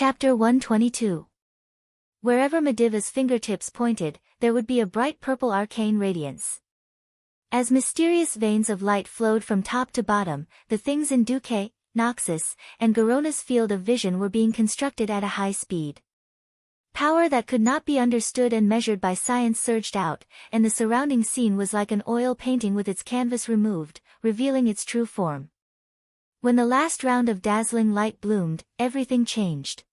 Chapter 122. Wherever Mediva's fingertips pointed, there would be a bright purple arcane radiance. As mysterious veins of light flowed from top to bottom, the things in Duque, Noxus, and Garona's field of vision were being constructed at a high speed. Power that could not be understood and measured by science surged out, and the surrounding scene was like an oil painting with its canvas removed, revealing its true form. When the last round of dazzling light bloomed, everything changed.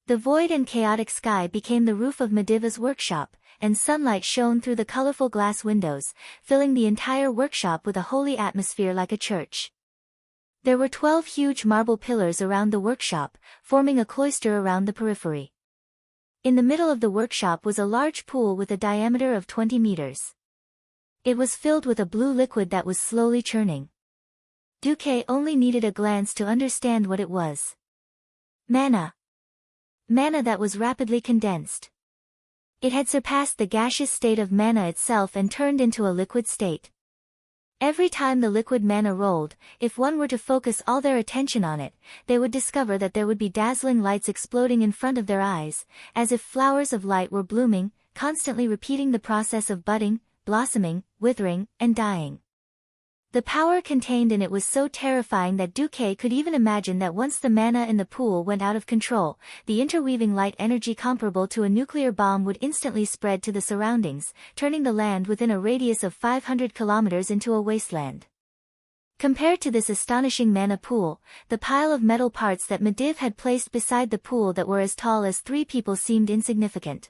The void and chaotic sky became the roof of Mediva's workshop, and sunlight shone through the colorful glass windows, filling the entire workshop with a holy atmosphere like a church. There were 12 huge marble pillars around the workshop, forming a cloister around the periphery. In the middle of the workshop was a large pool with a diameter of 20 meters. It was filled with a blue liquid that was slowly churning. Duque only needed a glance to understand what it was. Mana. Mana that was rapidly condensed. It had surpassed the gaseous state of mana itself and turned into a liquid state. Every time the liquid mana rolled, if one were to focus all their attention on it, they would discover that there would be dazzling lights exploding in front of their eyes, as if flowers of light were blooming, constantly repeating the process of budding, blossoming, withering, and dying. The power contained in it was so terrifying that Duque could even imagine that once the mana in the pool went out of control, the interweaving light energy comparable to a nuclear bomb would instantly spread to the surroundings, turning the land within a radius of 500 kilometers into a wasteland. Compared to this astonishing mana pool, the pile of metal parts that Mediv had placed beside the pool that were as tall as 3 people seemed insignificant.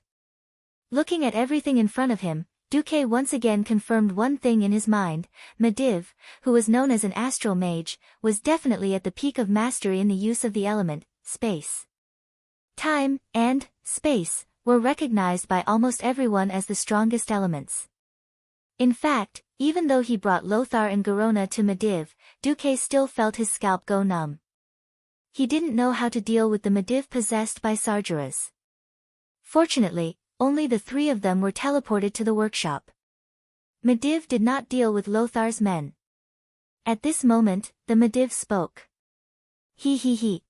Looking at everything in front of him, Duque once again confirmed one thing in his mind: Mediv, who was known as an astral mage, was definitely at the peak of mastery in the use of the element, space. Time, and space, were recognized by almost everyone as the strongest elements. In fact, even though he brought Lothar and Garona to Mediv, Duque still felt his scalp go numb. He didn't know how to deal with the Mediv possessed by Sargeras. Fortunately, only the 3 of them were teleported to the workshop. Mediv did not deal with Lothar's men. At this moment, the Mediv spoke. He.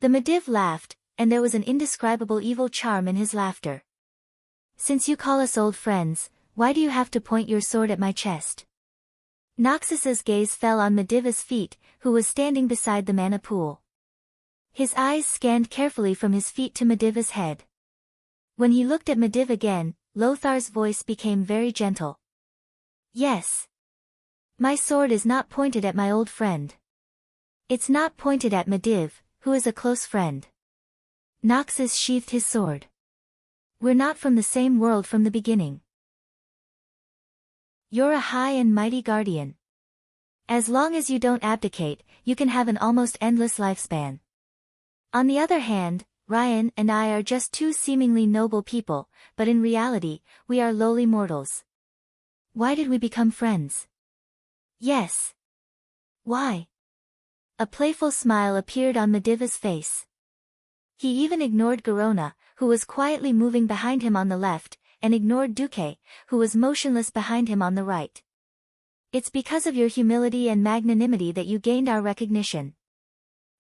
The Mediv laughed, and there was an indescribable evil charm in his laughter. Since you call us old friends, why do you have to point your sword at my chest? Noxus's gaze fell on Mediva's feet, who was standing beside the mana pool. His eyes scanned carefully from his feet to Mediva's head. When he looked at Mediv again, Lothar's voice became very gentle. Yes. My sword is not pointed at my old friend. It's not pointed at Mediv, who is a close friend. Noxus sheathed his sword. We're not from the same world from the beginning. You're a high and mighty guardian. As long as you don't abdicate, you can have an almost endless lifespan. On the other hand, Ryan and I are just 2 seemingly noble people, but in reality, we are lowly mortals. Why did we become friends? Yes. Why? A playful smile appeared on Mediva's face. He even ignored Garona, who was quietly moving behind him on the left, and ignored Duque, who was motionless behind him on the right. It's because of your humility and magnanimity that you gained our recognition.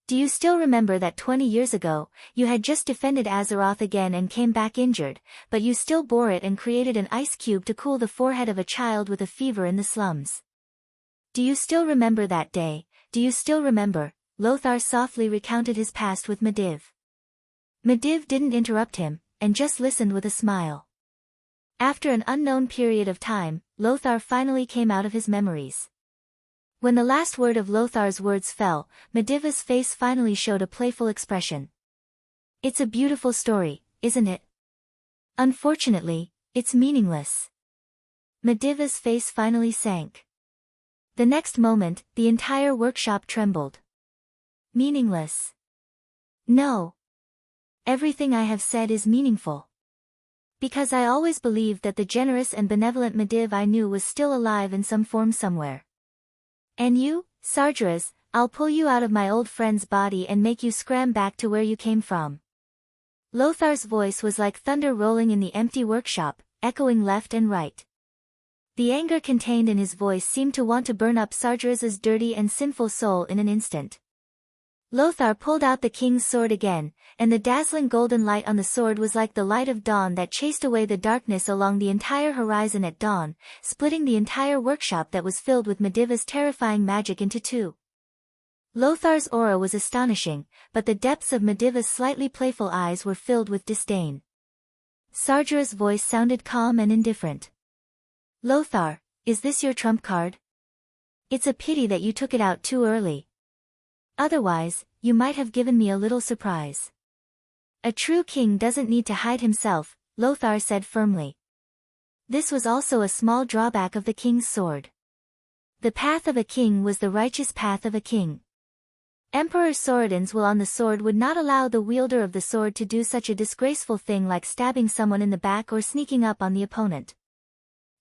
Do you still remember that 20 years ago, you had just defended Azeroth again and came back injured, but you still bore it and created an ice cube to cool the forehead of a child with a fever in the slums? Do you still remember that day? Do you still remember? Lothar softly recounted his past with Mediv. Mediv didn't interrupt him, and just listened with a smile. After an unknown period of time, Lothar finally came out of his memories. When the last word of Lothar's words fell, Mediva's face finally showed a playful expression. It's a beautiful story, isn't it? Unfortunately, it's meaningless. Mediva's face finally sank. The next moment, the entire workshop trembled. Meaningless? No. Everything I have said is meaningful. Because I always believed that the generous and benevolent Mediv I knew was still alive in some form somewhere. And you, Sargeras, I'll pull you out of my old friend's body and make you scram back to where you came from. Lothar's voice was like thunder rolling in the empty workshop, echoing left and right. The anger contained in his voice seemed to want to burn up Sargeras's dirty and sinful soul in an instant. Lothar pulled out the king's sword again, and the dazzling golden light on the sword was like the light of dawn that chased away the darkness along the entire horizon at dawn, splitting the entire workshop that was filled with Mediva's terrifying magic into two. Lothar's aura was astonishing, but the depths of Mediva's slightly playful eyes were filled with disdain. Sargera's voice sounded calm and indifferent. "Lothar, is this your trump card? It's a pity that you took it out too early. Otherwise, you might have given me a little surprise." "A true king doesn't need to hide himself," Lothar said firmly. This was also a small drawback of the king's sword. The path of a king was the righteous path of a king. Emperor Sorodon's will on the sword would not allow the wielder of the sword to do such a disgraceful thing like stabbing someone in the back or sneaking up on the opponent.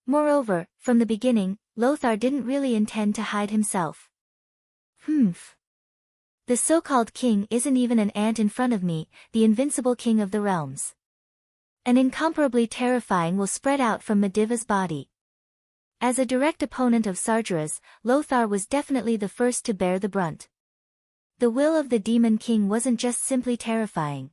Moreover, from the beginning, Lothar didn't really intend to hide himself. The so-called king isn't even an ant in front of me, the invincible king of the realms. An incomparably terrifying will spread out from Mediva's body. As a direct opponent of Sargera's, Lothar was definitely the first to bear the brunt. The will of the demon king wasn't just simply terrifying.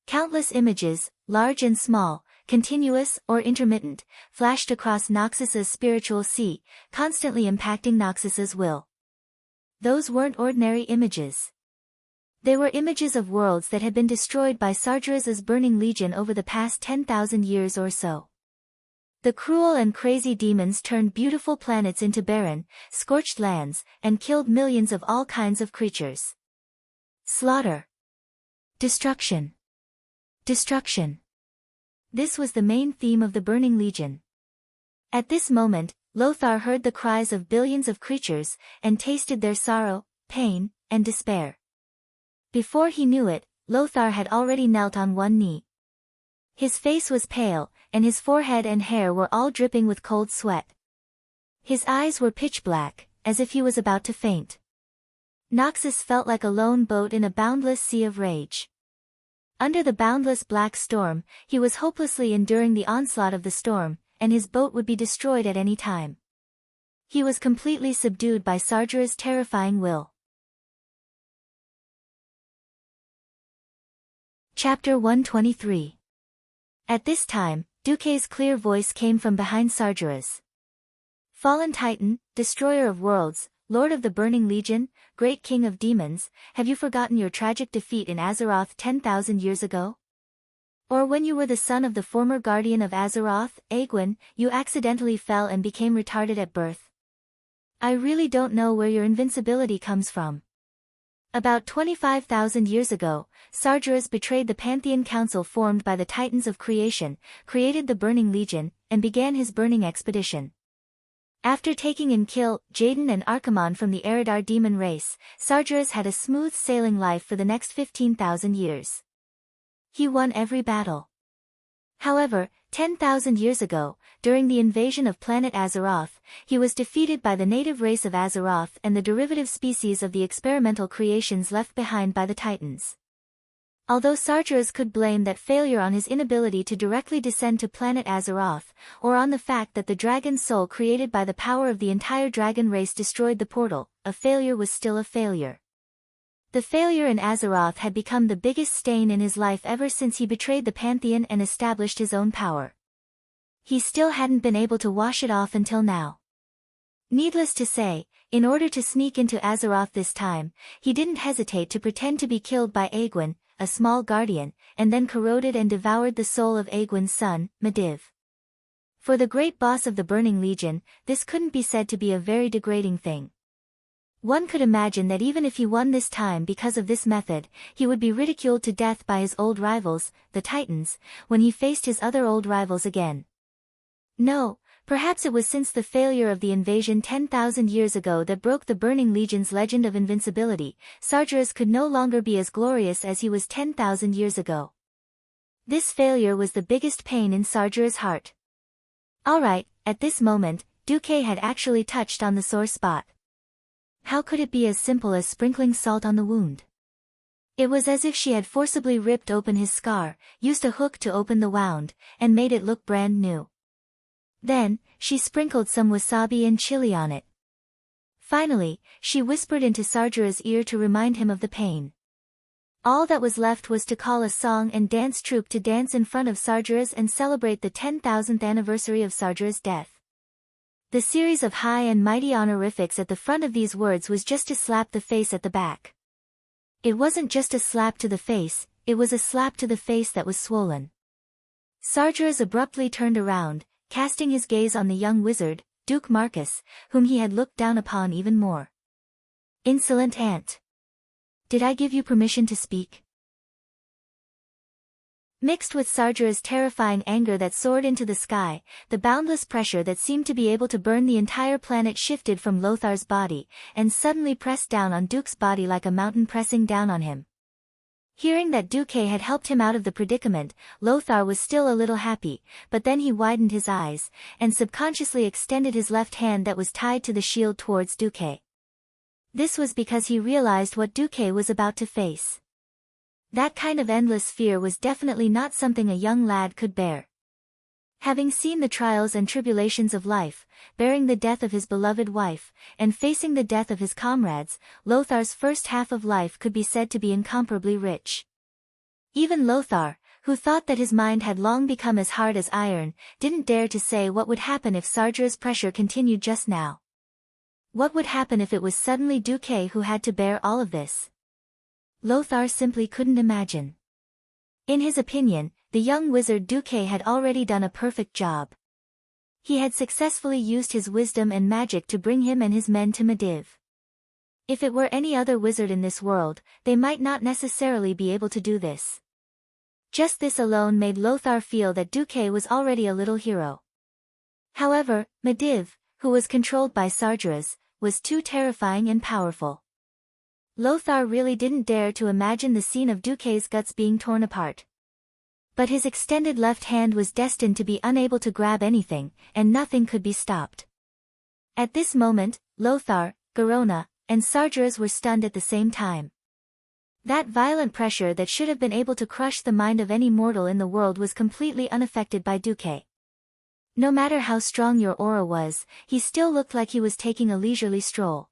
Countless images, large and small, continuous or intermittent, flashed across Noxus's spiritual sea, constantly impacting Noxus's will. Those weren't ordinary images. They were images of worlds that had been destroyed by Sargera's burning legion over the past 10,000 years or so. The cruel and crazy demons turned beautiful planets into barren, scorched lands, and killed millions of all kinds of creatures. Slaughter. Destruction. Destruction. This was the main theme of the Burning Legion. At this moment, Lothar heard the cries of billions of creatures, and tasted their sorrow, pain, and despair. Before he knew it, Lothar had already knelt on one knee. His face was pale, and his forehead and hair were all dripping with cold sweat. His eyes were pitch black, as if he was about to faint. Noxus felt like a lone boat in a boundless sea of rage. Under the boundless black storm, he was hopelessly enduring the onslaught of the storm, and his boat would be destroyed at any time. He was completely subdued by Sargera's terrifying will. Chapter 123. At this time, Duque's clear voice came from behind Sargera's. "Fallen Titan, destroyer of worlds, Lord of the Burning Legion, great king of demons, have you forgotten your tragic defeat in Azeroth 10,000 years ago? Or when you were the son of the former guardian of Azeroth, Aegwynn, you accidentally fell and became retarded at birth? I really don't know where your invincibility comes from. About 25,000 years ago, Sargeras betrayed the Pantheon Council formed by the Titans of Creation, created the Burning Legion, and began his burning expedition. After taking in Kill, Jaden and Archimonde from the Eridar demon race, Sargeras had a smooth sailing life for the next 15,000 years. He won every battle. However, 10,000 years ago, during the invasion of planet Azeroth, he was defeated by the native race of Azeroth and the derivative species of the experimental creations left behind by the Titans. Although Sargeras could blame that failure on his inability to directly descend to planet Azeroth, or on the fact that the dragon's soul created by the power of the entire dragon race destroyed the portal, a failure was still a failure. The failure in Azeroth had become the biggest stain in his life ever since he betrayed the Pantheon and established his own power. He still hadn't been able to wash it off until now. Needless to say, in order to sneak into Azeroth this time, he didn't hesitate to pretend to be killed by Aegwynn, a small guardian, and then corroded and devoured the soul of Aegwynn's son, Mediv. For the great boss of the Burning Legion, this couldn't be said to be a very degrading thing. One could imagine that even if he won this time because of this method, he would be ridiculed to death by his old rivals, the Titans, when he faced his other old rivals again. No, perhaps it was since the failure of the invasion 10,000 years ago that broke the Burning Legion's legend of invincibility, Sargeras could no longer be as glorious as he was 10,000 years ago. This failure was the biggest pain in Sargeras' heart. Alright, at this moment, Duque had actually touched on the sore spot. How could it be as simple as sprinkling salt on the wound? It was as if she had forcibly ripped open his scar, used a hook to open the wound, and made it look brand new. Then, she sprinkled some wasabi and chili on it. Finally, she whispered into Sargera's ear to remind him of the pain. All that was left was to call a song and dance troupe to dance in front of Sargera's and celebrate the 10,000th anniversary of Sargera's death. The series of high and mighty honorifics at the front of these words was just to slap the face at the back. It wasn't just a slap to the face, it was a slap to the face that was swollen. Sargeras abruptly turned around, casting his gaze on the young wizard, Duke Marcus, whom he had looked down upon even more. Insolent ant! Did I give you permission to speak? Mixed with Sargera's terrifying anger that soared into the sky, the boundless pressure that seemed to be able to burn the entire planet shifted from Lothar's body, and suddenly pressed down on Duke's body like a mountain pressing down on him. Hearing that Duke had helped him out of the predicament, Lothar was still a little happy, but then he widened his eyes, and subconsciously extended his left hand that was tied to the shield towards Duke. This was because he realized what Duke was about to face. That kind of endless fear was definitely not something a young lad could bear. Having seen the trials and tribulations of life, bearing the death of his beloved wife, and facing the death of his comrades, Lothar's first half of life could be said to be incomparably rich. Even Lothar, who thought that his mind had long become as hard as iron, didn't dare to say what would happen if Sargera's pressure continued just now. What would happen if it was suddenly Duke who had to bear all of this? Lothar simply couldn't imagine. In his opinion, the young wizard Duke had already done a perfect job. He had successfully used his wisdom and magic to bring him and his men to Mediv. If it were any other wizard in this world, they might not necessarily be able to do this. Just this alone made Lothar feel that Duke was already a little hero. However, Mediv, who was controlled by Sargeras, was too terrifying and powerful. Lothar really didn't dare to imagine the scene of Duke's guts being torn apart. But his extended left hand was destined to be unable to grab anything, and nothing could be stopped. At this moment, Lothar, Garona, and Sargeras were stunned at the same time. That violent pressure that should have been able to crush the mind of any mortal in the world was completely unaffected by Duke. No matter how strong your aura was, he still looked like he was taking a leisurely stroll.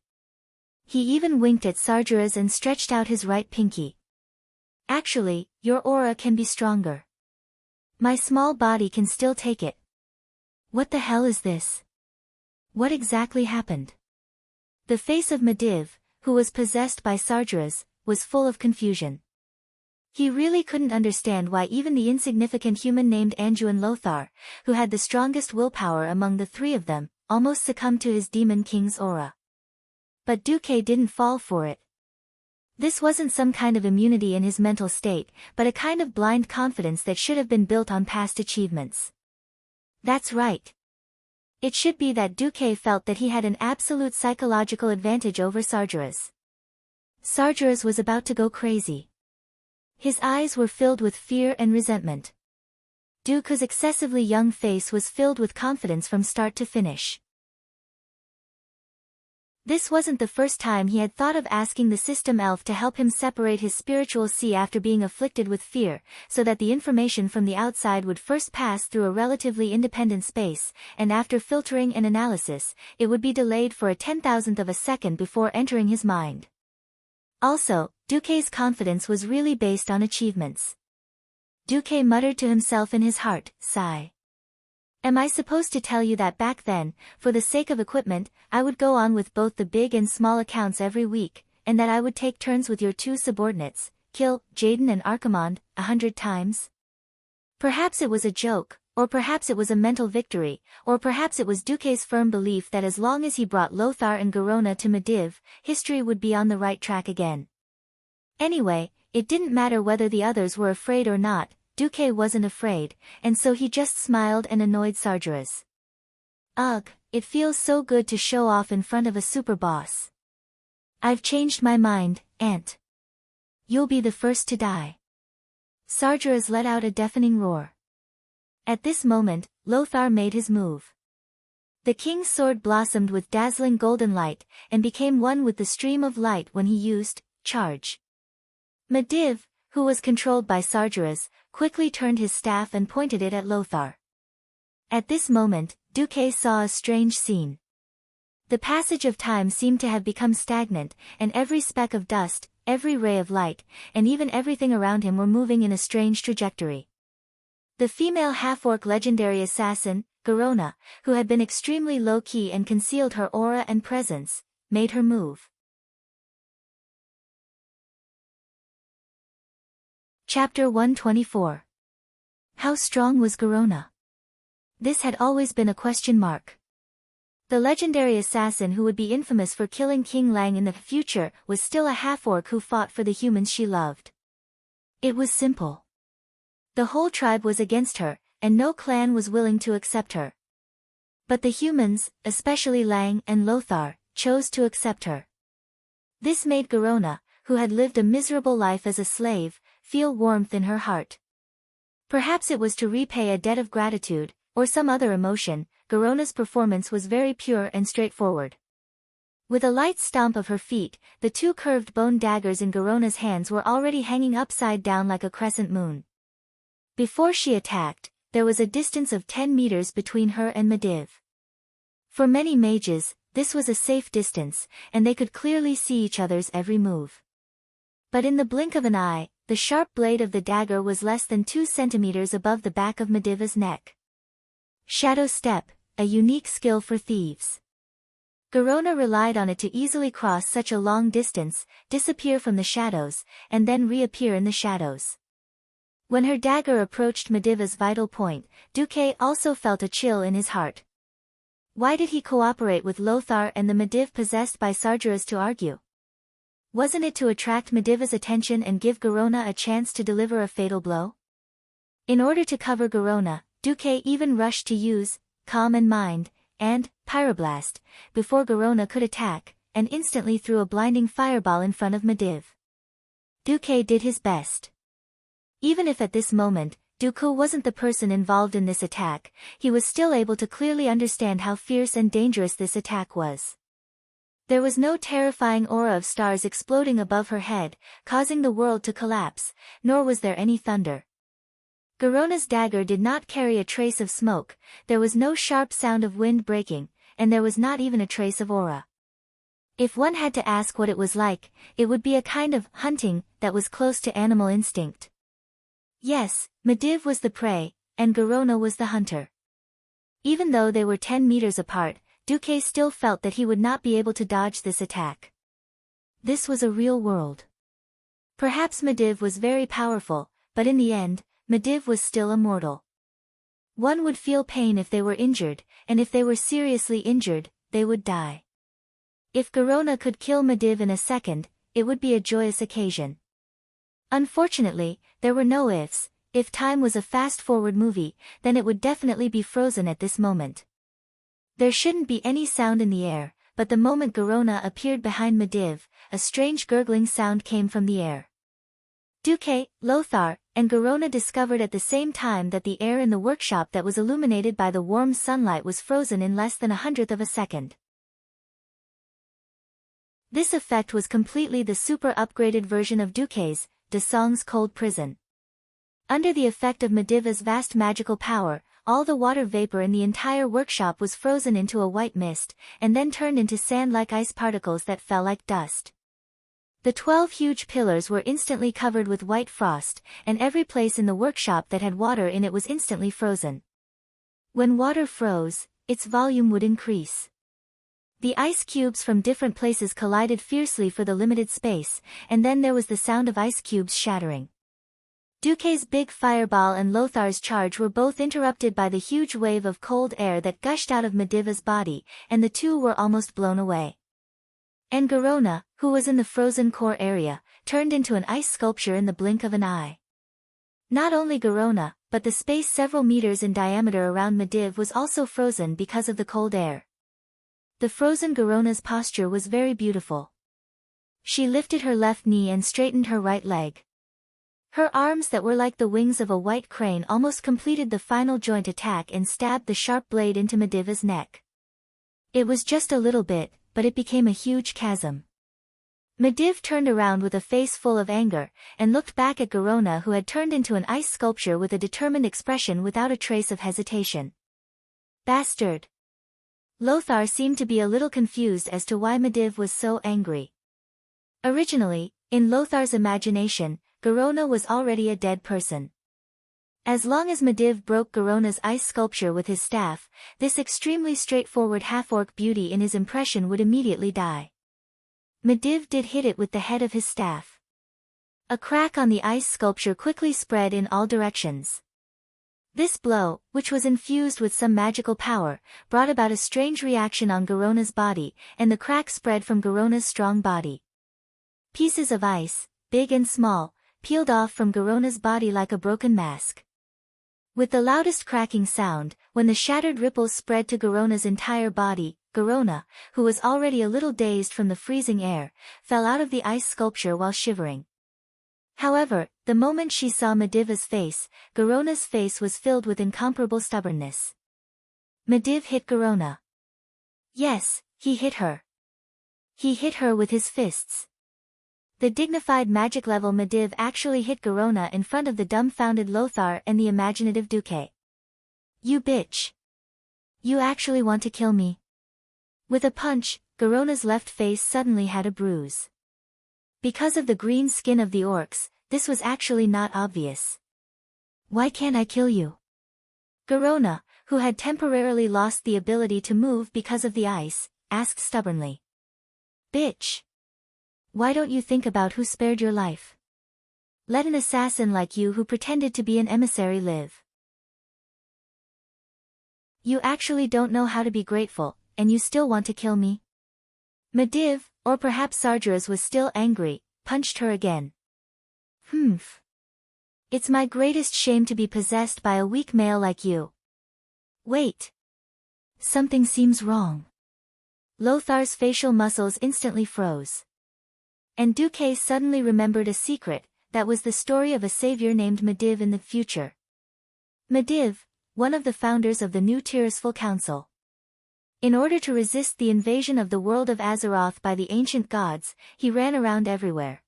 He even winked at Sargeras and stretched out his right pinky. Actually, your aura can be stronger. My small body can still take it. What the hell is this? What exactly happened? The face of Mediv, who was possessed by Sargeras, was full of confusion. He really couldn't understand why even the insignificant human named Anduin Lothar, who had the strongest willpower among the three of them, almost succumbed to his demon king's aura. But Duke didn't fall for it. This wasn't some kind of immunity in his mental state, but a kind of blind confidence that should have been built on past achievements. That's right. It should be that Duke felt that he had an absolute psychological advantage over Sargeras. Sargeras was about to go crazy. His eyes were filled with fear and resentment. Duke's excessively young face was filled with confidence from start to finish. This wasn't the first time he had thought of asking the system elf to help him separate his spiritual sea after being afflicted with fear, so that the information from the outside would first pass through a relatively independent space, and after filtering and analysis, it would be delayed for a 10,000th of a second before entering his mind. Also, Duke's confidence was really based on achievements. Duke muttered to himself in his heart, sigh. Am I supposed to tell you that back then, for the sake of equipment, I would go on with both the big and small accounts every week, and that I would take turns with your two subordinates, kill Jaden and Archimond, 100 times? Perhaps it was a joke, or perhaps it was a mental victory, or perhaps it was Duke's firm belief that as long as he brought Lothar and Garona to Mediv, history would be on the right track again. Anyway, it didn't matter whether the others were afraid or not. Duke wasn't afraid, and so he just smiled and annoyed Sargeras. Ugh, it feels so good to show off in front of a super boss. I've changed my mind, Ant. You'll be the first to die. Sargeras let out a deafening roar. At this moment, Lothar made his move. The king's sword blossomed with dazzling golden light, and became one with the stream of light when he used charge. Mediv, who was controlled by Sargeras, quickly turned his staff and pointed it at Lothar. At this moment, Duke saw a strange scene. The passage of time seemed to have become stagnant, and every speck of dust, every ray of light, and even everything around him were moving in a strange trajectory. The female half-orc legendary assassin, Garona, who had been extremely low-key and concealed her aura and presence, made her move. Chapter 124. How strong was Garona? This had always been a question mark. The legendary assassin who would be infamous for killing King Lang in the future was still a half-orc who fought for the humans she loved. It was simple. The whole tribe was against her, and no clan was willing to accept her. But the humans, especially Lang and Lothar, chose to accept her. This made Garona, who had lived a miserable life as a slave, feel warmth in her heart. Perhaps it was to repay a debt of gratitude, or some other emotion. Garona's performance was very pure and straightforward. With a light stomp of her feet, the two curved bone daggers in Garona's hands were already hanging upside down like a crescent moon. Before she attacked, there was a distance of 10 meters between her and Medivh. For many mages, this was a safe distance, and they could clearly see each other's every move. But in the blink of an eye, the sharp blade of the dagger was less than 2 centimeters above the back of Medivh's neck. Shadow Step, a unique skill for thieves. Garona relied on it to easily cross such a long distance, disappear from the shadows, and then reappear in the shadows. When her dagger approached Medivh's vital point, Duque also felt a chill in his heart. Why did he cooperate with Lothar and the Medivh possessed by Sargeras to argue? Wasn't it to attract Medivh's attention and give Garona a chance to deliver a fatal blow? In order to cover Garona, Duque even rushed to use Calm and Mind and Pyroblast before Garona could attack, and instantly threw a blinding fireball in front of Medivh. Duque did his best. Even if at this moment, Dooku wasn't the person involved in this attack, he was still able to clearly understand how fierce and dangerous this attack was. There was no terrifying aura of stars exploding above her head, causing the world to collapse, nor was there any thunder. Garona's dagger did not carry a trace of smoke, there was no sharp sound of wind breaking, and there was not even a trace of aura. If one had to ask what it was like, it would be a kind of hunting that was close to animal instinct. Yes, Medivh was the prey, and Garona was the hunter. Even though they were 10 meters apart, Duque still felt that he would not be able to dodge this attack. This was a real world. Perhaps Medivh was very powerful, but in the end, Medivh was still a mortal. One would feel pain if they were injured, and if they were seriously injured, they would die. If Garona could kill Medivh in a second, it would be a joyous occasion. Unfortunately, there were no ifs. If time was a fast-forward movie, then it would definitely be frozen at this moment. There shouldn't be any sound in the air, but the moment Garona appeared behind Medivh, a strange gurgling sound came from the air. Duque, Lothar, and Garona discovered at the same time that the air in the workshop that was illuminated by the warm sunlight was frozen in less than 1/100th of a second. This effect was completely the super-upgraded version of Duque's, de Song's cold prison. Under the effect of Medivh's vast magical power, all the water vapor in the entire workshop was frozen into a white mist, and then turned into sand-like ice particles that fell like dust. The 12 huge pillars were instantly covered with white frost, and every place in the workshop that had water in it was instantly frozen. When water froze, its volume would increase. The ice cubes from different places collided fiercely for the limited space, and then there was the sound of ice cubes shattering. Duque's big fireball and Lothar's charge were both interrupted by the huge wave of cold air that gushed out of Medivh's body, and the two were almost blown away. And Garona, who was in the frozen core area, turned into an ice sculpture in the blink of an eye. Not only Garona, but the space several meters in diameter around Medivh was also frozen because of the cold air. The frozen Garona's posture was very beautiful. She lifted her left knee and straightened her right leg. Her arms that were like the wings of a white crane almost completed the final joint attack and stabbed the sharp blade into Medivh's neck. It was just a little bit, but it became a huge chasm. Medivh turned around with a face full of anger, and looked back at Garona, who had turned into an ice sculpture with a determined expression without a trace of hesitation. Bastard! Lothar seemed to be a little confused as to why Medivh was so angry. Originally, in Lothar's imagination, Garona was already a dead person. As long as Medivh broke Garona's ice sculpture with his staff, this extremely straightforward half-orc beauty in his impression would immediately die. Medivh did hit it with the head of his staff. A crack on the ice sculpture quickly spread in all directions. This blow, which was infused with some magical power, brought about a strange reaction on Garona's body, and the crack spread from Garona's strong body. Pieces of ice, big and small, peeled off from Garona's body like a broken mask. With the loudest cracking sound, when the shattered ripples spread to Garona's entire body, Garona, who was already a little dazed from the freezing air, fell out of the ice sculpture while shivering. However, the moment she saw Medivh's face, Garona's face was filled with incomparable stubbornness. Medivh hit Garona. Yes, he hit her. He hit her with his fists. The dignified magic level Medivh actually hit Garona in front of the dumbfounded Lothar and the imaginative Duque. You bitch. You actually want to kill me? With a punch, Garona's left face suddenly had a bruise. Because of the green skin of the orcs, this was actually not obvious. Why can't I kill you? Garona, who had temporarily lost the ability to move because of the ice, asked stubbornly. Bitch. Why don't you think about who spared your life? Let an assassin like you who pretended to be an emissary live. You actually don't know how to be grateful, and you still want to kill me? Medivh, or perhaps Sargeras was still angry, punched her again. Humph. It's my greatest shame to be possessed by a weak male like you. Wait. Something seems wrong. Lothar's facial muscles instantly froze. And Duque suddenly remembered a secret, that was the story of a savior named Medivh in the future. Medivh, one of the founders of the new Tirisful Council. In order to resist the invasion of the world of Azeroth by the ancient gods, he ran around everywhere.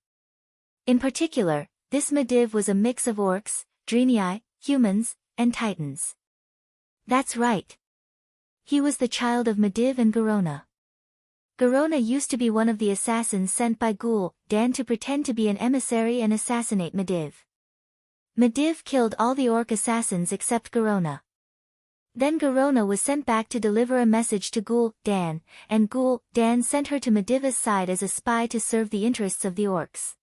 In particular, this Medivh was a mix of orcs, Draenei, humans, and titans. That's right. He was the child of Medivh and Garona. Garona used to be one of the assassins sent by Ghoul Dan to pretend to be an emissary and assassinate Medivh. Medivh killed all the orc assassins except Garona. Then Garona was sent back to deliver a message to Ghoul Dan, and Ghoul Dan sent her to Medivh's side as a spy to serve the interests of the orcs.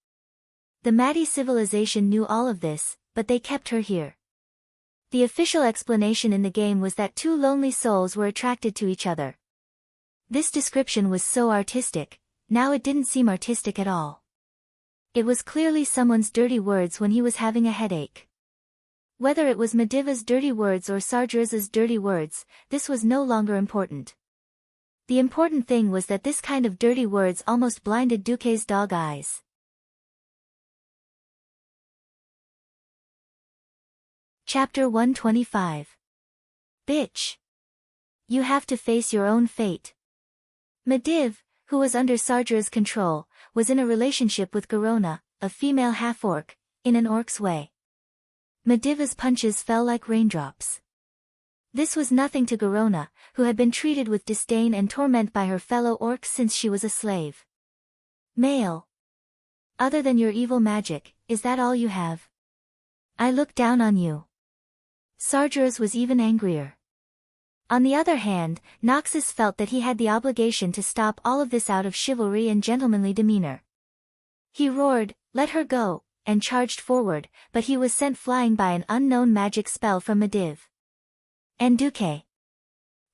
The Madi civilization knew all of this, but they kept her here. The official explanation in the game was that two lonely souls were attracted to each other. This description was so artistic, now it didn't seem artistic at all. It was clearly someone's dirty words when he was having a headache. Whether it was Medivh's dirty words or Sargeras's dirty words, this was no longer important. The important thing was that this kind of dirty words almost blinded Duque's dog eyes. Chapter 125. Bitch. You have to face your own fate. Medivh, who was under Sargeras's control, was in a relationship with Garona, a female half-orc, in an orc's way. Medivh's punches fell like raindrops. This was nothing to Garona, who had been treated with disdain and torment by her fellow orcs since she was a slave. Male. Other than your evil magic, is that all you have? I look down on you. Sargeras was even angrier. On the other hand, Noxus felt that he had the obligation to stop all of this out of chivalry and gentlemanly demeanor. He roared, "Let her go," and charged forward, but he was sent flying by an unknown magic spell from Medivh. And Duque.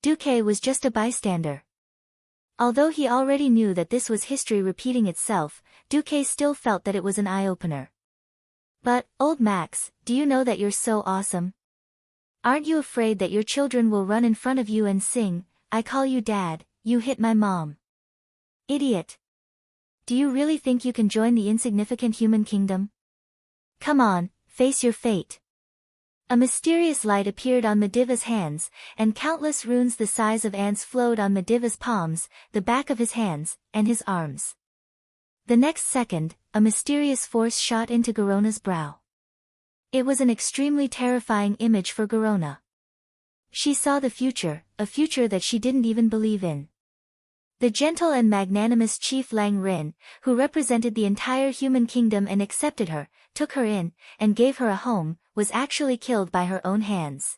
Duque was just a bystander. Although he already knew that this was history repeating itself, Duque still felt that it was an eye-opener. But, old Max, do you know that you're so awesome? Aren't you afraid that your children will run in front of you and sing, "I call you Dad, you hit my mom"? Idiot. Do you really think you can join the insignificant human kingdom? Come on, face your fate. A mysterious light appeared on Medivh's hands, and countless runes the size of ants flowed on Medivh's palms, the back of his hands, and his arms. The next second, a mysterious force shot into Garona's brow. It was an extremely terrifying image for Garona. She saw the future, a future that she didn't even believe in. The gentle and magnanimous Chief Lang Rin, who represented the entire human kingdom and accepted her, took her in, and gave her a home, was actually killed by her own hands.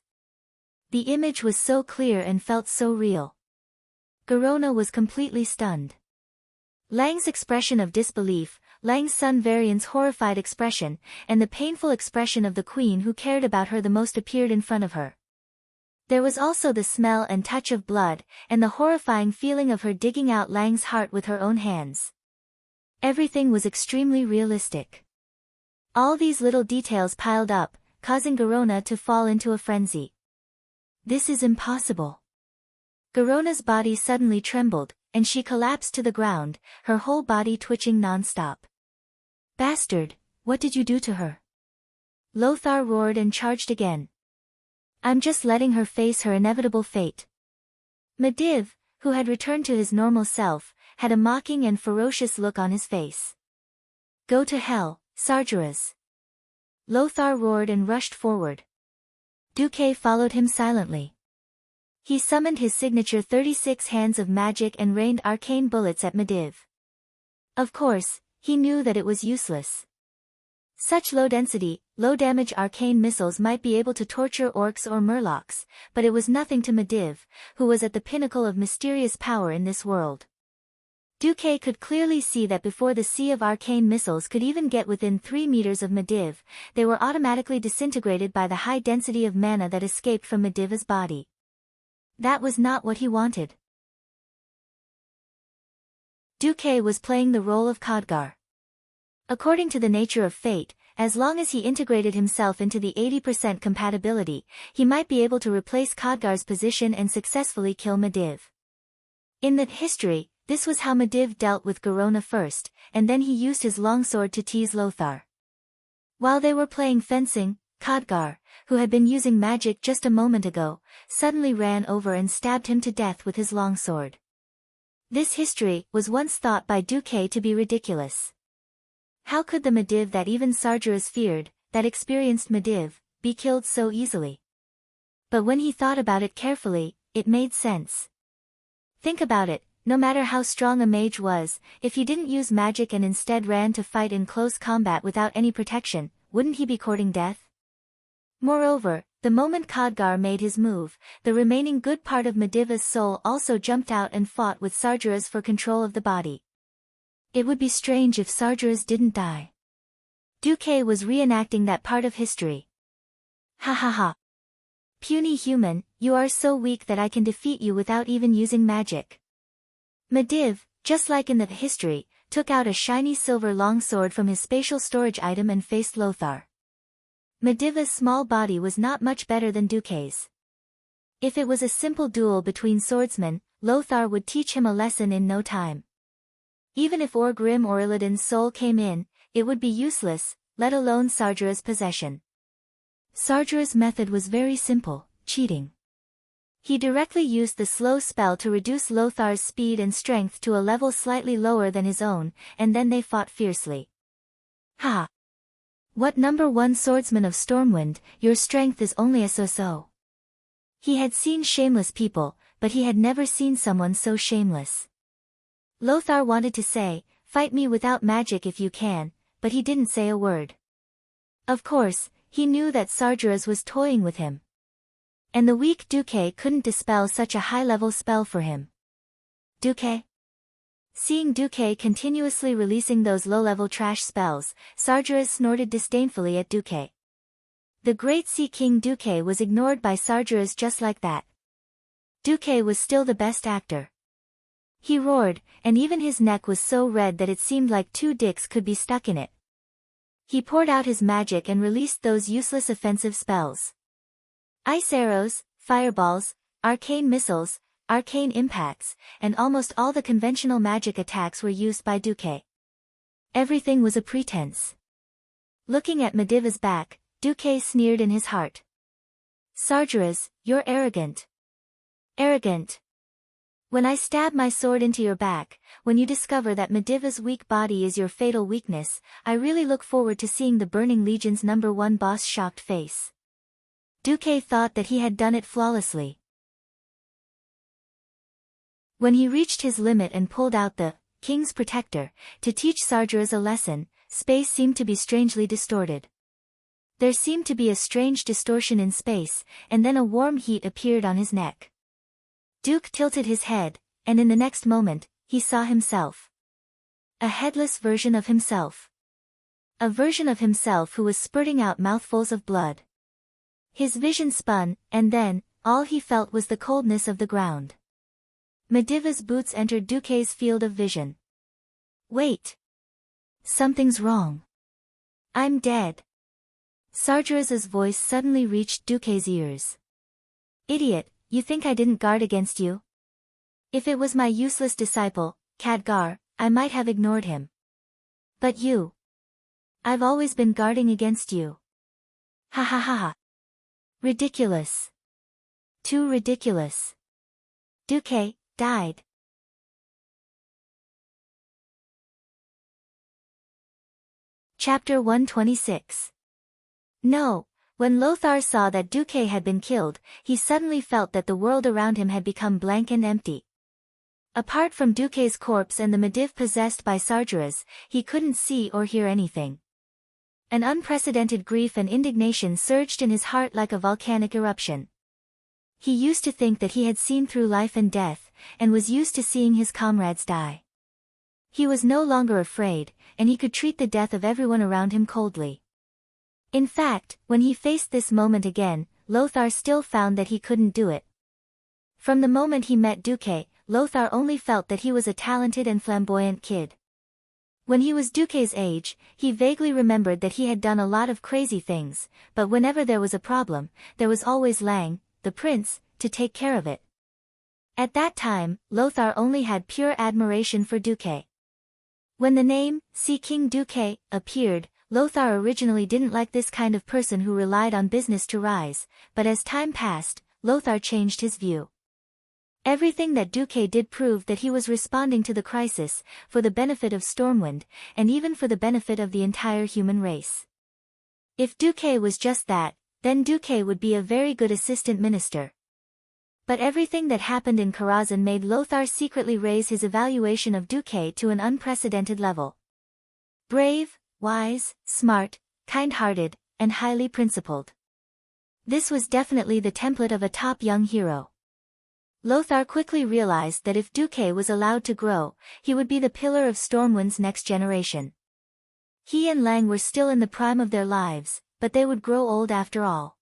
The image was so clear and felt so real. Garona was completely stunned. Lang's expression of disbelief, Lang's son Varian's horrified expression, and the painful expression of the queen who cared about her the most appeared in front of her. There was also the smell and touch of blood, and the horrifying feeling of her digging out Lang's heart with her own hands. Everything was extremely realistic. All these little details piled up, causing Garona to fall into a frenzy. This is impossible. Garona's body suddenly trembled, and she collapsed to the ground, her whole body twitching non-stop. Bastard, what did you do to her? Lothar roared and charged again. I'm just letting her face her inevitable fate. Medivh, who had returned to his normal self, had a mocking and ferocious look on his face. Go to hell, Sargeras. Lothar roared and rushed forward. Duque followed him silently. He summoned his signature 36 hands of magic and rained arcane bullets at Medivh. Of course, he knew that it was useless. Such low-density, low-damage arcane missiles might be able to torture orcs or murlocs, but it was nothing to Medivh, who was at the pinnacle of mysterious power in this world. Duque could clearly see that before the sea of arcane missiles could even get within 3 meters of Medivh, they were automatically disintegrated by the high density of mana that escaped from Medivh's body. That was not what he wanted. Duque was playing the role of Khadgar. According to the nature of fate, as long as he integrated himself into the 80% compatibility, he might be able to replace Khadgar's position and successfully kill Medivh. In that history, this was how Medivh dealt with Garona first, and then he used his longsword to tease Lothar. While they were playing fencing, Khadgar, who had been using magic just a moment ago, suddenly ran over and stabbed him to death with his longsword. This history was once thought by Duque to be ridiculous. How could the Medivh that even Sargeras feared, that experienced Medivh, be killed so easily? But when he thought about it carefully, it made sense. Think about it, no matter how strong a mage was, if he didn't use magic and instead ran to fight in close combat without any protection, wouldn't he be courting death? Moreover, the moment Khadgar made his move, the remaining good part of Medivh's soul also jumped out and fought with Sargeras for control of the body. It would be strange if Sargeras didn't die. Duque was reenacting that part of history. Ha ha ha. Puny human, you are so weak that I can defeat you without even using magic. Medivh, just like in the history, took out a shiny silver longsword from his spatial storage item and faced Lothar. Medivh's small body was not much better than Duque's. If it was a simple duel between swordsmen, Lothar would teach him a lesson in no time. Even if Orgrim or Illidan's soul came in, it would be useless, let alone Sargeras' possession. Sargeras' method was very simple, cheating. He directly used the slow spell to reduce Lothar's speed and strength to a level slightly lower than his own, and then they fought fiercely. Ha! What number 1 swordsman of Stormwind, your strength is only a so-so. He had seen shameless people, but he had never seen someone so shameless. Lothar wanted to say, fight me without magic if you can, but he didn't say a word. Of course, he knew that Sargeras was toying with him. And the weak Duque couldn't dispel such a high-level spell for him. Duque? Seeing Duque continuously releasing those low-level trash spells, Sargeras snorted disdainfully at Duque. The great Sea King Duque was ignored by Sargeras just like that. Duque was still the best actor. He roared, and even his neck was so red that it seemed like 2 dicks could be stuck in it. He poured out his magic and released those useless offensive spells. Ice arrows, fireballs, arcane missiles, arcane impacts, and almost all the conventional magic attacks were used by Duque. Everything was a pretense. Looking at Medivh's back, Duque sneered in his heart. Sargeras, you're arrogant. Arrogant. When I stab my sword into your back, when you discover that Medivh's weak body is your fatal weakness, I really look forward to seeing the Burning Legion's #1 boss shocked face. Duque thought that he had done it flawlessly. When he reached his limit and pulled out the King's Protector to teach Sargeras a lesson, space seemed to be strangely distorted. There seemed to be a strange distortion in space, and then a warm heat appeared on his neck. Duke tilted his head, and in the next moment, he saw himself. A headless version of himself. A version of himself who was spurting out mouthfuls of blood. His vision spun, and then, all he felt was the coldness of the ground. Mediva's boots entered Duque's field of vision. Wait. Something's wrong. I'm dead. Sargeras's voice suddenly reached Duque's ears. Idiot, you think I didn't guard against you? If it was my useless disciple, Khadgar, I might have ignored him. But you. I've always been guarding against you. Ha ha ha ha. Ridiculous. Too ridiculous. Duque died. Chapter 126. No, when Lothar saw that Duque had been killed, he suddenly felt that the world around him had become blank and empty. Apart from Duque's corpse and the Mediv possessed by Sargeras, he couldn't see or hear anything. An unprecedented grief and indignation surged in his heart like a volcanic eruption. He used to think that he had seen through life and death, and was used to seeing his comrades die. He was no longer afraid, and he could treat the death of everyone around him coldly. In fact, when he faced this moment again, Lothar still found that he couldn't do it. From the moment he met Duque, Lothar only felt that he was a talented and flamboyant kid. When he was Duque's age, he vaguely remembered that he had done a lot of crazy things, but whenever there was a problem, there was always Lang, the prince, to take care of it. At that time, Lothar only had pure admiration for Duque. When the name, Sea King Duque, appeared, Lothar originally didn't like this kind of person who relied on business to rise, but as time passed, Lothar changed his view. Everything that Duque did proved that he was responding to the crisis, for the benefit of Stormwind, and even for the benefit of the entire human race. If Duque was just that, then Duque would be a very good assistant minister. But everything that happened in Karazhan made Lothar secretly raise his evaluation of Duque to an unprecedented level. Brave, wise, smart, kind-hearted, and highly principled. This was definitely the template of a top young hero. Lothar quickly realized that if Duque was allowed to grow, he would be the pillar of Stormwind's next generation. He and Lang were still in the prime of their lives, but they would grow old after all.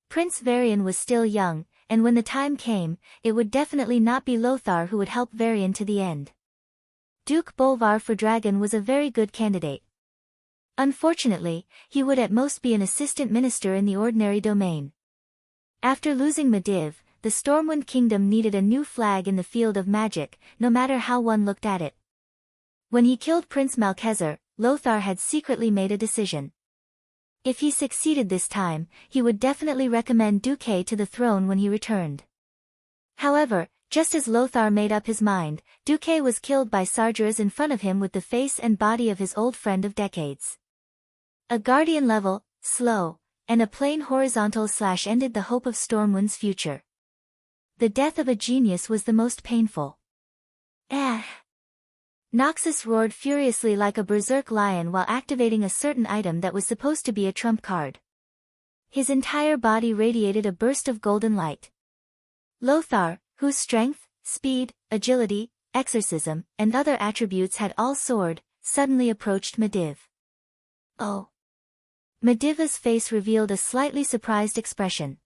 Prince Varian was still young, and when the time came, it would definitely not be Lothar who would help Varian to the end. Duke Bolvar for Dragon was a very good candidate. Unfortunately, he would at most be an assistant minister in the ordinary domain. After losing Mediv, the Stormwind Kingdom needed a new flag in the field of magic, no matter how one looked at it. When he killed Prince Malcheser, Lothar had secretly made a decision. If he succeeded this time, he would definitely recommend Duque to the throne when he returned. However, just as Lothar made up his mind, Duque was killed by Sargeras in front of him with the face and body of his old friend of decades. A guardian level, slow, and a plain horizontal slash ended the hope of Stormwind's future. The death of a genius was the most painful. Noxus roared furiously like a berserk lion while activating a certain item that was supposed to be a trump card. His entire body radiated a burst of golden light. Lothar, whose strength, speed, agility, exorcism, and other attributes had all soared, suddenly approached Mediv. Oh! Mediva's face revealed a slightly surprised expression.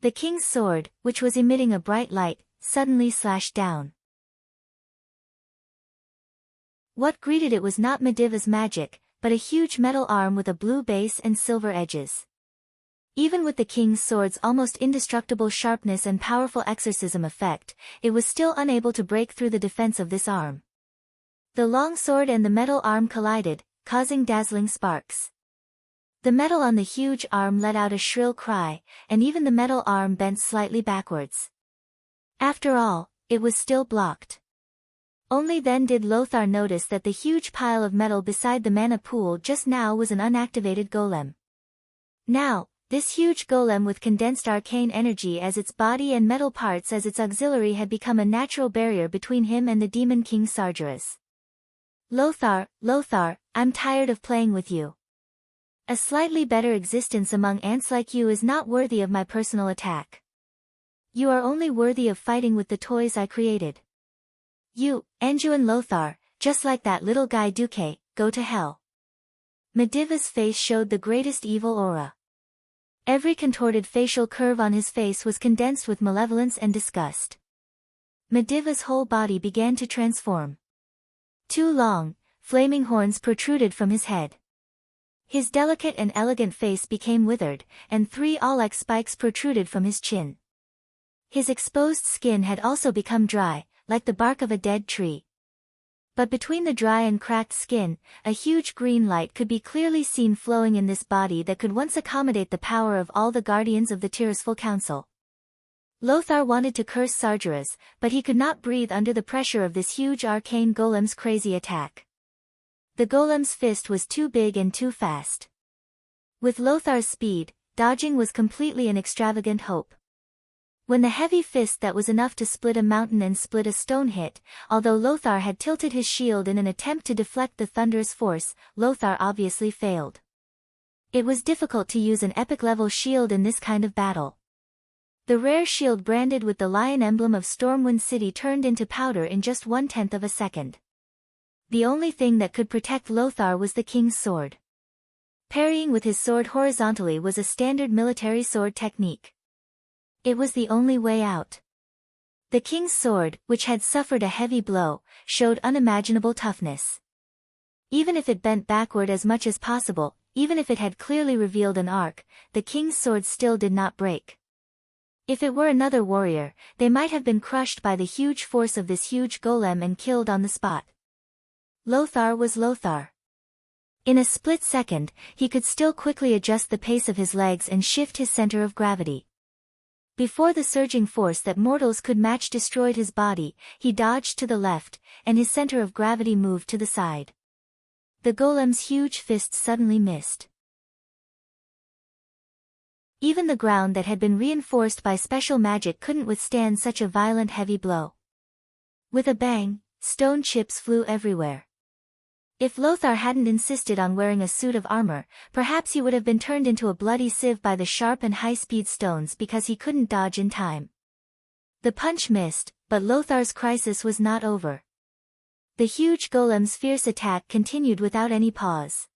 The king's sword, which was emitting a bright light, suddenly slashed down. What greeted it was not Mediva's magic, but a huge metal arm with a blue base and silver edges. Even with the king's sword's almost indestructible sharpness and powerful exorcism effect, it was still unable to break through the defense of this arm. The long sword and the metal arm collided, causing dazzling sparks. The metal on the huge arm let out a shrill cry, and even the metal arm bent slightly backwards. After all, it was still blocked. Only then did Lothar notice that the huge pile of metal beside the mana pool just now was an unactivated golem. Now, This huge golem with condensed arcane energy as its body and metal parts as its auxiliary had become a natural barrier between him and the Demon King Sargeras. Lothar, Lothar, I'm tired of playing with you. A slightly better existence among ants like you is not worthy of my personal attack. You are only worthy of fighting with the toys I created. You, Anduin Lothar, just like that little guy Duque, go to hell. Mediva's face showed the greatest evil aura. Every contorted facial curve on his face was condensed with malevolence and disgust. Mediva's whole body began to transform. Two long, flaming horns protruded from his head. His delicate and elegant face became withered, and three awl-like spikes protruded from his chin. His exposed skin had also become dry, like the bark of a dead tree. But between the dry and cracked skin, a huge green light could be clearly seen flowing in this body that could once accommodate the power of all the guardians of the Tirisful Council. Lothar wanted to curse Sargeras, but he could not breathe under the pressure of this huge arcane golem's crazy attack. The golem's fist was too big and too fast. With Lothar's speed, dodging was completely an extravagant hope. When the heavy fist that was enough to split a mountain and split a stone hit, although Lothar had tilted his shield in an attempt to deflect the thunderous force, Lothar obviously failed. It was difficult to use an epic-level shield in this kind of battle. The rare shield branded with the lion emblem of Stormwind City turned into powder in just 1/10 of a second. The only thing that could protect Lothar was the king's sword. Parrying with his sword horizontally was a standard military sword technique. It was the only way out. The king's sword, which had suffered a heavy blow, showed unimaginable toughness. Even if it bent backward as much as possible, even if it had clearly revealed an arc, the king's sword still did not break. If it were another warrior, they might have been crushed by the huge force of this huge golem and killed on the spot. Lothar was Lothar. In a split second, he could still quickly adjust the pace of his legs and shift his center of gravity. Before the surging force that mortals could match destroyed his body, he dodged to the left, and his center of gravity moved to the side. The golem's huge fist suddenly missed. Even the ground that had been reinforced by special magic couldn't withstand such a violent heavy blow. With a bang, stone chips flew everywhere. If Lothar hadn't insisted on wearing a suit of armor, perhaps he would have been turned into a bloody sieve by the sharp and high-speed stones because he couldn't dodge in time. The punch missed, but Lothar's crisis was not over. The huge golem's fierce attack continued without any pause.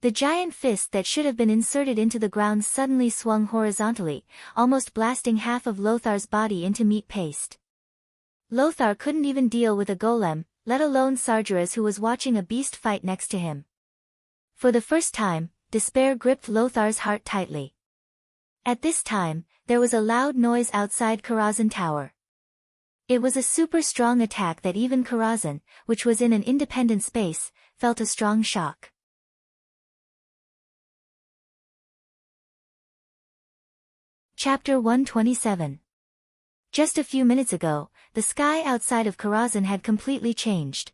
The giant fist that should have been inserted into the ground suddenly swung horizontally, almost blasting half of Lothar's body into meat paste. Lothar couldn't even deal with a golem, let alone Sargeras, who was watching a beast fight next to him. For the first time, despair gripped Lothar's heart tightly. At this time, there was a loud noise outside Karazhan Tower. It was a super strong attack that even Karazhan, which was in an independent space, felt a strong shock. Chapter 127. Just a few minutes ago, the sky outside of Karazhan had completely changed.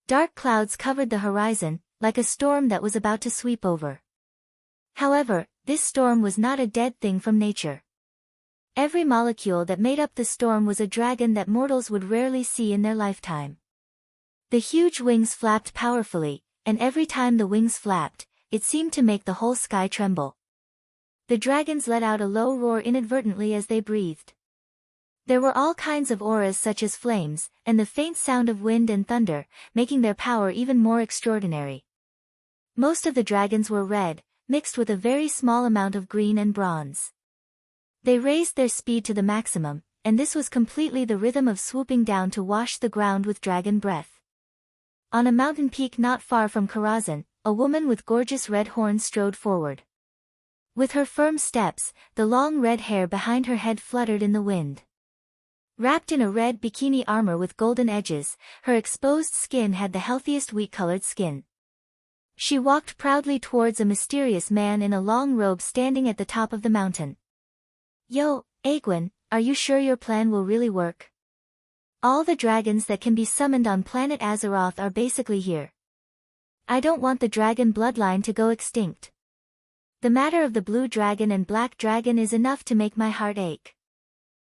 Dark clouds covered the horizon, like a storm that was about to sweep over. However, this storm was not a dead thing from nature. Every molecule that made up the storm was a dragon that mortals would rarely see in their lifetime. The huge wings flapped powerfully, and every time the wings flapped, it seemed to make the whole sky tremble. The dragons let out a low roar inadvertently as they breathed. There were all kinds of auras such as flames, and the faint sound of wind and thunder, making their power even more extraordinary. Most of the dragons were red, mixed with a very small amount of green and bronze. They raised their speed to the maximum, and this was completely the rhythm of swooping down to wash the ground with dragon breath. On a mountain peak not far from Karazhan, a woman with gorgeous red horns strode forward. With her firm steps, the long red hair behind her head fluttered in the wind. Wrapped in a red bikini armor with golden edges, her exposed skin had the healthiest wheat-colored skin. She walked proudly towards a mysterious man in a long robe standing at the top of the mountain. "Yo, Aegwin, are you sure your plan will really work? All the dragons that can be summoned on planet Azeroth are basically here. I don't want the dragon bloodline to go extinct." The matter of the blue dragon and black dragon is enough to make my heart ache.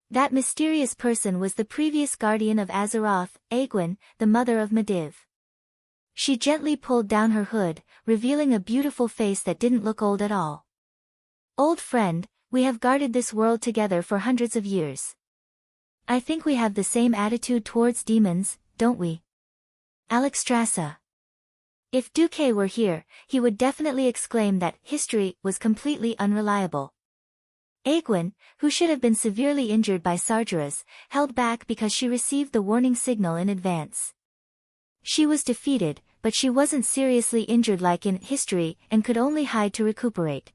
That mysterious person was the previous guardian of Azeroth, Aegwynn, the mother of Medivh. She gently pulled down her hood, revealing a beautiful face that didn't look old at all. Old friend, we have guarded this world together for hundreds of years. I think we have the same attitude towards demons, don't we? Alexstrasza. If Duque were here, he would definitely exclaim that history was completely unreliable. Aegwynn, who should have been severely injured by Sargeras, held back because she received the warning signal in advance. She was defeated, but she wasn't seriously injured like in history and could only hide to recuperate.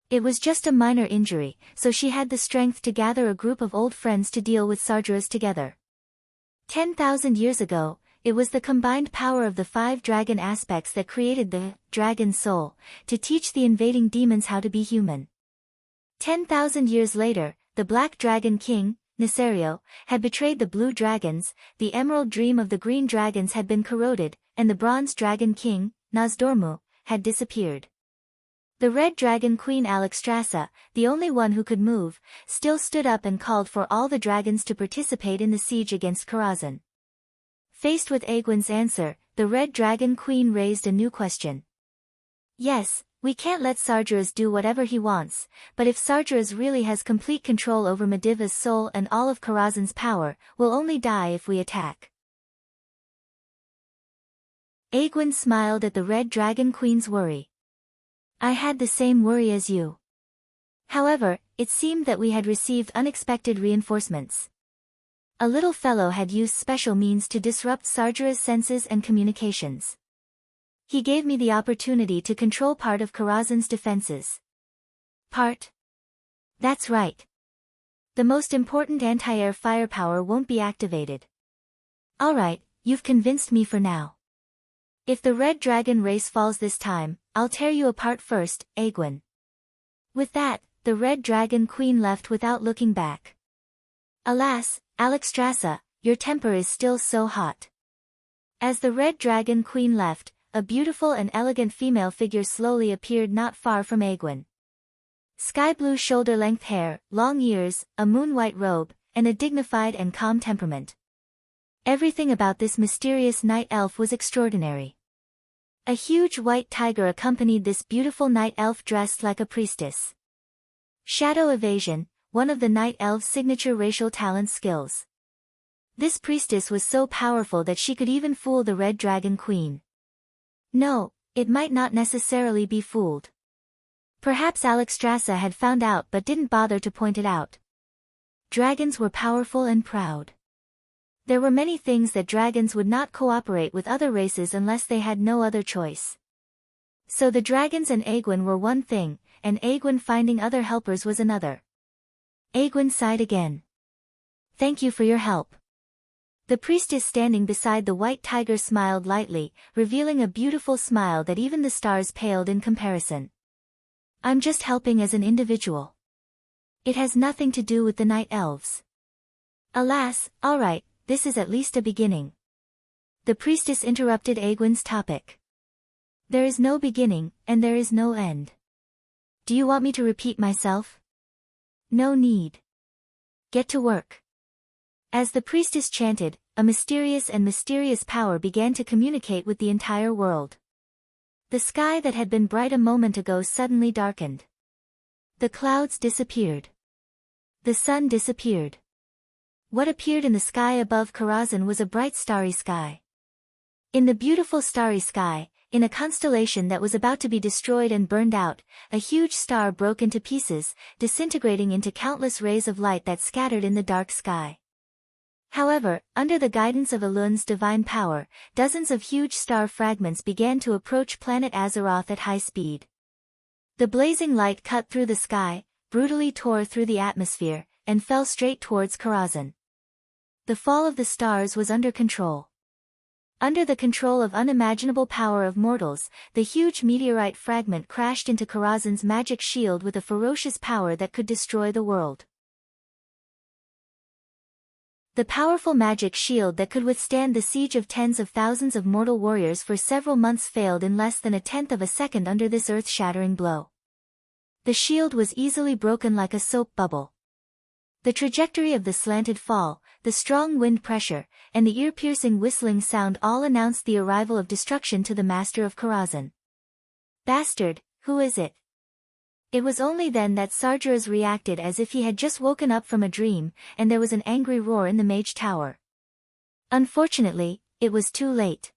It was just a minor injury, so she had the strength to gather a group of old friends to deal with Sargeras together. 10,000 years ago, it was the combined power of the 5 dragon aspects that created the dragon soul, to teach the invading demons how to be human. 10,000 years later, the Black Dragon King, Nesario, had betrayed the Blue Dragons, the Emerald Dream of the Green Dragons had been corroded, and the Bronze Dragon King, Nozdormu, had disappeared. The Red Dragon Queen Alexstrasza, the only one who could move, still stood up and called for all the dragons to participate in the siege against Karazhan. Faced with Aegwynn's answer, the Red Dragon Queen raised a new question. Yes, we can't let Sargeras do whatever he wants, but if Sargeras really has complete control over Medivh's soul and all of Karazhan's power, we'll only die if we attack. Aegwynn smiled at the Red Dragon Queen's worry. I had the same worry as you. However, it seemed that we had received unexpected reinforcements. A little fellow had used special means to disrupt Sargeras' senses and communications. He gave me the opportunity to control part of Karazhan's defenses. Part? That's right. The most important anti-air firepower won't be activated. Alright, you've convinced me for now. If the Red Dragon race falls this time, I'll tear you apart first, Aegwynn. With that, the Red Dragon Queen left without looking back. Alas, Alexstrasza, your temper is still so hot. As the Red Dragon Queen left, a beautiful and elegant female figure slowly appeared not far from Aegwynn. Sky-blue shoulder-length hair, long ears, a moon-white robe, and a dignified and calm temperament. Everything about this mysterious night elf was extraordinary. A huge white tiger accompanied this beautiful night elf dressed like a priestess. Shadow evasion, one of the night elf's signature racial talent skills. This priestess was so powerful that she could even fool the Red Dragon Queen. No, it might not necessarily be fooled. Perhaps Alexstrasza had found out but didn't bother to point it out. Dragons were powerful and proud. There were many things that dragons would not cooperate with other races unless they had no other choice. So the dragons and Aegwynn were one thing, and Aegwynn finding other helpers was another. Aegwynn sighed again. Thank you for your help. The priestess standing beside the white tiger smiled lightly, revealing a beautiful smile that even the stars paled in comparison. I'm just helping as an individual. It has nothing to do with the night elves. Alas, alright, this is at least a beginning. The priestess interrupted Aegwynn's topic. There is no beginning, and there is no end. Do you want me to repeat myself? No need. Get to work. As the priestess chanted, a mysterious power began to communicate with the entire world. The sky that had been bright a moment ago suddenly darkened. The clouds disappeared. The sun disappeared. What appeared in the sky above Karazhan was a bright starry sky. In the beautiful starry sky, in a constellation that was about to be destroyed and burned out, a huge star broke into pieces, disintegrating into countless rays of light that scattered in the dark sky. However, under the guidance of Elun's divine power, dozens of huge star fragments began to approach planet Azeroth at high speed. The blazing light cut through the sky, brutally tore through the atmosphere, and fell straight towards Karazhan. The fall of the stars was under control. Under the control of unimaginable power of mortals, the huge meteorite fragment crashed into Karazhan's magic shield with a ferocious power that could destroy the world. The powerful magic shield that could withstand the siege of tens of thousands of mortal warriors for several months failed in less than a tenth of a second under this earth-shattering blow. The shield was easily broken like a soap bubble. The trajectory of the slanted fall, the strong wind pressure, and the ear-piercing whistling sound all announced the arrival of destruction to the master of Karazhan. "Bastard, who is it?" It was only then that Sargeras reacted as if he had just woken up from a dream, and there was an angry roar in the mage tower. Unfortunately, it was too late.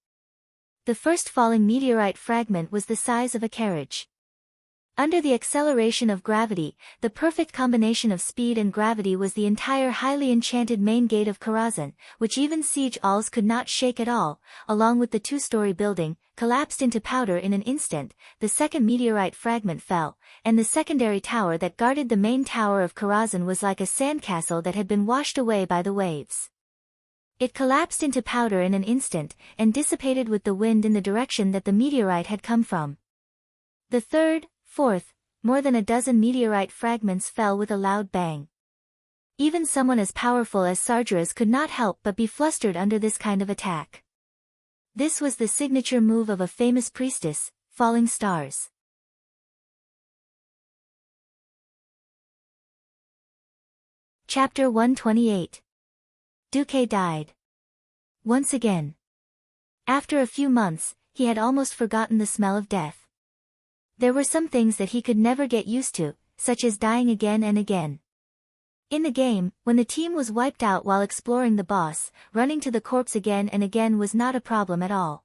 The first falling meteorite fragment was the size of a carriage. Under the acceleration of gravity, the perfect combination of speed and gravity was the entire highly enchanted main gate of Karazhan, which even siege alls could not shake at all, along with the two-story building, collapsed into powder in an instant. The second meteorite fragment fell, and the secondary tower that guarded the main tower of Karazhan was like a sandcastle that had been washed away by the waves. It collapsed into powder in an instant, and dissipated with the wind in the direction that the meteorite had come from. The third, fourth, more than a dozen meteorite fragments fell with a loud bang. Even someone as powerful as Sargeras could not help but be flustered under this kind of attack. This was the signature move of a famous priestess, falling stars. Chapter 128. Duque died. Once again. After a few months, he had almost forgotten the smell of death. There were some things that he could never get used to, such as dying again and again. In the game, when the team was wiped out while exploring the boss, running to the corpse again and again was not a problem at all.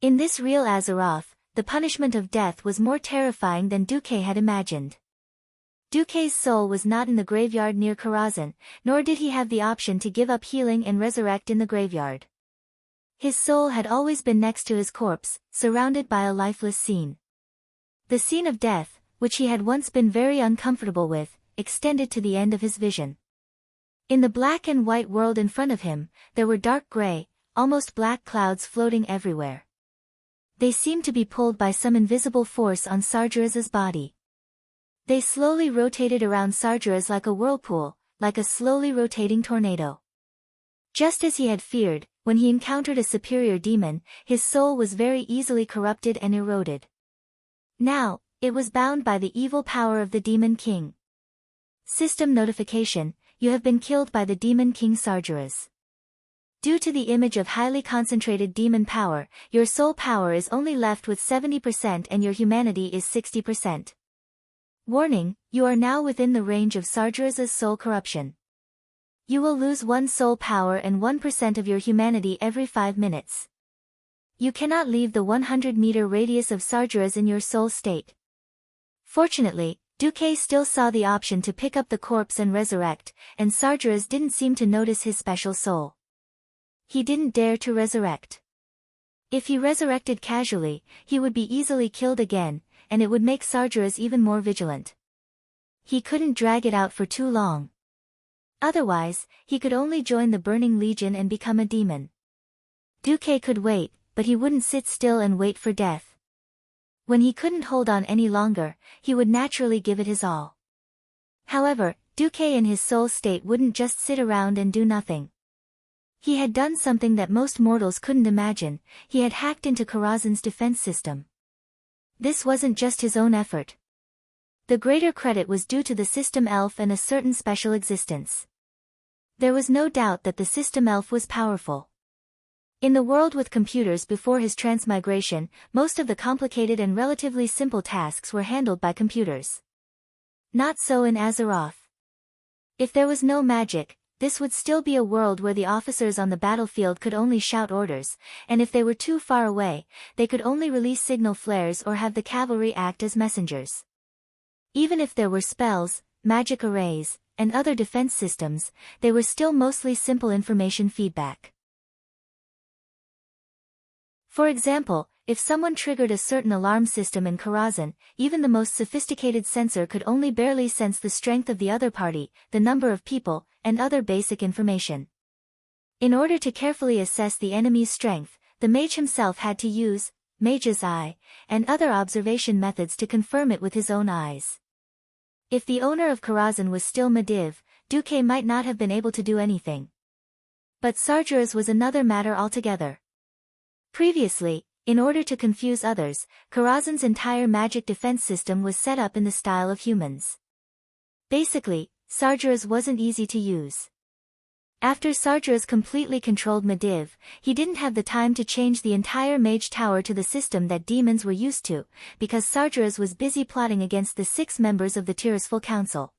In this real Azeroth, the punishment of death was more terrifying than Duque had imagined. Duque's soul was not in the graveyard near Karazhan, nor did he have the option to give up healing and resurrect in the graveyard. His soul had always been next to his corpse, surrounded by a lifeless scene. The scene of death, which he had once been very uncomfortable with, extended to the end of his vision. In the black and white world in front of him, there were dark gray, almost black clouds floating everywhere. They seemed to be pulled by some invisible force on Sargeras's body. They slowly rotated around Sargeras like a whirlpool, like a slowly rotating tornado. Just as he had feared, when he encountered a superior demon, his soul was very easily corrupted and eroded. Now, it was bound by the evil power of the Demon King. System notification: you have been killed by the Demon King Sargeras. Due to the image of highly concentrated demon power, your soul power is only left with 70% and your humanity is 60%. Warning: you are now within the range of Sargeras's soul corruption. You will lose 1 soul power and 1% of your humanity every 5 minutes. You cannot leave the 100-meter radius of Sargeras in your soul state. Fortunately, Duque still saw the option to pick up the corpse and resurrect, and Sargeras didn't seem to notice his special soul. He didn't dare to resurrect. If he resurrected casually, he would be easily killed again, and it would make Sargeras even more vigilant. He couldn't drag it out for too long. Otherwise, he could only join the Burning Legion and become a demon. Duque could wait, but he wouldn't sit still and wait for death. When he couldn't hold on any longer, he would naturally give it his all. However, Duque in his soul state wouldn't just sit around and do nothing. He had done something that most mortals couldn't imagine: he had hacked into Karazhan's defense system. This wasn't just his own effort. The greater credit was due to the system elf and a certain special existence. There was no doubt that the system elf was powerful. In the world with computers before his transmigration, most of the complicated and relatively simple tasks were handled by computers. Not so in Azeroth. If there was no magic, this would still be a world where the officers on the battlefield could only shout orders, and if they were too far away, they could only release signal flares or have the cavalry act as messengers. Even if there were spells, magic arrays, and other defense systems, they were still mostly simple information feedback. For example, if someone triggered a certain alarm system in Karazhan, even the most sophisticated sensor could only barely sense the strength of the other party, the number of people, and other basic information. In order to carefully assess the enemy's strength, the mage himself had to use Mage's Eye and other observation methods to confirm it with his own eyes. If the owner of Karazhan was still Medivh, Duque might not have been able to do anything. But Sargeras was another matter altogether. Previously, in order to confuse others, Karazhan's entire magic defense system was set up in the style of humans. Basically, Sargeras wasn't easy to use. After Sargeras completely controlled Medivh, he didn't have the time to change the entire mage tower to the system that demons were used to, because Sargeras was busy plotting against the 6 members of the Tirisful Council.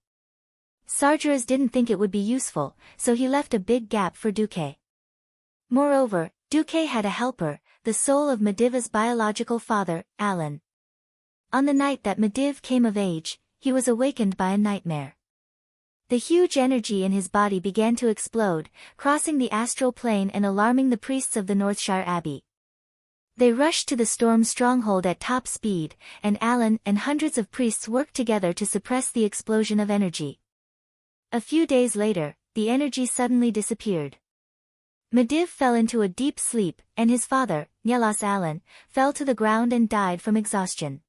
Sargeras didn't think it would be useful, so he left a big gap for Duque. Moreover, Duque had a helper, the soul of Medivh's biological father, Alan. On the night that Medivh came of age, he was awakened by a nightmare. The huge energy in his body began to explode, crossing the astral plane and alarming the priests of the Northshire Abbey. They rushed to the storm stronghold at top speed, and Alan and hundreds of priests worked together to suppress the explosion of energy. A few days later, the energy suddenly disappeared. Medivh fell into a deep sleep, and his father, Nyelas Alan, fell to the ground and died from exhaustion.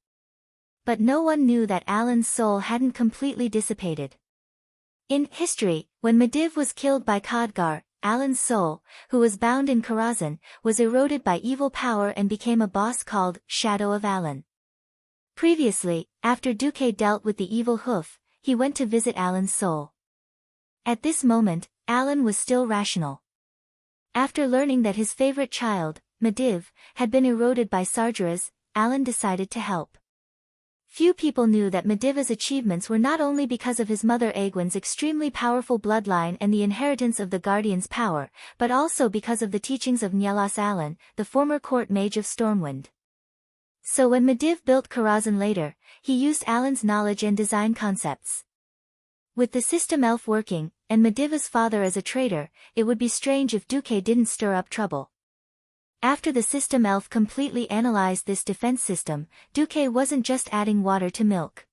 But no one knew that Alan's soul hadn't completely dissipated. In history, when Medivh was killed by Khadgar, Alan's soul, who was bound in Karazhan, was eroded by evil power and became a boss called Shadow of Alan. Previously, after Duque dealt with the evil hoof, he went to visit Alan's soul. At this moment, Alan was still rational. After learning that his favorite child, Medivh, had been eroded by Sargeras, Alan decided to help. Few people knew that Medivh's achievements were not only because of his mother Egwene's extremely powerful bloodline and the inheritance of the Guardian's power, but also because of the teachings of Nyelas Alan, the former court mage of Stormwind. So when Medivh built Karazhan later, he used Alan's knowledge and design concepts. With the system elf working, and Medivh's father as a traitor, it would be strange if Duque didn't stir up trouble. After the system elf completely analyzed this defense system, Duque wasn't just adding water to milk.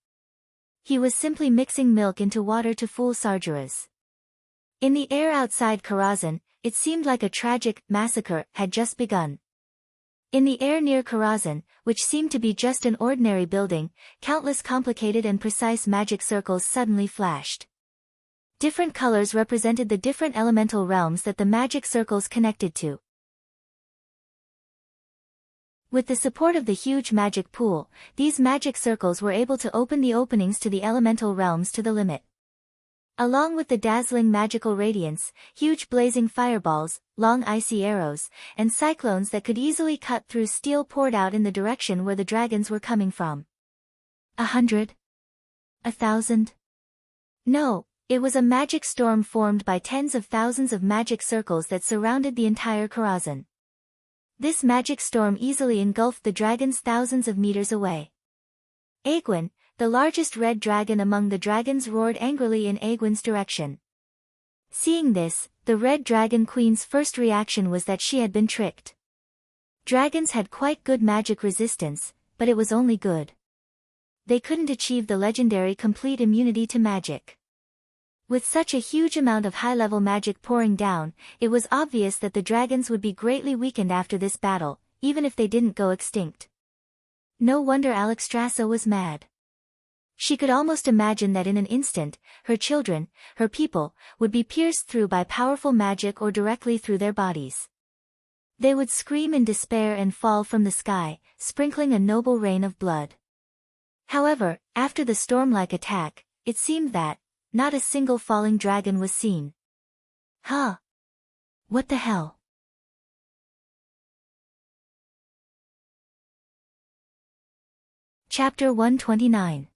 He was simply mixing milk into water to fool Sargeras. In the air outside Karazhan, it seemed like a tragic massacre had just begun. In the air near Karazhan, which seemed to be just an ordinary building, countless complicated and precise magic circles suddenly flashed. Different colors represented the different elemental realms that the magic circles connected to. With the support of the huge magic pool, these magic circles were able to open the openings to the elemental realms to the limit. Along with the dazzling magical radiance, huge blazing fireballs, long icy arrows, and cyclones that could easily cut through steel poured out in the direction where the dragons were coming from. 100? 1,000? No, it was a magic storm formed by tens of thousands of magic circles that surrounded the entire Karazhan. This magic storm easily engulfed the dragons thousands of meters away. Egwene, the largest red dragon among the dragons, roared angrily in Egwene's direction. Seeing this, the red dragon queen's first reaction was that she had been tricked. Dragons had quite good magic resistance, but it was only good. They couldn't achieve the legendary complete immunity to magic. With such a huge amount of high-level magic pouring down, it was obvious that the dragons would be greatly weakened after this battle, even if they didn't go extinct. No wonder Alexstrasza was mad. She could almost imagine that in an instant, her children, her people, would be pierced through by powerful magic or directly through their bodies. They would scream in despair and fall from the sky, sprinkling a noble rain of blood. However, after the storm-like attack, it seemed that not a single falling dragon was seen. Huh? What the hell? Chapter 129.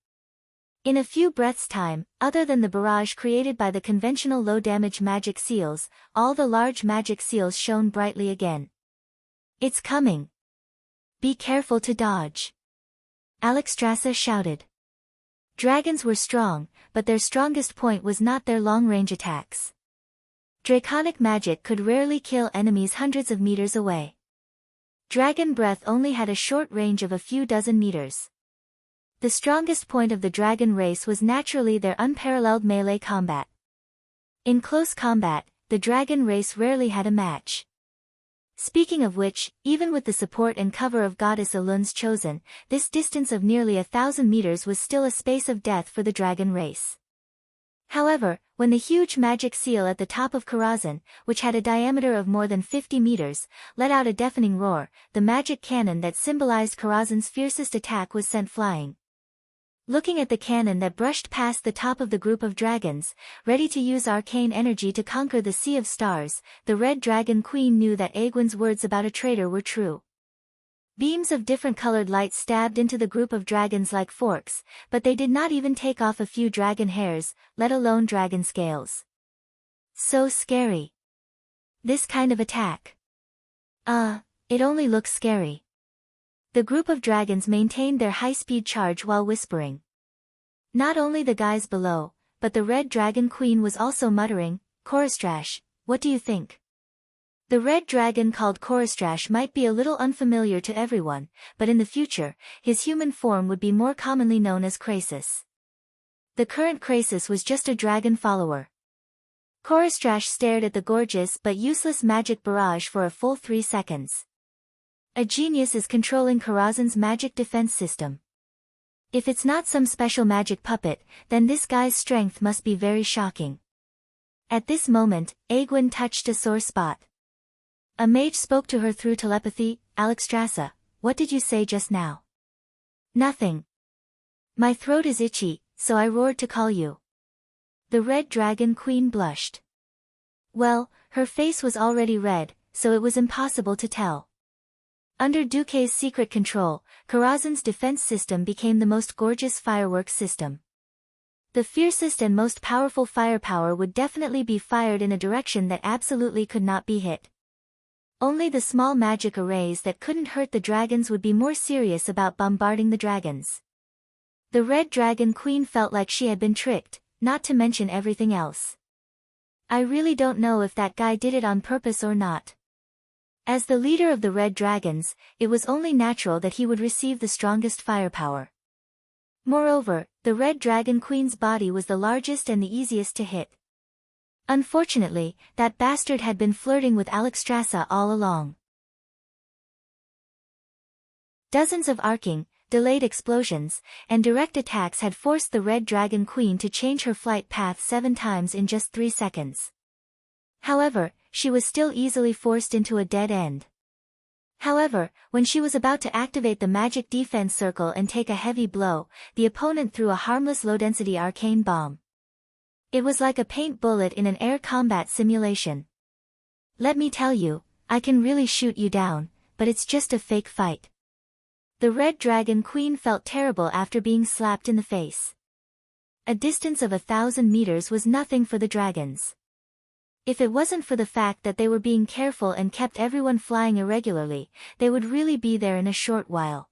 In a few breaths' time, other than the barrage created by the conventional low-damage magic seals, all the large magic seals shone brightly again. It's coming. Be careful to dodge. Alexstrasza shouted. Dragons were strong, but their strongest point was not their long-range attacks. Draconic magic could rarely kill enemies hundreds of meters away. Dragon breath only had a short range of a few dozen meters. The strongest point of the dragon race was naturally their unparalleled melee combat. In close combat, the dragon race rarely had a match. Speaking of which, even with the support and cover of Goddess Elun's Chosen, this distance of nearly 1,000 meters was still a space of death for the dragon race. However, when the huge magic seal at the top of Karazhan, which had a diameter of more than 50 meters, let out a deafening roar, the magic cannon that symbolized Karazhan's fiercest attack was sent flying. Looking at the cannon that brushed past the top of the group of dragons, ready to use arcane energy to conquer the Sea of Stars, the Red Dragon Queen knew that Egwene's words about a traitor were true. Beams of different colored light stabbed into the group of dragons like forks, but they did not even take off a few dragon hairs, let alone dragon scales. So scary. This kind of attack. It only looks scary. The group of dragons maintained their high-speed charge while whispering. Not only the guys below, but the Red Dragon Queen was also muttering, "Korostrash, what do you think?" The red dragon called Korostrash might be a little unfamiliar to everyone, but in the future, his human form would be more commonly known as Krasis. The current Krasis was just a dragon follower. Korostrash stared at the gorgeous but useless magic barrage for a full 3 seconds. A genius is controlling Karazhan's magic defense system. If it's not some special magic puppet, then this guy's strength must be very shocking. At this moment, Egwene touched a sore spot. A mage spoke to her through telepathy. "Alexstrasza, what did you say just now?" "Nothing. My throat is itchy, so I roared to call you." The Red Dragon Queen blushed. Well, her face was already red, so it was impossible to tell. Under Duque's secret control, Karazhan's defense system became the most gorgeous fireworks system. The fiercest and most powerful firepower would definitely be fired in a direction that absolutely could not be hit. Only the small magic arrays that couldn't hurt the dragons would be more serious about bombarding the dragons. The Red Dragon Queen felt like she had been tricked, not to mention everything else. I really don't know if that guy did it on purpose or not. As the leader of the Red Dragons, it was only natural that he would receive the strongest firepower. Moreover, the Red Dragon Queen's body was the largest and the easiest to hit. Unfortunately, that bastard had been flirting with Alexstrasza all along. Dozens of arcing, delayed explosions, and direct attacks had forced the Red Dragon Queen to change her flight path 7 times in just 3 seconds. However, she was still easily forced into a dead end. However, when she was about to activate the magic defense circle and take a heavy blow, the opponent threw a harmless low-density arcane bomb. It was like a paint bullet in an air combat simulation. "Let me tell you, I can really shoot you down, but it's just a fake fight." The Red Dragon Queen felt terrible after being slapped in the face. A distance of 1,000 meters was nothing for the dragons. If it wasn't for the fact that they were being careful and kept everyone flying irregularly, they would really be there in a short while.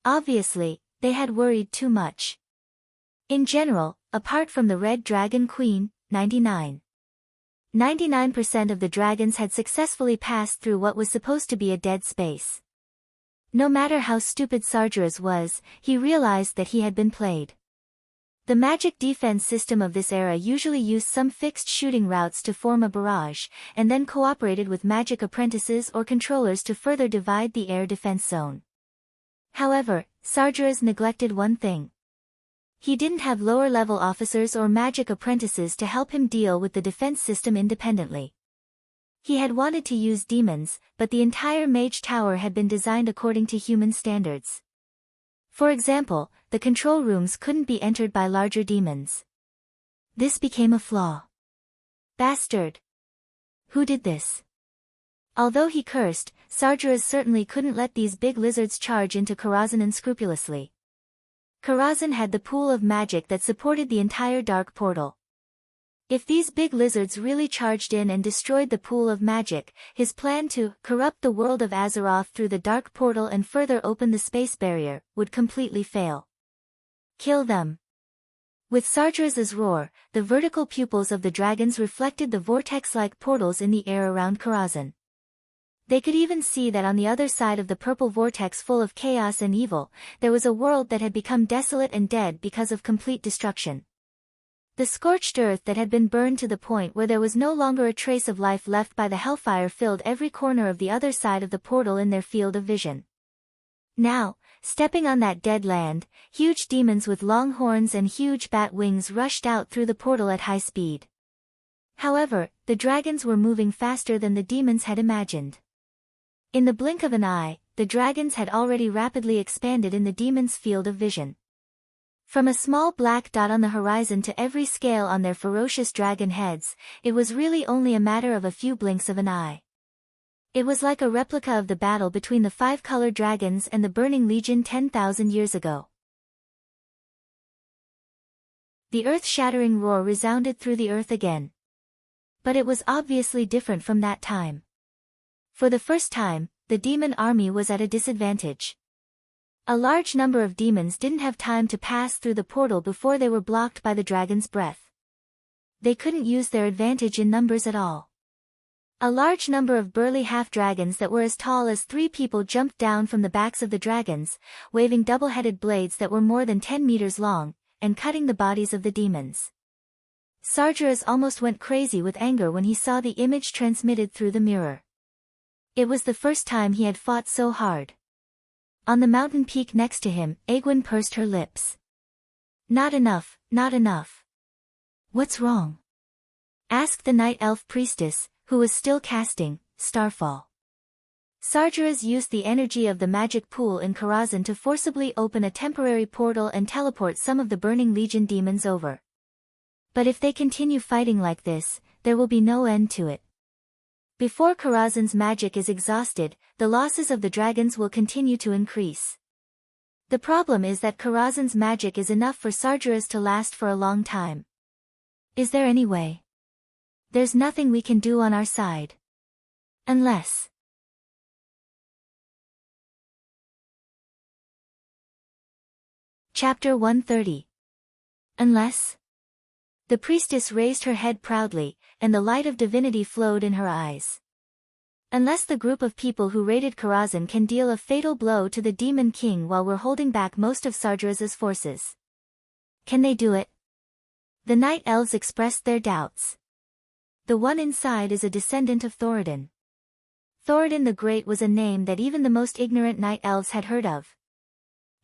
Obviously, they had worried too much. In general, apart from the Red Dragon Queen, 99% of the dragons had successfully passed through what was supposed to be a dead space. No matter how stupid Sargeras was, he realized that he had been played. The magic defense system of this era usually used some fixed shooting routes to form a barrage, and then cooperated with magic apprentices or controllers to further divide the air defense zone. However, Sargeras neglected one thing. He didn't have lower-level officers or magic apprentices to help him deal with the defense system independently. He had wanted to use demons, but the entire mage tower had been designed according to human standards. For example, the control rooms couldn't be entered by larger demons. This became a flaw. Bastard! Who did this? Although he cursed, Sargeras certainly couldn't let these big lizards charge into Karazhan unscrupulously. Karazhan had the pool of magic that supported the entire dark portal. If these big lizards really charged in and destroyed the pool of magic, his plan to corrupt the world of Azeroth through the dark portal and further open the space barrier would completely fail. Kill them. With Sargeras's roar, the vertical pupils of the dragons reflected the vortex-like portals in the air around Karazhan. They could even see that on the other side of the purple vortex full of chaos and evil, there was a world that had become desolate and dead because of complete destruction. The scorched earth that had been burned to the point where there was no longer a trace of life left by the hellfire filled every corner of the other side of the portal in their field of vision. Now, Stepping on that dead land, huge demons with long horns and huge bat wings rushed out through the portal at high speed. However, the dragons were moving faster than the demons had imagined. In the blink of an eye, the dragons had already rapidly expanded in the demons' field of vision. From a small black dot on the horizon to every scale on their ferocious dragon heads, it was really only a matter of a few blinks of an eye. It was like a replica of the battle between the 5-colored dragons and the Burning Legion 10,000 years ago. The earth-shattering roar resounded through the earth again. But it was obviously different from that time. For the first time, the demon army was at a disadvantage. A large number of demons didn't have time to pass through the portal before they were blocked by the dragon's breath. They couldn't use their advantage in numbers at all. A large number of burly half-dragons that were as tall as 3 people jumped down from the backs of the dragons, waving double-headed blades that were more than 10 meters long, and cutting the bodies of the demons. Sargeras almost went crazy with anger when he saw the image transmitted through the mirror. It was the first time he had fought so hard. On the mountain peak next to him, Egwene pursed her lips. Not enough, not enough. What's wrong? Asked the night elf priestess, who was still casting Starfall. Sargeras used the energy of the magic pool in Karazhan to forcibly open a temporary portal and teleport some of the Burning Legion demons over. But if they continue fighting like this, there will be no end to it. Before Karazhan's magic is exhausted, the losses of the dragons will continue to increase. The problem is that Karazhan's magic is enough for Sargeras to last for a long time. Is there any way? There's nothing we can do on our side. Unless... Chapter 130. Unless? The priestess raised her head proudly, and the light of divinity flowed in her eyes. Unless the group of people who raided Karazhan can deal a fatal blow to the Demon King while we're holding back most of Sargeras' forces. Can they do it? The Night Elves expressed their doubts. The one inside is a descendant of Thoradin. Thoradin the Great was a name that even the most ignorant Night Elves had heard of.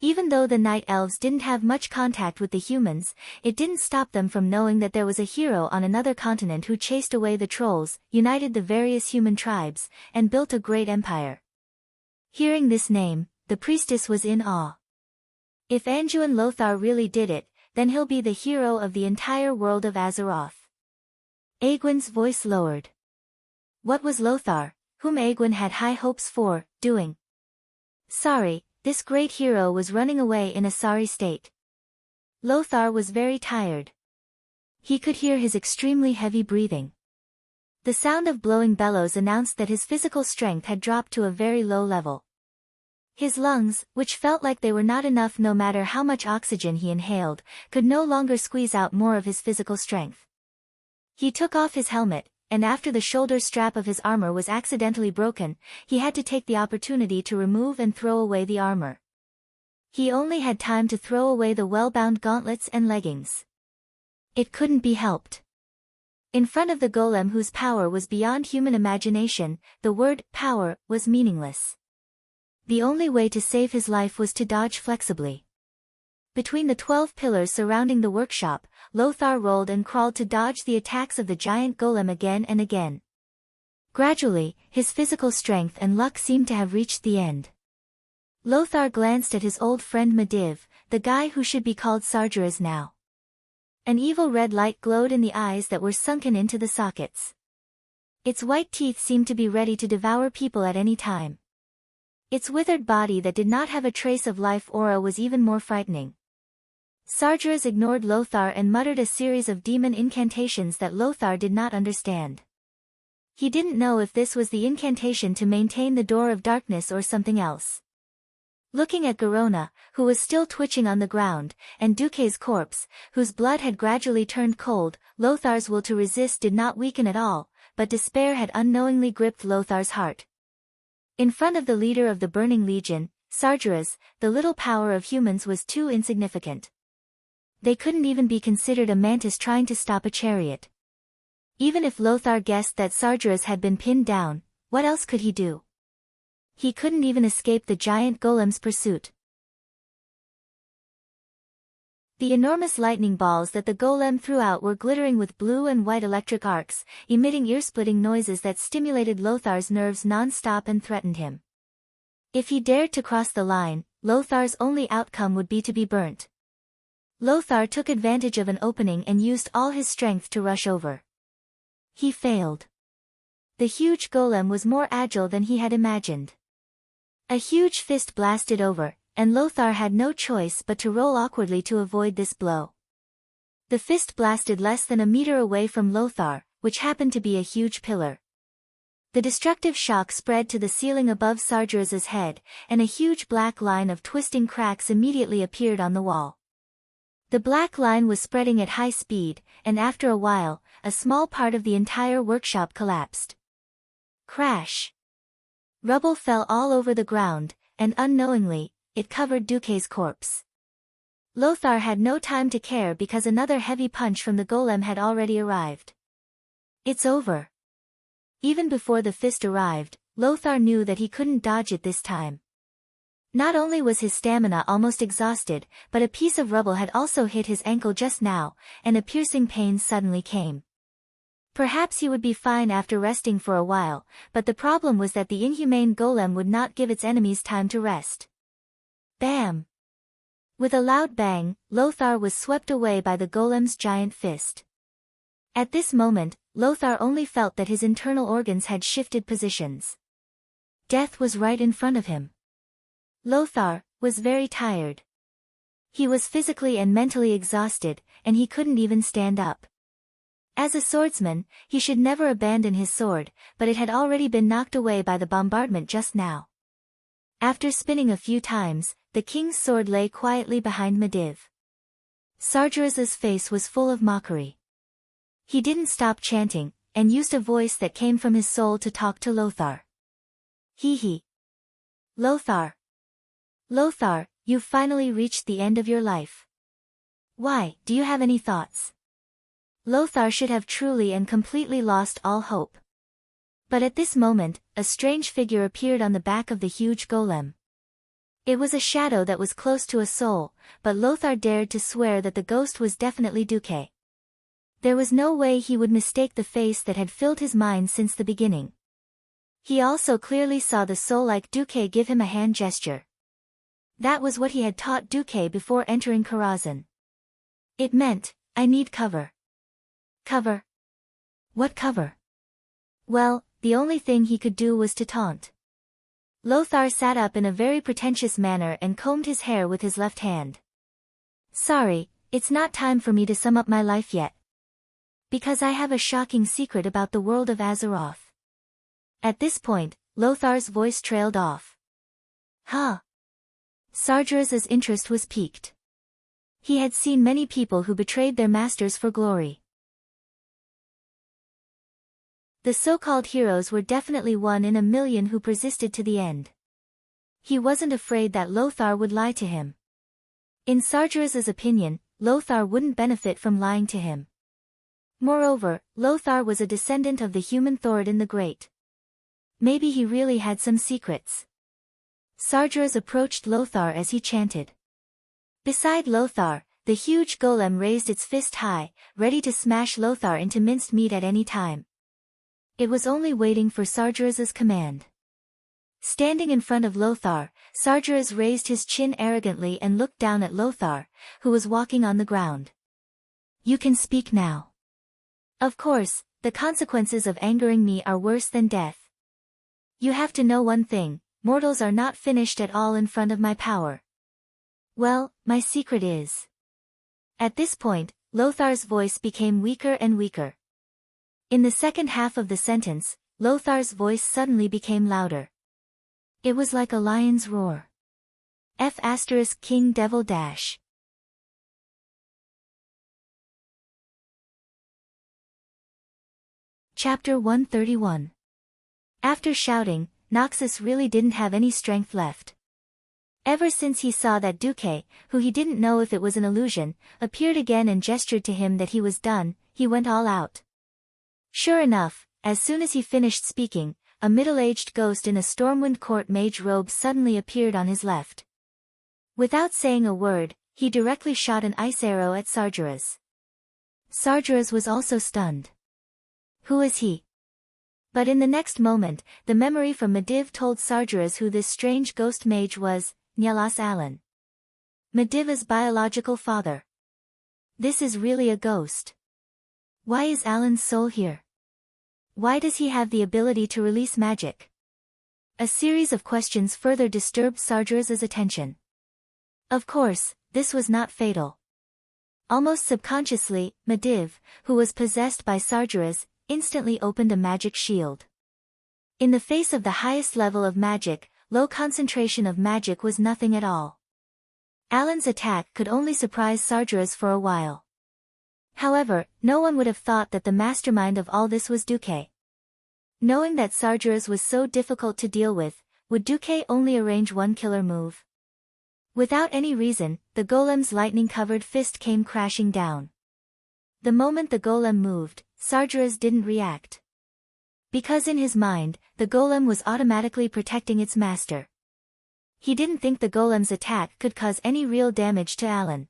Even though the Night Elves didn't have much contact with the humans, it didn't stop them from knowing that there was a hero on another continent who chased away the trolls, united the various human tribes, and built a great empire. Hearing this name, the priestess was in awe. If Anduin Lothar really did it, then he'll be the hero of the entire world of Azeroth. Egwene's voice lowered. What was Lothar, whom Egwene had high hopes for, doing? Sorry, this great hero was running away in a sorry state. Lothar was very tired. He could hear his extremely heavy breathing. The sound of blowing bellows announced that his physical strength had dropped to a very low level. His lungs, which felt like they were not enough no matter how much oxygen he inhaled, could no longer squeeze out more of his physical strength. He took off his helmet, and after the shoulder strap of his armor was accidentally broken, he had to take the opportunity to remove and throw away the armor. He only had time to throw away the well-bound gauntlets and leggings. It couldn't be helped. In front of the golem whose power was beyond human imagination, the word power was meaningless. The only way to save his life was to dodge flexibly. Between the 12 pillars surrounding the workshop, Lothar rolled and crawled to dodge the attacks of the giant golem again and again. Gradually, his physical strength and luck seemed to have reached the end. Lothar glanced at his old friend Medivh, the guy who should be called Sargeras now. An evil red light glowed in the eyes that were sunken into the sockets. Its white teeth seemed to be ready to devour people at any time. Its withered body that did not have a trace of life aura was even more frightening. Sargeras ignored Lothar and muttered a series of demon incantations that Lothar did not understand. He didn't know if this was the incantation to maintain the door of darkness or something else. Looking at Garona, who was still twitching on the ground, and Duque's corpse, whose blood had gradually turned cold, Lothar's will to resist did not weaken at all, but despair had unknowingly gripped Lothar's heart. In front of the leader of the Burning Legion, Sargeras, the little power of humans was too insignificant. They couldn't even be considered a mantis trying to stop a chariot. Even if Lothar guessed that Sargeras had been pinned down, what else could he do? He couldn't even escape the giant golem's pursuit. The enormous lightning balls that the golem threw out were glittering with blue and white electric arcs, emitting ear-splitting noises that stimulated Lothar's nerves non-stop and threatened him. If he dared to cross the line, Lothar's only outcome would be to be burnt. Lothar took advantage of an opening and used all his strength to rush over. He failed. The huge golem was more agile than he had imagined. A huge fist blasted over, and Lothar had no choice but to roll awkwardly to avoid this blow. The fist blasted less than a meter away from Lothar, which happened to be a huge pillar. The destructive shock spread to the ceiling above Sargeras' head, and a huge black line of twisting cracks immediately appeared on the wall. The black line was spreading at high speed, and after a while, a small part of the entire workshop collapsed. Crash! Rubble fell all over the ground, and unknowingly, it covered Duque's corpse. Lothar had no time to care because another heavy punch from the golem had already arrived. It's over. Even before the fist arrived, Lothar knew that he couldn't dodge it this time. Not only was his stamina almost exhausted, but a piece of rubble had also hit his ankle just now, and a piercing pain suddenly came. Perhaps he would be fine after resting for a while, but the problem was that the inhumane golem would not give its enemies time to rest. Bam! With a loud bang, Lothar was swept away by the golem's giant fist. At this moment, Lothar only felt that his internal organs had shifted positions. Death was right in front of him. Lothar was very tired. He was physically and mentally exhausted, and he couldn't even stand up. As a swordsman, he should never abandon his sword, but it had already been knocked away by the bombardment just now. After spinning a few times, the king's sword lay quietly behind Medivh. Sargeras' face was full of mockery. He didn't stop chanting, and used a voice that came from his soul to talk to Lothar. Hee. Lothar. Lothar, you've finally reached the end of your life. Why, do you have any thoughts? Lothar should have truly and completely lost all hope. But at this moment, a strange figure appeared on the back of the huge golem. It was a shadow that was close to a soul, but Lothar dared to swear that the ghost was definitely Duque. There was no way he would mistake the face that had filled his mind since the beginning. He also clearly saw the soul-like Duque give him a hand gesture. That was what he had taught Duque before entering Karazhan. It meant, I need cover. Cover? What cover? Well, the only thing he could do was to taunt. Lothar sat up in a very pretentious manner and combed his hair with his left hand. Sorry, it's not time for me to sum up my life yet. Because I have a shocking secret about the world of Azeroth. At this point, Lothar's voice trailed off. Huh? Sargeras' interest was piqued. He had seen many people who betrayed their masters for glory. The so-called heroes were definitely 1 in a million who persisted to the end. He wasn't afraid that Lothar would lie to him. In Sargeras' opinion, Lothar wouldn't benefit from lying to him. Moreover, Lothar was a descendant of the human Thoradin the Great. Maybe he really had some secrets. Sargeras approached Lothar as he chanted. Beside Lothar, the huge golem raised its fist high, ready to smash Lothar into minced meat at any time. It was only waiting for Sargeras' command. Standing in front of Lothar, Sargeras raised his chin arrogantly and looked down at Lothar, who was walking on the ground. You can speak now. Of course, the consequences of angering me are worse than death. You have to know one thing, mortals are not finished at all in front of my power. Well, my secret is. At this point, Lothar's voice became weaker and weaker. In the second half of the sentence, Lothar's voice suddenly became louder. It was like a lion's roar. King Devil Dash. Chapter 131. After shouting, Noxus really didn't have any strength left. Ever since he saw that Duque, who he didn't know if it was an illusion, appeared again and gestured to him that he was done, he went all out. Sure enough, as soon as he finished speaking, a middle-aged ghost in a Stormwind Court mage robe suddenly appeared on his left. Without saying a word, he directly shot an ice arrow at Sargeras. Sargeras was also stunned. Who is he? But in the next moment, the memory from Medivh told Sargeras who this strange ghost mage was, Nyelas Alan. Medivh's biological father. This is really a ghost. Why is Alan's soul here? Why does he have the ability to release magic? A series of questions further disturbed Sargeras' attention. Of course, this was not fatal. Almost subconsciously, Medivh, who was possessed by Sargeras, instantly opened a magic shield. In the face of the highest level of magic, low concentration of magic was nothing at all. Alan's attack could only surprise Sargeras for a while. However, no one would have thought that the mastermind of all this was Duque. Knowing that Sargeras was so difficult to deal with, would Duque only arrange one killer move? Without any reason, the golem's lightning-covered fist came crashing down. The moment the golem moved, Sargeras didn't react. Because in his mind, the golem was automatically protecting its master. He didn't think the golem's attack could cause any real damage to Alan.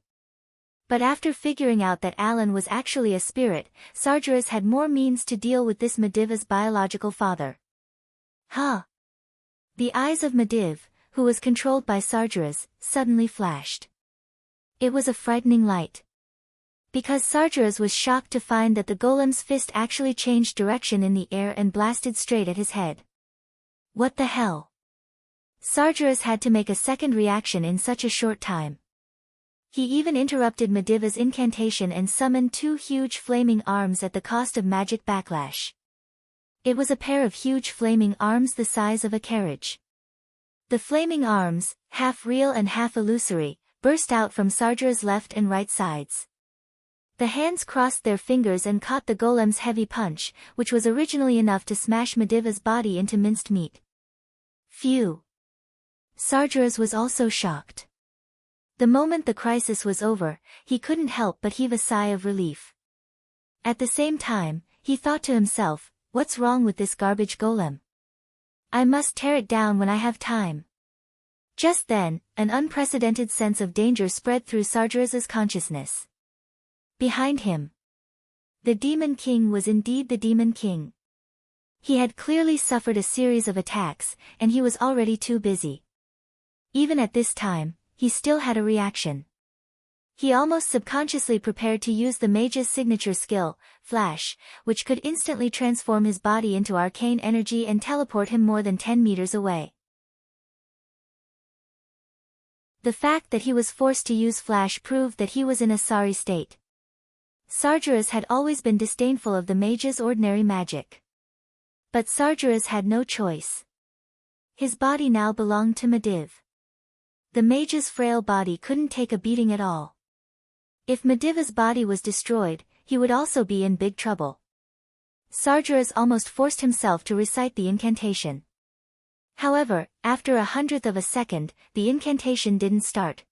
But after figuring out that Alan was actually a spirit, Sargeras had more means to deal with this Medivh's biological father. Huh? The eyes of Medivh, who was controlled by Sargeras, suddenly flashed. It was a frightening light. Because Sargeras was shocked to find that the golem's fist actually changed direction in the air and blasted straight at his head. What the hell? Sargeras had to make a second reaction in such a short time. He even interrupted Medivh's incantation and summoned two huge flaming arms at the cost of magic backlash. It was a pair of huge flaming arms the size of a carriage. The flaming arms, half real and half illusory, burst out from Sargeras' left and right sides. The hands crossed their fingers and caught the golem's heavy punch, which was originally enough to smash Medivh's body into minced meat. Phew! Sargeras was also shocked. The moment the crisis was over, he couldn't help but heave a sigh of relief. At the same time, he thought to himself, what's wrong with this garbage golem? I must tear it down when I have time. Just then, an unprecedented sense of danger spread through Sargeras' consciousness. Behind him, the Demon King was indeed the Demon King. He had clearly suffered a series of attacks, and he was already too busy. Even at this time, he still had a reaction. He almost subconsciously prepared to use the mage's signature skill, Flash, which could instantly transform his body into arcane energy and teleport him more than 10 meters away. The fact that he was forced to use Flash proved that he was in a sorry state. Sargeras had always been disdainful of the mage's ordinary magic. But Sargeras had no choice. His body now belonged to Medivh. The mage's frail body couldn't take a beating at all. If Medivh's body was destroyed, he would also be in big trouble. Sargeras almost forced himself to recite the incantation. However, after 1/100th of a second, the incantation didn't start.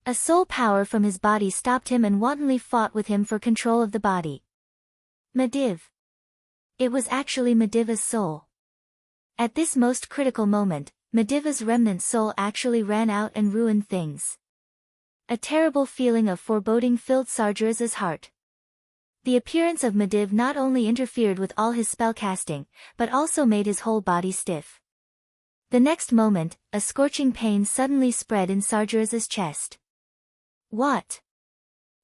A soul power from his body stopped him and wantonly fought with him for control of the body. Medivh. It was actually Medivh's soul. At this most critical moment, Medivh's remnant soul actually ran out and ruined things. A terrible feeling of foreboding filled Sargeras' heart. The appearance of Medivh not only interfered with all his spellcasting, but also made his whole body stiff. The next moment, a scorching pain suddenly spread in Sargeras' chest. What?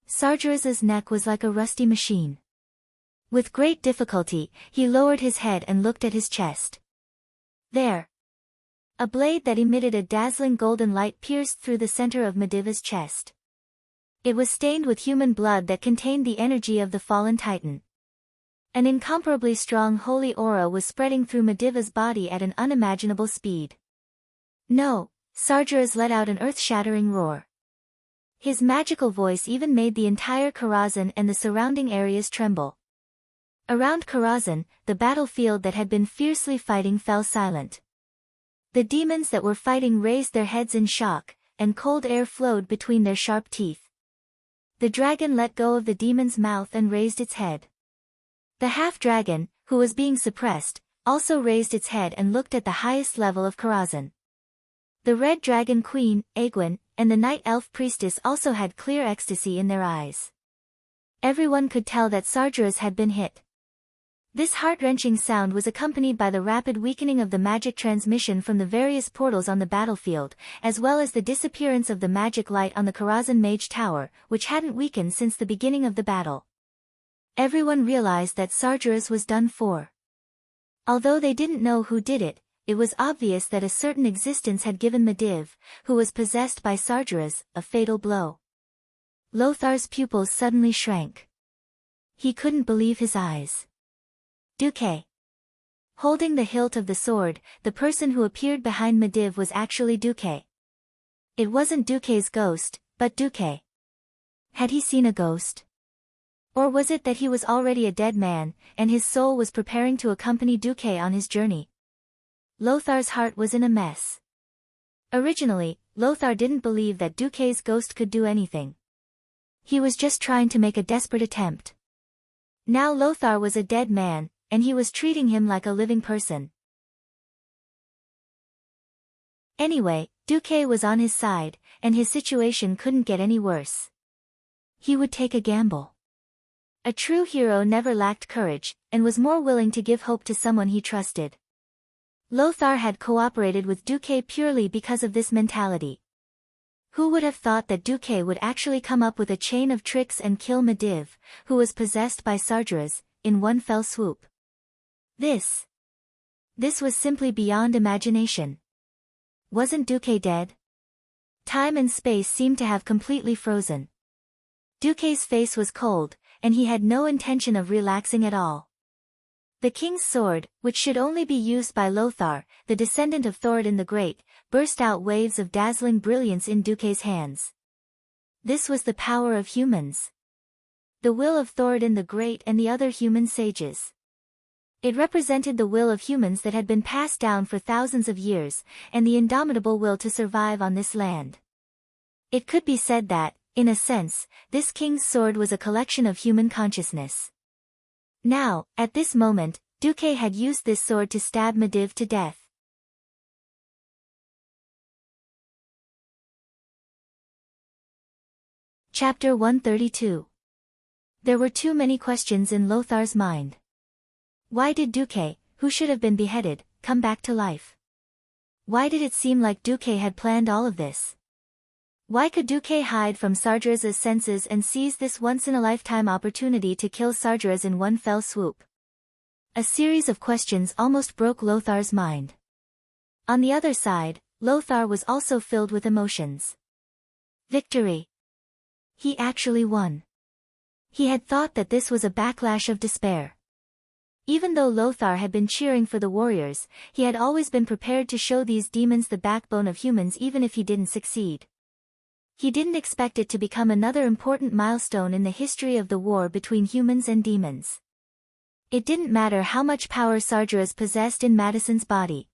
Sargeras' neck was like a rusty machine. With great difficulty, he lowered his head and looked at his chest. There. A blade that emitted a dazzling golden light pierced through the center of Medivh's chest. It was stained with human blood that contained the energy of the fallen titan. An incomparably strong holy aura was spreading through Medivh's body at an unimaginable speed. No! Sargeras let out an earth-shattering roar. His magical voice even made the entire Karazhan and the surrounding areas tremble. Around Karazhan, the battlefield that had been fiercely fighting fell silent. The demons that were fighting raised their heads in shock, and cold air flowed between their sharp teeth. The dragon let go of the demon's mouth and raised its head. The half-dragon, who was being suppressed, also raised its head and looked at the highest level of Karazhan. The red dragon queen, Egwene, and the night elf priestess also had clear ecstasy in their eyes. Everyone could tell that Sargeras had been hit. This heart-wrenching sound was accompanied by the rapid weakening of the magic transmission from the various portals on the battlefield, as well as the disappearance of the magic light on the Karazhan Mage Tower, which hadn't weakened since the beginning of the battle. Everyone realized that Sargeras was done for. Although they didn't know who did it, it was obvious that a certain existence had given Medivh, who was possessed by Sargeras, a fatal blow. Lothar's pupils suddenly shrank. He couldn't believe his eyes. Duque. Holding the hilt of the sword, the person who appeared behind Medivh was actually Duque. It wasn't Duque's ghost, but Duque. Had he seen a ghost? Or was it that he was already a dead man, and his soul was preparing to accompany Duque on his journey? Lothar's heart was in a mess. Originally, Lothar didn't believe that Duque's ghost could do anything. He was just trying to make a desperate attempt. Now Lothar was a dead man, and he was treating him like a living person. Anyway, Duque was on his side, and his situation couldn't get any worse. He would take a gamble. A true hero never lacked courage, and was more willing to give hope to someone he trusted. Lothar had cooperated with Duque purely because of this mentality. Who would have thought that Duque would actually come up with a chain of tricks and kill Medivh, who was possessed by Sargeras, in one fell swoop? This was simply beyond imagination. Wasn't Duque dead? Time and space seemed to have completely frozen. Duque's face was cold, and he had no intention of relaxing at all. The king's sword, which should only be used by Lothar, the descendant of Thoradin the Great, burst out waves of dazzling brilliance in Duque's hands. This was the power of humans. The will of Thoradin the Great and the other human sages. It represented the will of humans that had been passed down for thousands of years, and the indomitable will to survive on this land. It could be said that, in a sense, this king's sword was a collection of human consciousness. Now, at this moment, Duque had used this sword to stab Medivh to death. Chapter 132. There were too many questions in Lothar's mind. Why did Duque, who should have been beheaded, come back to life? Why did it seem like Duque had planned all of this? Why could Duque hide from Sargeras' senses and seize this once-in-a-lifetime opportunity to kill Sargeras in one fell swoop? A series of questions almost broke Lothar's mind. On the other side, Lothar was also filled with emotions. Victory! He actually won. He had thought that this was a backlash of despair. Even though Lothar had been cheering for the warriors, he had always been prepared to show these demons the backbone of humans even if he didn't succeed. He didn't expect it to become another important milestone in the history of the war between humans and demons. It didn't matter how much power Sargeras possessed in Madison's body.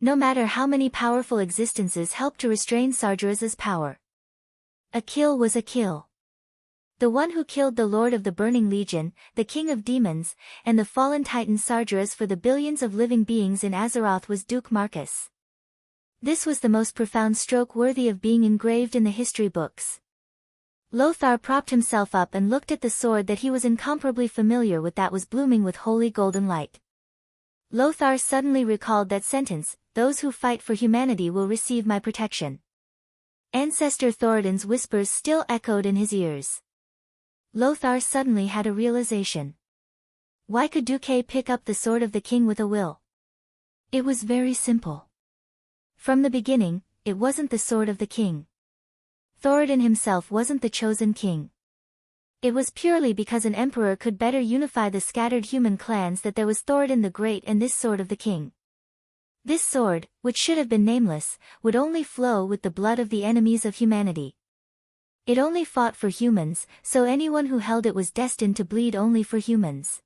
No matter how many powerful existences helped to restrain Sargeras' power. A kill was a kill. The one who killed the Lord of the Burning Legion, the King of Demons, and the fallen titan Sargeras for the billions of living beings in Azeroth was Duke Marcus. This was the most profound stroke worthy of being engraved in the history books. Lothar propped himself up and looked at the sword that he was incomparably familiar with that was blooming with holy golden light. Lothar suddenly recalled that sentence, "Those who fight for humanity will receive my protection." Ancestor Thoradin's whispers still echoed in his ears. Lothar suddenly had a realization. Why could Duque pick up the sword of the king with a will? It was very simple. From the beginning, it wasn't the sword of the king. Thoradin himself wasn't the chosen king. It was purely because an emperor could better unify the scattered human clans that there was Thoradin the Great and this sword of the king. This sword, which should have been nameless, would only flow with the blood of the enemies of humanity. It only fought for humans, so anyone who held it was destined to bleed only for humans.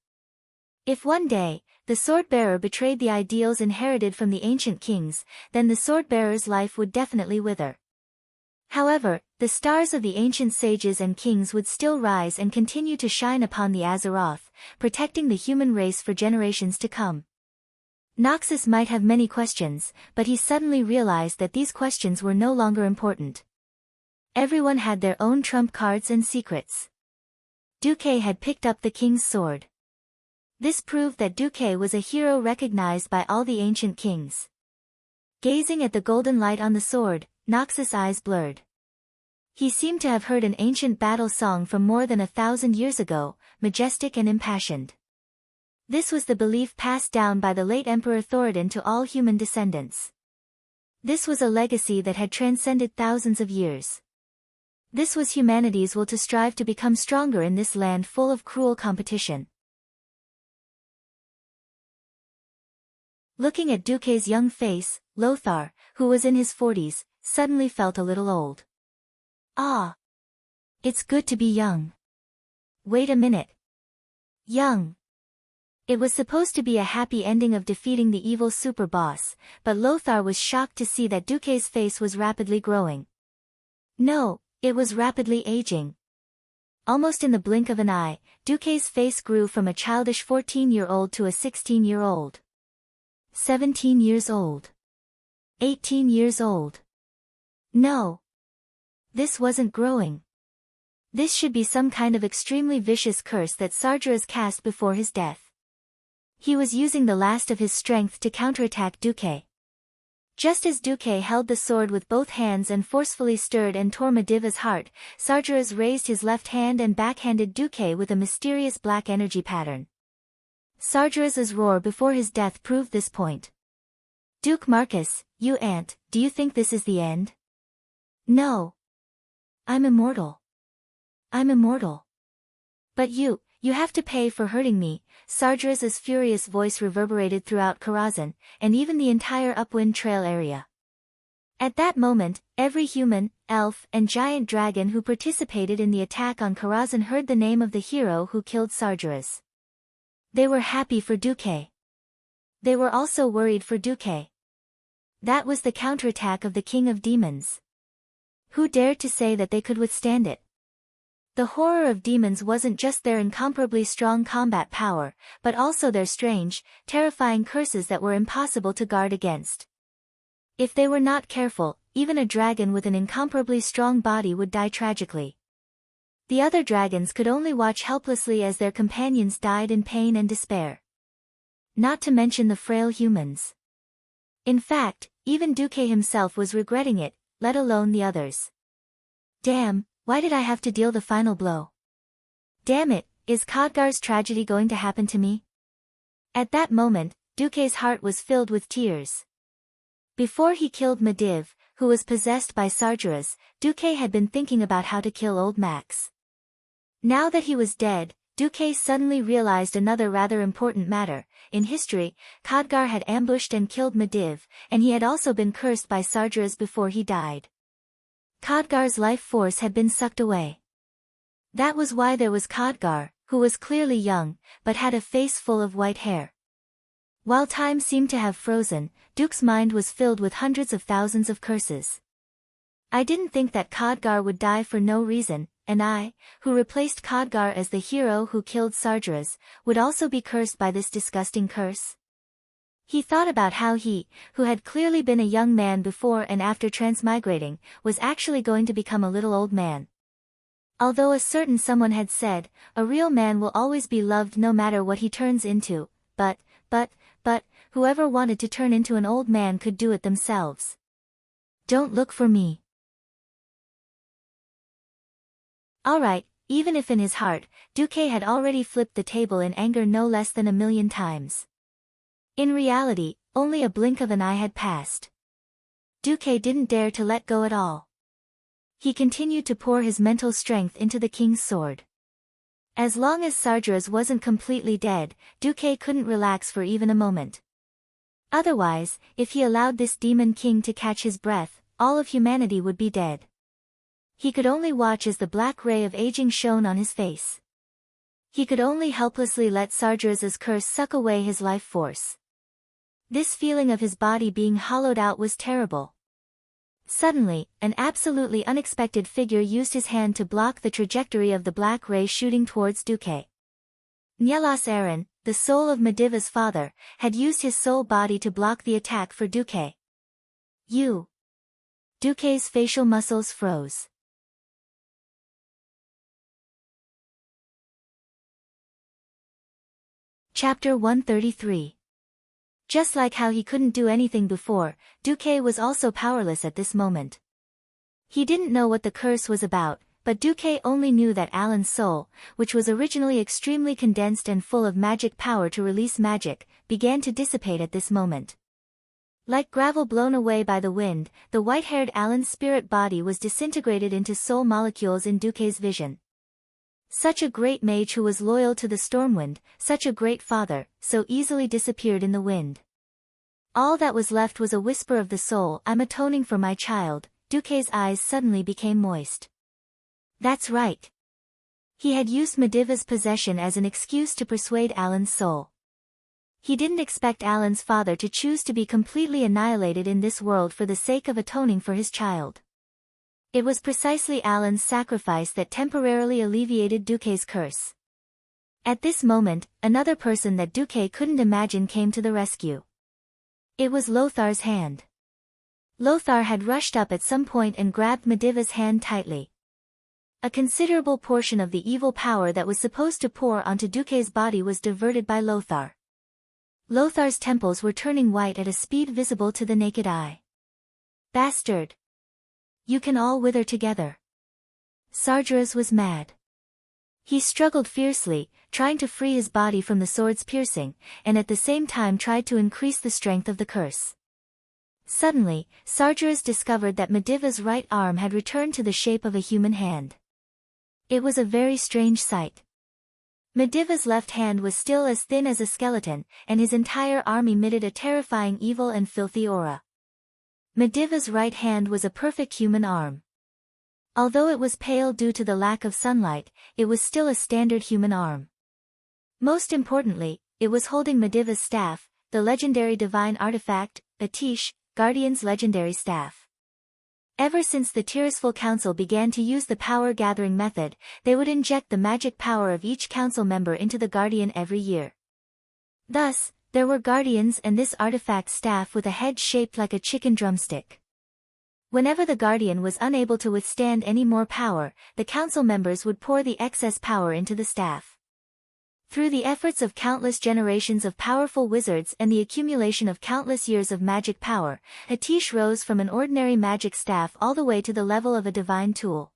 If one day, the sword-bearer betrayed the ideals inherited from the ancient kings, then the sword-bearer's life would definitely wither. However, the stars of the ancient sages and kings would still rise and continue to shine upon the Azeroth, protecting the human race for generations to come. Noxus might have many questions, but he suddenly realized that these questions were no longer important. Everyone had their own trump cards and secrets. Duque had picked up the king's sword. This proved that Duque was a hero recognized by all the ancient kings. Gazing at the golden light on the sword, Noxus' eyes blurred. He seemed to have heard an ancient battle song from more than 1,000 years ago, majestic and impassioned. This was the belief passed down by the late Emperor Thoradin to all human descendants. This was a legacy that had transcended thousands of years. This was humanity's will to strive to become stronger in this land full of cruel competition. Looking at Duque's young face, Lothar, who was in his 40s, suddenly felt a little old. Ah! It's good to be young. Wait a minute. Young. It was supposed to be a happy ending of defeating the evil super boss, but Lothar was shocked to see that Duque's face was rapidly growing. No, it was rapidly aging. Almost in the blink of an eye, Duque's face grew from a childish 14-year-old to a 16-year-old. 17 years old. 18 years old. No. This wasn't growing. This should be some kind of extremely vicious curse that Sargeras cast before his death. He was using the last of his strength to counterattack Duque. Just as Duque held the sword with both hands and forcefully stirred and tore Mediva's heart, Sargeras raised his left hand and backhanded Duque with a mysterious black energy pattern. Sargeras' roar before his death proved this point. Duke Marcus, you ant, do you think this is the end? No. I'm immortal. I'm immortal. But you have to pay for hurting me. Sargeras' furious voice reverberated throughout Karazhan, and even the entire Upwind Trail area. At that moment, every human, elf, and giant dragon who participated in the attack on Karazhan heard the name of the hero who killed Sargeras. They were happy for Duque. They were also worried for Duque. That was the counterattack of the King of Demons. Who dared to say that they could withstand it? The horror of demons wasn't just their incomparably strong combat power, but also their strange, terrifying curses that were impossible to guard against. If they were not careful, even a dragon with an incomparably strong body would die tragically. The other dragons could only watch helplessly as their companions died in pain and despair. Not to mention the frail humans. In fact, even Duque himself was regretting it, let alone the others. Damn, why did I have to deal the final blow? Damn it, is Khadgar's tragedy going to happen to me? At that moment, Duque's heart was filled with tears. Before he killed Mediv, who was possessed by Sargeras, Duque had been thinking about how to kill old Max. Now that he was dead, Duque suddenly realized another rather important matter. In history, Khadgar had ambushed and killed Mediv, and he had also been cursed by Sargeras before he died. Khadgar's life force had been sucked away. That was why there was Khadgar, who was clearly young, but had a face full of white hair. While time seemed to have frozen, Duke's mind was filled with hundreds of thousands of curses. I didn't think that Khadgar would die for no reason, and I, who replaced Khadgar as the hero who killed Sargeras, would also be cursed by this disgusting curse. He thought about how he, who had clearly been a young man before and after transmigrating, was actually going to become a little old man. Although a certain someone had said, a real man will always be loved no matter what he turns into, but, whoever wanted to turn into an old man could do it themselves. Don't look for me. Alright, even if in his heart, Duque had already flipped the table in anger no less than 1,000,000 times. In reality, only a blink of an eye had passed. Duque didn't dare to let go at all. He continued to pour his mental strength into the king's sword. As long as Sargeras wasn't completely dead, Duque couldn't relax for even a moment. Otherwise, if he allowed this demon king to catch his breath, all of humanity would be dead. He could only watch as the black ray of aging shone on his face. He could only helplessly let Sargeras' curse suck away his life force. This feeling of his body being hollowed out was terrible. Suddenly, an absolutely unexpected figure used his hand to block the trajectory of the black ray shooting towards Duque. Nyelas Aaron, the soul of Mediva's father, had used his soul body to block the attack for Duque. You. Duque's facial muscles froze. Chapter 133. Just like how he couldn't do anything before, Duque was also powerless at this moment. He didn't know what the curse was about, but Duque only knew that Alan's soul, which was originally extremely condensed and full of magic power to release magic, began to dissipate at this moment. Like gravel blown away by the wind, the white-haired Alan's spirit body was disintegrated into soul molecules in Duque's vision. Such a great mage who was loyal to the Stormwind, such a great father, so easily disappeared in the wind. All that was left was a whisper of the soul. I'm atoning for my child. Duque's eyes suddenly became moist. That's right. He had used Mediva's possession as an excuse to persuade Alan's soul. He didn't expect Alan's father to choose to be completely annihilated in this world for the sake of atoning for his child. It was precisely Alan's sacrifice that temporarily alleviated Duque's curse. At this moment, another person that Duque couldn't imagine came to the rescue. It was Lothar's hand. Lothar had rushed up at some point and grabbed Mediva's hand tightly. A considerable portion of the evil power that was supposed to pour onto Duque's body was diverted by Lothar. Lothar's temples were turning white at a speed visible to the naked eye. Bastard! You can all wither together. Sargeras was mad. He struggled fiercely, trying to free his body from the sword's piercing, and at the same time tried to increase the strength of the curse. Suddenly, Sargeras discovered that Mediva's right arm had returned to the shape of a human hand. It was a very strange sight. Mediva's left hand was still as thin as a skeleton, and his entire arm emitted a terrifying evil and filthy aura. Mediva's right hand was a perfect human arm. Although it was pale due to the lack of sunlight, it was still a standard human arm. Most importantly, it was holding Mediva's staff, the legendary divine artifact, Atish, Guardian's legendary staff. Ever since the Tirisful Council began to use the power-gathering method, they would inject the magic power of each council member into the Guardian every year. Thus, there were Guardians and this artifact staff with a head shaped like a chicken drumstick. Whenever the Guardian was unable to withstand any more power, the council members would pour the excess power into the staff. Through the efforts of countless generations of powerful wizards and the accumulation of countless years of magic power, Atish rose from an ordinary magic staff all the way to the level of a divine tool.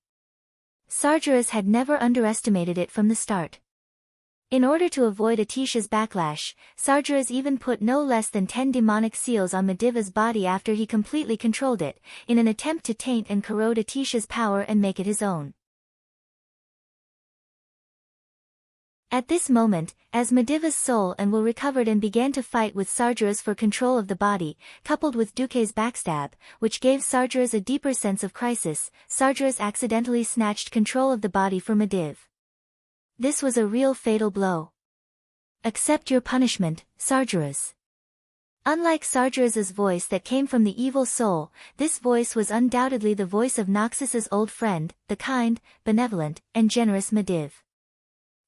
Sargeras had never underestimated it from the start. In order to avoid Atish's backlash, Sargeras even put no less than 10 demonic seals on Mediva's body after he completely controlled it, in an attempt to taint and corrode Atish's power and make it his own. At this moment, as Mediva's soul and will recovered and began to fight with Sargeras for control of the body, coupled with Duque's backstab, which gave Sargeras a deeper sense of crisis, Sargeras accidentally snatched control of the body for Mediv. This was a real fatal blow. Accept your punishment, Sargeras. Unlike Sargeras's voice that came from the evil soul, this voice was undoubtedly the voice of Noxus's old friend, the kind, benevolent, and generous Mediv.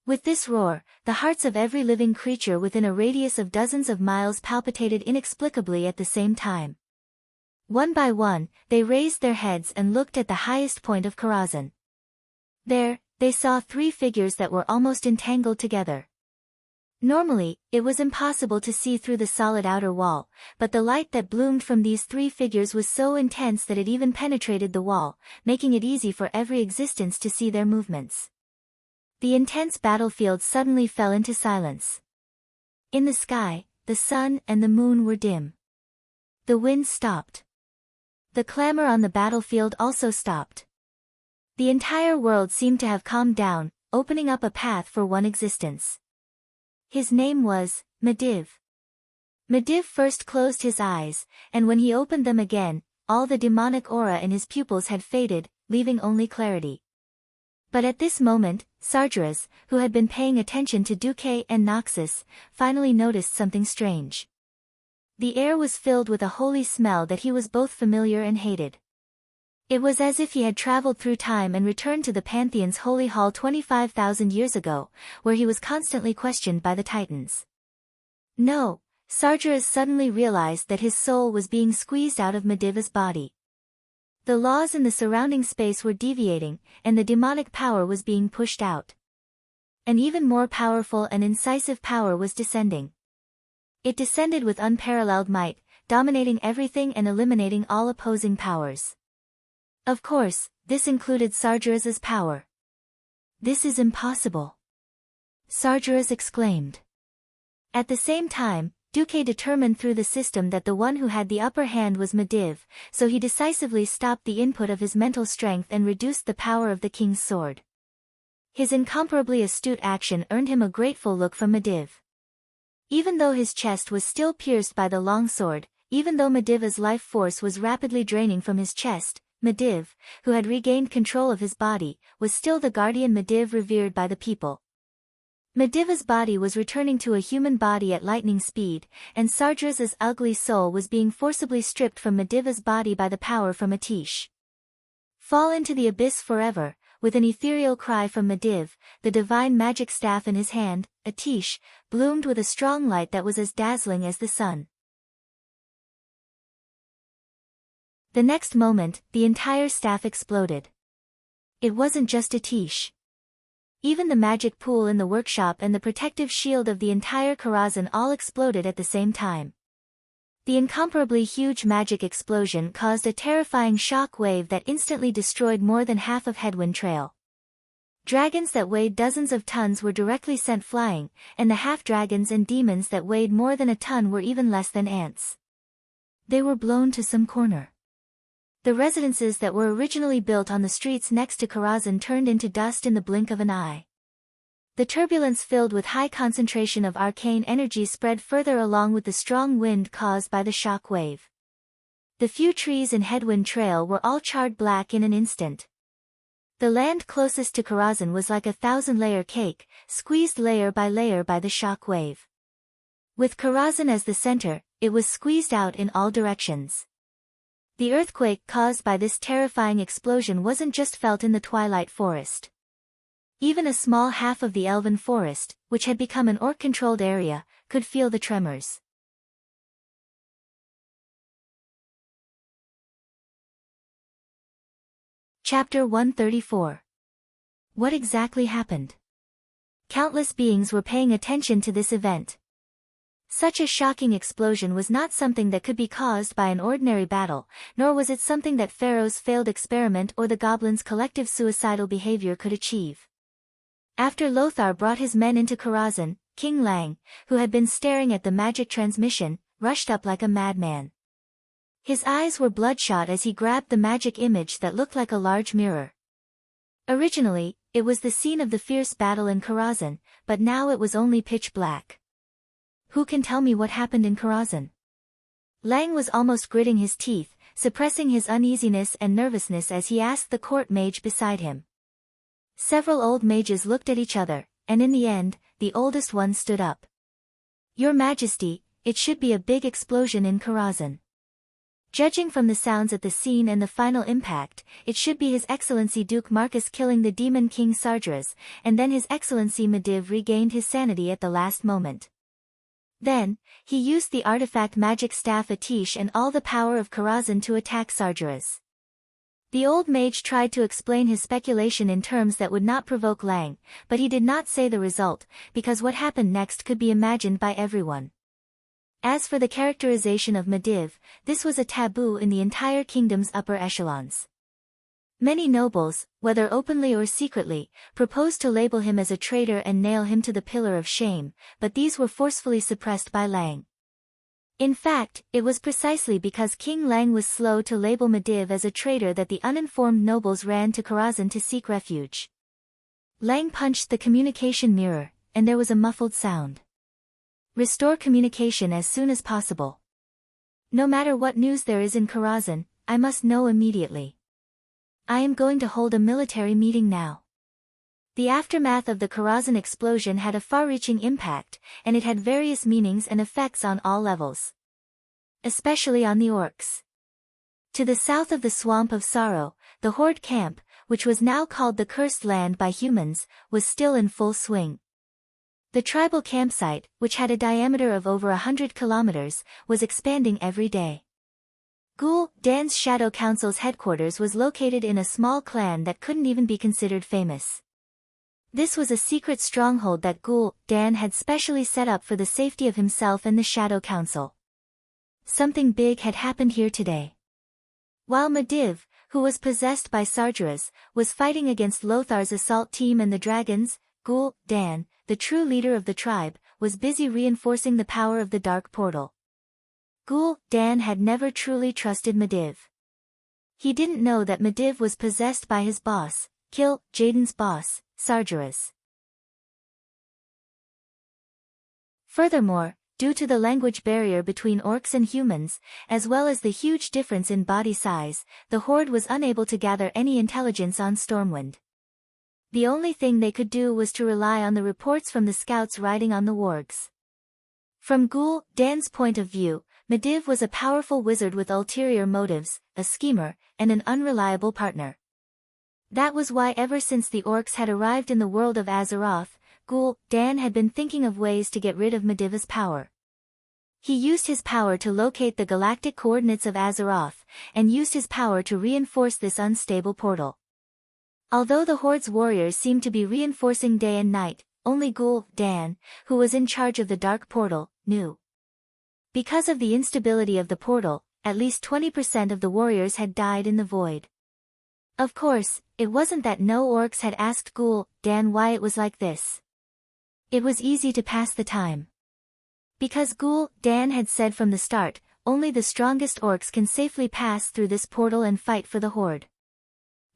With this roar, the hearts of every living creature within a radius of dozens of miles palpitated inexplicably at the same time. One by one, they raised their heads and looked at the highest point of Karazhan. There, they saw 3 figures that were almost entangled together. Normally, it was impossible to see through the solid outer wall, but the light that bloomed from these 3 figures was so intense that it even penetrated the wall, making it easy for every existence to see their movements. The intense battlefield suddenly fell into silence. In the sky, the sun and the moon were dim. The wind stopped. The clamor on the battlefield also stopped. The entire world seemed to have calmed down, opening up a path for one existence. His name was Mediv. Mediv first closed his eyes, and when he opened them again, all the demonic aura in his pupils had faded, leaving only clarity. But at this moment, Sargeras, who had been paying attention to Duque and Noxus, finally noticed something strange. The air was filled with a holy smell that he was both familiar and hated. It was as if he had traveled through time and returned to the Pantheon's holy hall 25,000 years ago, where he was constantly questioned by the Titans. No, Sargeras suddenly realized that his soul was being squeezed out of Mediva's body. The laws in the surrounding space were deviating, and the demonic power was being pushed out. An even more powerful and incisive power was descending. It descended with unparalleled might, dominating everything and eliminating all opposing powers. Of course, this included Sargeras's power. "This is impossible," Sargeras exclaimed. At the same time, Duque determined through the system that the one who had the upper hand was Medivh, so he decisively stopped the input of his mental strength and reduced the power of the king's sword. His incomparably astute action earned him a grateful look from Medivh. Even though his chest was still pierced by the long sword, even though Medivh's life force was rapidly draining from his chest, Medivh, who had regained control of his body, was still the guardian Medivh revered by the people. Medivh's body was returning to a human body at lightning speed, and Sargeras's ugly soul was being forcibly stripped from Medivh's body by the power from Atish. "Fall into the abyss forever," with an ethereal cry from Medivh, the divine magic staff in his hand, Atish, bloomed with a strong light that was as dazzling as the sun. The next moment, the entire staff exploded. It wasn't just Atish. Even the magic pool in the workshop and the protective shield of the entire Karazhan all exploded at the same time. The incomparably huge magic explosion caused a terrifying shock wave that instantly destroyed more than half of Headwind Trail. Dragons that weighed dozens of tons were directly sent flying, and the half-dragons and demons that weighed more than a ton were even less than ants. They were blown to some corner. The residences that were originally built on the streets next to Karazhan turned into dust in the blink of an eye. The turbulence filled with high concentration of arcane energy spread further along with the strong wind caused by the shock wave. The few trees in Headwind Trail were all charred black in an instant. The land closest to Karazhan was like a 1,000-layer cake, squeezed layer by the shock wave. With Karazhan as the center, it was squeezed out in all directions. The earthquake caused by this terrifying explosion wasn't just felt in the Twilight Forest. Even a small half of the Elven Forest, which had become an orc-controlled area, could feel the tremors. Chapter 134. What exactly happened? Countless beings were paying attention to this event. Such a shocking explosion was not something that could be caused by an ordinary battle, nor was it something that Pharaoh's failed experiment or the goblins' collective suicidal behavior could achieve. After Lothar brought his men into Karazhan, King Lang, who had been staring at the magic transmission, rushed up like a madman. His eyes were bloodshot as he grabbed the magic image that looked like a large mirror. Originally, it was the scene of the fierce battle in Karazhan, but now it was only pitch black. "Who can tell me what happened in Karazhan?" Lang was almost gritting his teeth, suppressing his uneasiness and nervousness as he asked the court mage beside him. Several old mages looked at each other, and in the end, the oldest one stood up. "Your Majesty, it should be a big explosion in Karazhan. Judging from the sounds at the scene and the final impact, it should be His Excellency Duke Marcus killing the Demon King Sargeras, and then His Excellency Medivh regained his sanity at the last moment. Then, he used the artifact magic staff Atish and all the power of Karazhan to attack Sargeras." The old mage tried to explain his speculation in terms that would not provoke Lang, but he did not say the result, because what happened next could be imagined by everyone. As for the characterization of Medivh, this was a taboo in the entire kingdom's upper echelons. Many nobles, whether openly or secretly, proposed to label him as a traitor and nail him to the pillar of shame, but these were forcefully suppressed by Lang. In fact, it was precisely because King Lang was slow to label Medivh as a traitor that the uninformed nobles ran to Karazhan to seek refuge. Lang punched the communication mirror, and there was a muffled sound. "Restore communication as soon as possible. No matter what news there is in Karazhan, I must know immediately. I am going to hold a military meeting now." The aftermath of the Karazhan explosion had a far-reaching impact, and it had various meanings and effects on all levels. Especially on the orcs. To the south of the Swamp of Sorrow, the Horde camp, which was now called the Cursed Land by humans, was still in full swing. The tribal campsite, which had a diameter of over 100 kilometers, was expanding every day. Dan's Shadow Council's headquarters was located in a small clan that couldn't even be considered famous. This was a secret stronghold that Ghoul Dan had specially set up for the safety of himself and the Shadow Council. Something big had happened here today. While Medivh, who was possessed by Sargeras, was fighting against Lothar's assault team and the dragons, Ghoul Dan, the true leader of the tribe, was busy reinforcing the power of the dark portal. Ghoul Dan had never truly trusted Medivh. He didn't know that Medivh was possessed by his boss, Jaden's boss, Sargeras. Furthermore, due to the language barrier between orcs and humans, as well as the huge difference in body size, the Horde was unable to gather any intelligence on Stormwind. The only thing they could do was to rely on the reports from the scouts riding on the wargs. From Ghoul Dan's point of view, Medivh was a powerful wizard with ulterior motives, a schemer, and an unreliable partner. That was why ever since the orcs had arrived in the world of Azeroth, Ghoul Dan had been thinking of ways to get rid of Medivh's power. He used his power to locate the galactic coordinates of Azeroth, and used his power to reinforce this unstable portal. Although the Horde's warriors seemed to be reinforcing day and night, only Ghoul Dan, who was in charge of the dark portal, knew. Because of the instability of the portal, at least 20% of the warriors had died in the void. Of course, it wasn't that no orcs had asked Ghoul Dan why it was like this. It was easy to pass the time. Because Ghoul Dan had said from the start, only the strongest orcs can safely pass through this portal and fight for the Horde.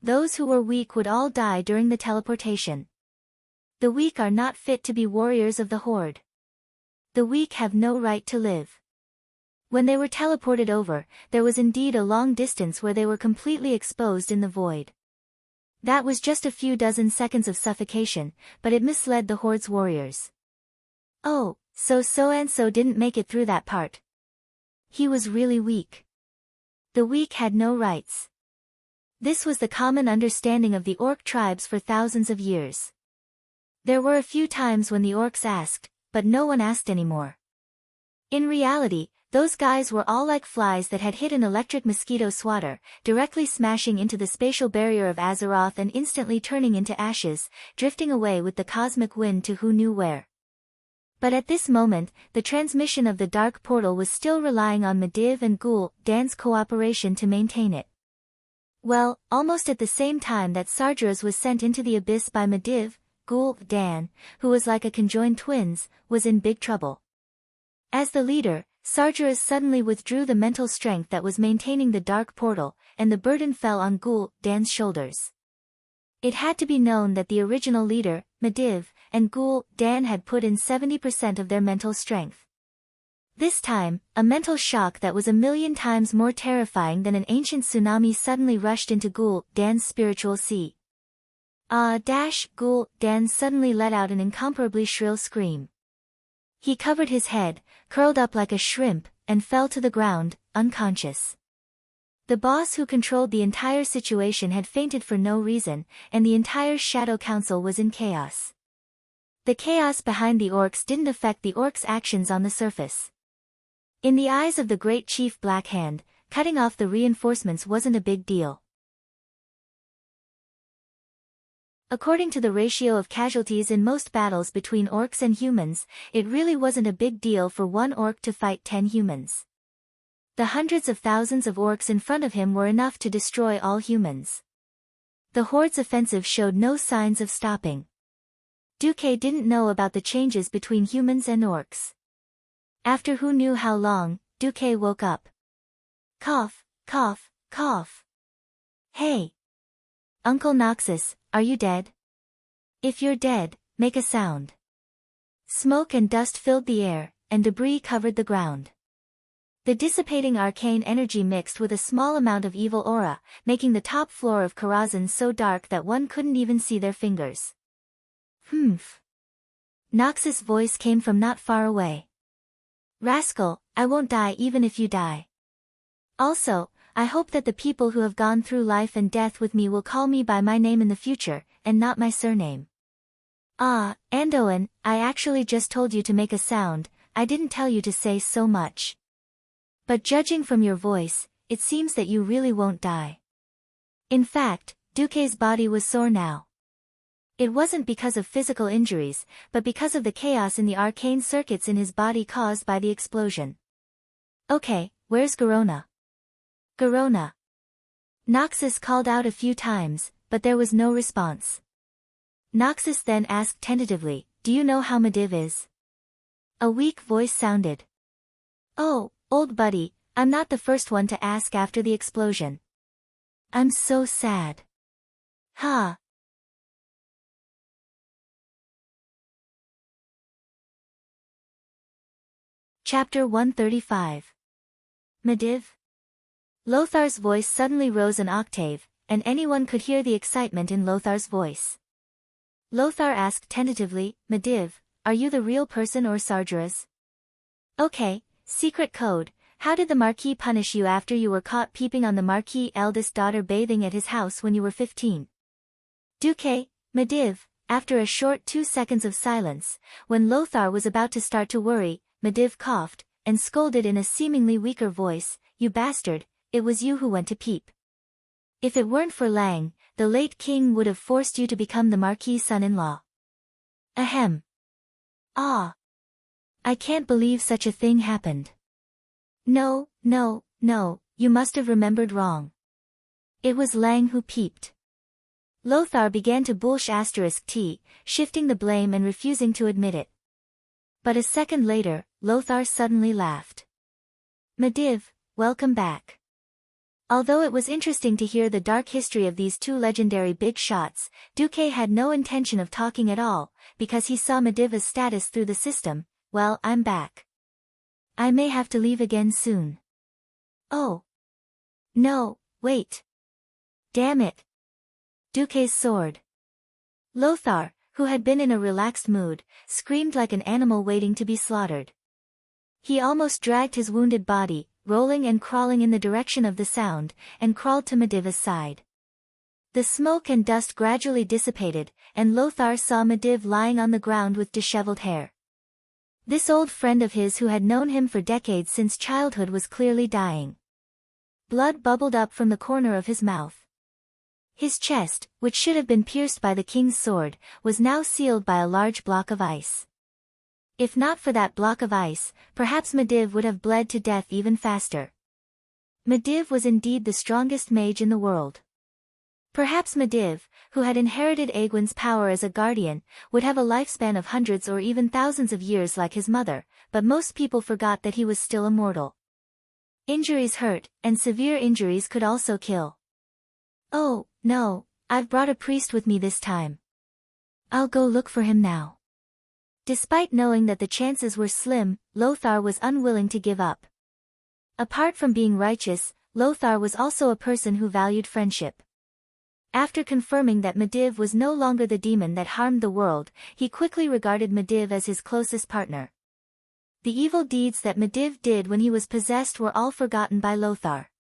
Those who were weak would all die during the teleportation. The weak are not fit to be warriors of the Horde. The weak have no right to live. When they were teleported over, there was indeed a long distance where they were completely exposed in the void. That was just a few dozen seconds of suffocation, but it misled the Horde's warriors. Oh, so-and-so didn't make it through that part. He was really weak. The weak had no rights. This was the common understanding of the orc tribes for thousands of years. There were a few times when the orcs asked, but no one asked anymore. In reality, those guys were all like flies that had hit an electric mosquito swatter, directly smashing into the spatial barrier of Azeroth and instantly turning into ashes, drifting away with the cosmic wind to who knew where. But at this moment, the transmission of the dark portal was still relying on Medivh and Ghoul Dan's cooperation to maintain it. Well, almost at the same time that Sargeras was sent into the abyss by Medivh, Ghoul Dan, who was like a conjoined twins, was in big trouble. As the leader, Sargeras suddenly withdrew the mental strength that was maintaining the dark portal, and the burden fell on Ghoul Dan's shoulders. It had to be known that the original leader, Medivh, and Ghoul Dan had put in 70% of their mental strength. This time, a mental shock that was 1,000,000 times more terrifying than an ancient tsunami suddenly rushed into Ghoul Dan's spiritual sea. Ghoul Dan suddenly let out an incomparably shrill scream. He covered his head, curled up like a shrimp, and fell to the ground, unconscious. The boss who controlled the entire situation had fainted for no reason, and the entire Shadow Council was in chaos. The chaos behind the orcs didn't affect the orcs' actions on the surface. In the eyes of the great chief Blackhand, cutting off the reinforcements wasn't a big deal. According to the ratio of casualties in most battles between orcs and humans, it really wasn't a big deal for one orc to fight 10 humans. The hundreds of thousands of orcs in front of him were enough to destroy all humans. The Horde's offensive showed no signs of stopping. Duque didn't know about the changes between humans and orcs. After who knew how long, Duque woke up. Cough, cough, cough. Hey! Uncle Noxus, are you dead? If you're dead, make a sound. Smoke and dust filled the air, and debris covered the ground. The dissipating arcane energy mixed with a small amount of evil aura, making the top floor of Karazhan so dark that one couldn't even see their fingers. Humph. Noxus' voice came from not far away. Rascal, I won't die even if you die. Also, I hope that the people who have gone through life and death with me will call me by my name in the future, and not my surname. Andoan, I actually just told you to make a sound, I didn't tell you to say so much. But judging from your voice, it seems that you really won't die. In fact, Duque's body was sore now. It wasn't because of physical injuries, but because of the chaos in the arcane circuits in his body caused by the explosion. Okay, where's Garona? Garona. Noxus called out a few times, but there was no response. Noxus then asked tentatively, do you know how Medivh is? A weak voice sounded. Oh, old buddy, I'm not the first one to ask after the explosion. I'm so sad. Ha. Chapter 135. Medivh? Lothar's voice suddenly rose an octave, and anyone could hear the excitement in Lothar's voice. Lothar asked tentatively, Medivh, are you the real person or Sargeras? Okay, secret code, how did the Marquis punish you after you were caught peeping on the Marquis' eldest daughter bathing at his house when you were 15? Duque, Medivh, after a short 2 seconds of silence, when Lothar was about to start to worry, Medivh coughed, and scolded in a seemingly weaker voice, you bastard, it was you who went to peep. If it weren't for Lang, the late king would have forced you to become the Marquis' son-in-law. Ahem. Ah. I can't believe such a thing happened. No, you must have remembered wrong. It was Lang who peeped. Lothar began to **t, shifting the blame and refusing to admit it. But a second later, Lothar suddenly laughed. Medivh, welcome back. Although it was interesting to hear the dark history of these two legendary big shots, Duque had no intention of talking at all, because he saw Medivh's status through the system. Well, I'm back. I may have to leave again soon. Oh. No, wait. Damn it. Duque's sword. Lothar, who had been in a relaxed mood, screamed like an animal waiting to be slaughtered. He almost dragged his wounded body, rolling and crawling in the direction of the sound, and crawled to Medivh's side. The smoke and dust gradually dissipated, and Lothar saw Medivh lying on the ground with disheveled hair. This old friend of his who had known him for decades since childhood was clearly dying. Blood bubbled up from the corner of his mouth. His chest, which should have been pierced by the king's sword, was now sealed by a large block of ice. If not for that block of ice, perhaps Medivh would have bled to death even faster. Medivh was indeed the strongest mage in the world. Perhaps Medivh, who had inherited Egwene's power as a guardian, would have a lifespan of hundreds or even thousands of years like his mother, but most people forgot that he was still immortal. Injuries hurt, and severe injuries could also kill. Oh, no, I've brought a priest with me this time. I'll go look for him now. Despite knowing that the chances were slim, Lothar was unwilling to give up. Apart from being righteous, Lothar was also a person who valued friendship. After confirming that Medivh was no longer the demon that harmed the world, he quickly regarded Medivh as his closest partner. The evil deeds that Medivh did when he was possessed were all forgotten by Lothar.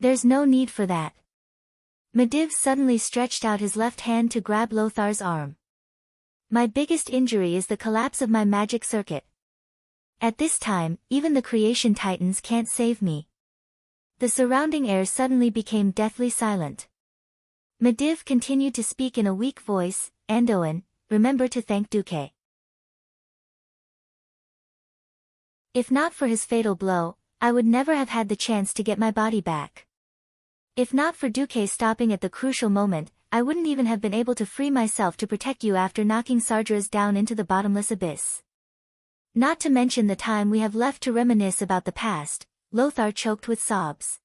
There's no need for that. Medivh suddenly stretched out his left hand to grab Lothar's arm. My biggest injury is the collapse of my magic circuit. At this time, even the creation titans can't save me. The surrounding air suddenly became deathly silent. Medivh continued to speak in a weak voice, Andoin, remember to thank Duque. If not for his fatal blow, I would never have had the chance to get my body back. If not for Duque stopping at the crucial moment, I wouldn't even have been able to free myself to protect you after knocking Sargeras down into the bottomless abyss. Not to mention the time we have left to reminisce about the past. Lothar choked with sobs.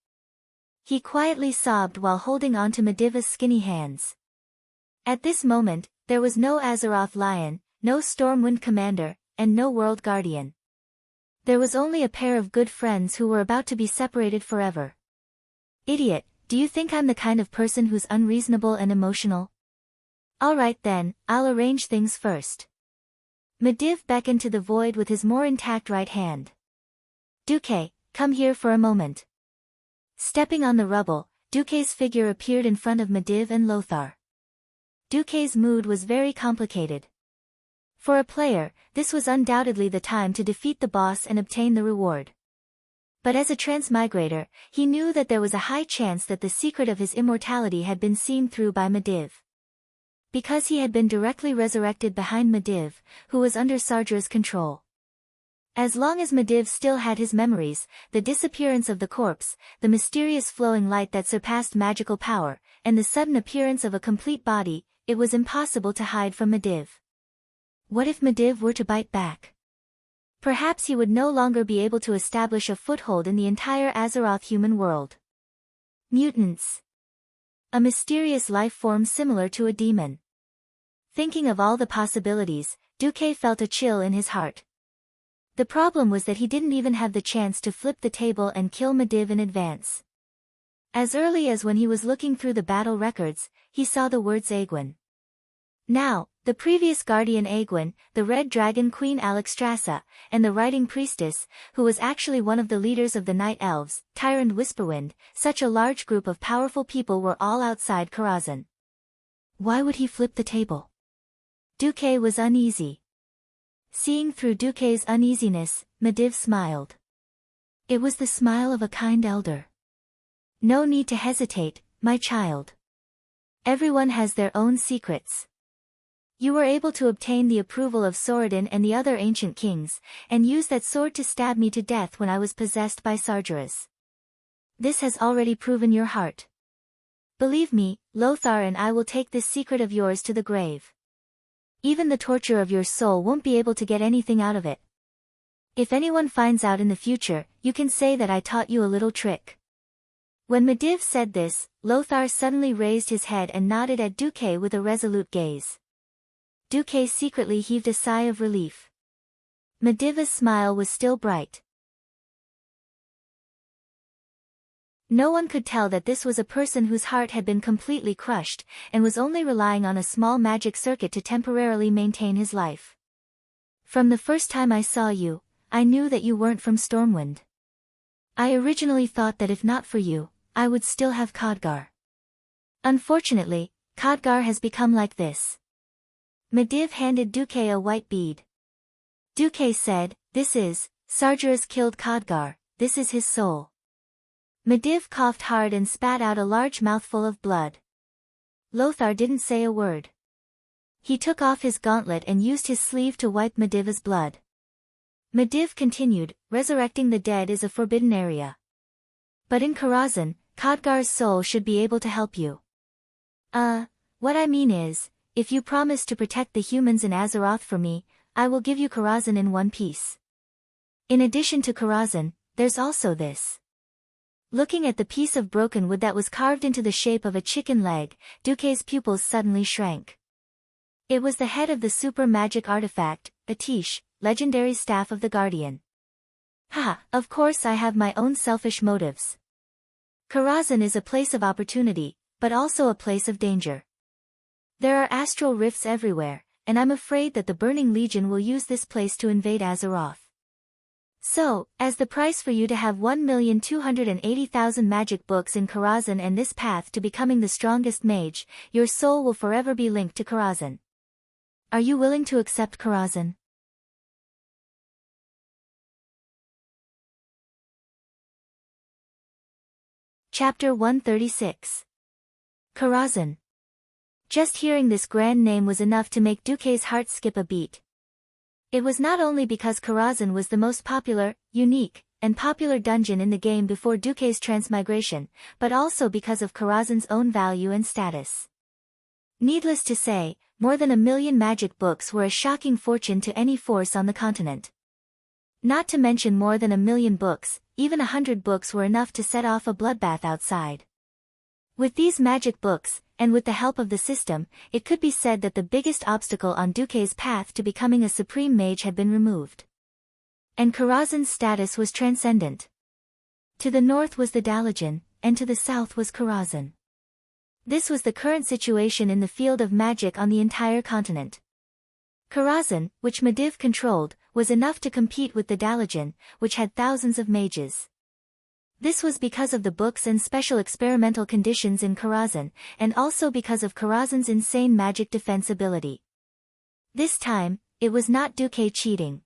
He quietly sobbed while holding on to Medivh's skinny hands. At this moment, there was no Azeroth Lion, no Stormwind Commander, and no World Guardian. There was only a pair of good friends who were about to be separated forever. Idiot, do you think I'm the kind of person who's unreasonable and emotional? Alright then, I'll arrange things first. Medivh beckoned to the void with his more intact right hand. Duque, come here for a moment. Stepping on the rubble, Duque's figure appeared in front of Medivh and Lothar. Duque's mood was very complicated. For a player, this was undoubtedly the time to defeat the boss and obtain the reward. But as a transmigrator, he knew that there was a high chance that the secret of his immortality had been seen through by Medivh. because he had been directly resurrected behind Medivh, who was under Sardra's control. As long as Medivh still had his memories, the disappearance of the corpse, the mysterious flowing light that surpassed magical power, and the sudden appearance of a complete body, it was impossible to hide from Medivh. What if Medivh were to bite back? Perhaps he would no longer be able to establish a foothold in the entire Azeroth human world. Mutants. A mysterious life form similar to a demon. Thinking of all the possibilities, Duque felt a chill in his heart. The problem was that he didn't even have the chance to flip the table and kill Medivh in advance. As early as when he was looking through the battle records, he saw the words Aegwynn. Now, the previous guardian Aegwynn, the Red Dragon Queen Alexstrasza, and the Writing Priestess, who was actually one of the leaders of the Night Elves, Tyrant Whisperwind, such a large group of powerful people were all outside Karazhan. Why would he flip the table? Duque was uneasy. Seeing through Duque's uneasiness, Medivh smiled. It was the smile of a kind elder. No need to hesitate, my child. Everyone has their own secrets. You were able to obtain the approval of Sorodin and the other ancient kings, and use that sword to stab me to death when I was possessed by Sargeras. This has already proven your heart. Believe me, Lothar and I will take this secret of yours to the grave. Even the torture of your soul won't be able to get anything out of it. If anyone finds out in the future, you can say that I taught you a little trick. When Medivh said this, Lothar suddenly raised his head and nodded at Duque with a resolute gaze. Duque secretly heaved a sigh of relief. Medivh's smile was still bright. No one could tell that this was a person whose heart had been completely crushed, and was only relying on a small magic circuit to temporarily maintain his life. From the first time I saw you, I knew that you weren't from Stormwind. I originally thought that if not for you, I would still have Khadgar. Unfortunately, Khadgar has become like this. Medivh handed Duque a white bead. Duque said, "This is, Sargeras killed Khadgar, this is his soul." Medivh coughed hard and spat out a large mouthful of blood. Lothar didn't say a word. He took off his gauntlet and used his sleeve to wipe Medivh's blood. Medivh continued, "Resurrecting the dead is a forbidden area. But in Karazhan, Khadgar's soul should be able to help you. What I mean is, if you promise to protect the humans in Azeroth for me, I will give you Karazhan in one piece. In addition to Karazhan, there's also this." Looking at the piece of broken wood that was carved into the shape of a chicken leg, Duque's pupils suddenly shrank. It was the head of the super magic artifact, Atish, legendary staff of the Guardian. Of course I have my own selfish motives. Karazhan is a place of opportunity, but also a place of danger. There are astral rifts everywhere, and I'm afraid that the Burning Legion will use this place to invade Azeroth. So, as the price for you to have 1,280,000 magic books in Karazhan and this path to becoming the strongest mage, your soul will forever be linked to Karazhan. Are you willing to accept Karazhan? Chapter 136. Karazhan. Just hearing this grand name was enough to make Duque's heart skip a beat. It was not only because Karazhan was the most popular, unique, and popular dungeon in the game before Duque's transmigration, but also because of Karazhan's own value and status. Needless to say, more than 1 million magic books were a shocking fortune to any force on the continent. Not to mention more than 1 million books, even 100 books were enough to set off a bloodbath outside. With these magic books, and with the help of the system, it could be said that the biggest obstacle on Duque's path to becoming a supreme mage had been removed. And Karazhan's status was transcendent. To the north was the Dalajan, and to the south was Karazhan. This was the current situation in the field of magic on the entire continent. Karazhan, which Medivh controlled, was enough to compete with the Dalajan, which had thousands of mages. This was because of the books and special experimental conditions in Karazhan, and also because of Karazhan's insane magic defense ability. This time, it was not Duque cheating.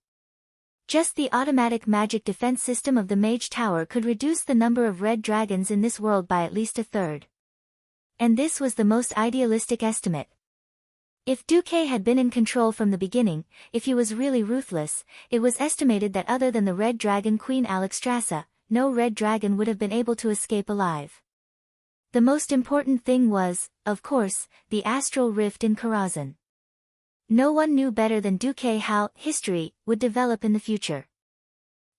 Just the automatic magic defense system of the Mage Tower could reduce the number of red dragons in this world by at least 1/3. And this was the most idealistic estimate. If Duque had been in control from the beginning, if he was really ruthless, it was estimated that other than the Red Dragon Queen Alexstrasza, no Red Dragon would have been able to escape alive. The most important thing was, of course, the astral rift in Karazhan. No one knew better than Duque how history would develop in the future.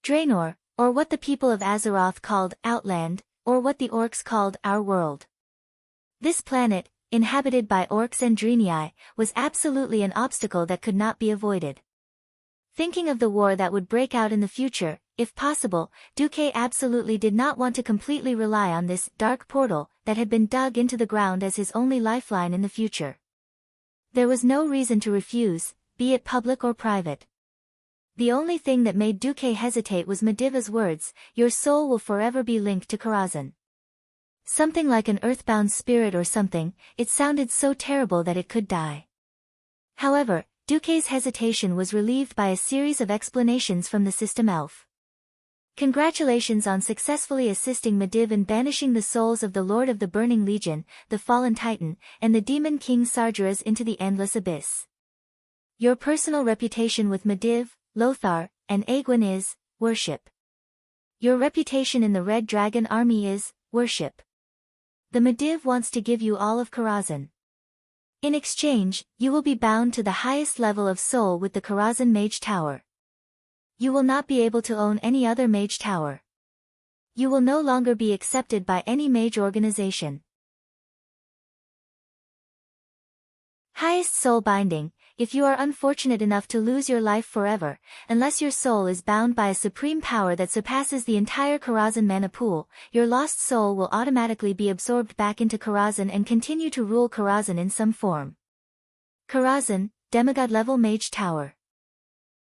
Draenor, or what the people of Azeroth called Outland, or what the orcs called Our World. This planet, inhabited by orcs and Draenei, was absolutely an obstacle that could not be avoided. Thinking of the war that would break out in the future, if possible, Duque absolutely did not want to completely rely on this dark portal that had been dug into the ground as his only lifeline in the future. There was no reason to refuse, be it public or private. The only thing that made Duque hesitate was Mediva's words, "Your soul will forever be linked to Karazhan." Something like an earthbound spirit or something, it sounded so terrible that it could die. However, Duque's hesitation was relieved by a series of explanations from the system elf. Congratulations on successfully assisting Mediv in banishing the souls of the Lord of the Burning Legion, the Fallen Titan, and the Demon King Sargeras into the Endless Abyss. Your personal reputation with Mediv, Lothar, and Aegwynn is, worship. Your reputation in the Red Dragon Army is, worship. The Mediv wants to give you all of Karazhan. In exchange, you will be bound to the highest level of soul with the Karazhan Mage Tower. You will not be able to own any other Mage Tower. You will no longer be accepted by any mage organization. Highest soul binding. If you are unfortunate enough to lose your life forever, unless your soul is bound by a supreme power that surpasses the entire Karazhan mana pool, your lost soul will automatically be absorbed back into Karazhan and continue to rule Karazhan in some form. Karazhan, demigod-level Mage Tower.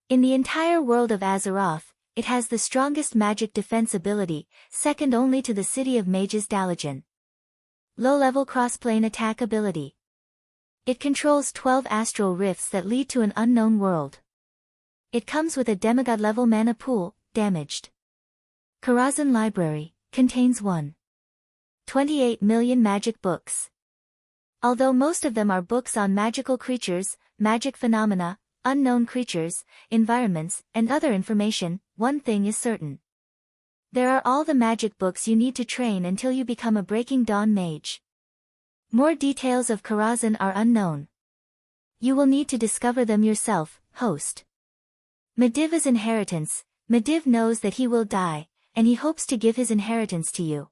In the entire world of Azeroth, it has the strongest magic defense ability, second only to the City of Mages Dalajan. Low-level cross-plane attack ability. It controls 12 astral rifts that lead to an unknown world. It comes with a demigod-level mana pool, damaged. Karazhan Library, contains 1.28 million magic books. Although most of them are books on magical creatures, magic phenomena, unknown creatures, environments, and other information, one thing is certain. There are all the magic books you need to train until you become a Breaking Dawn mage. More details of Karazhan are unknown. You will need to discover them yourself, host. Mediva's inheritance. Mediv knows that he will die, and he hopes to give his inheritance to you.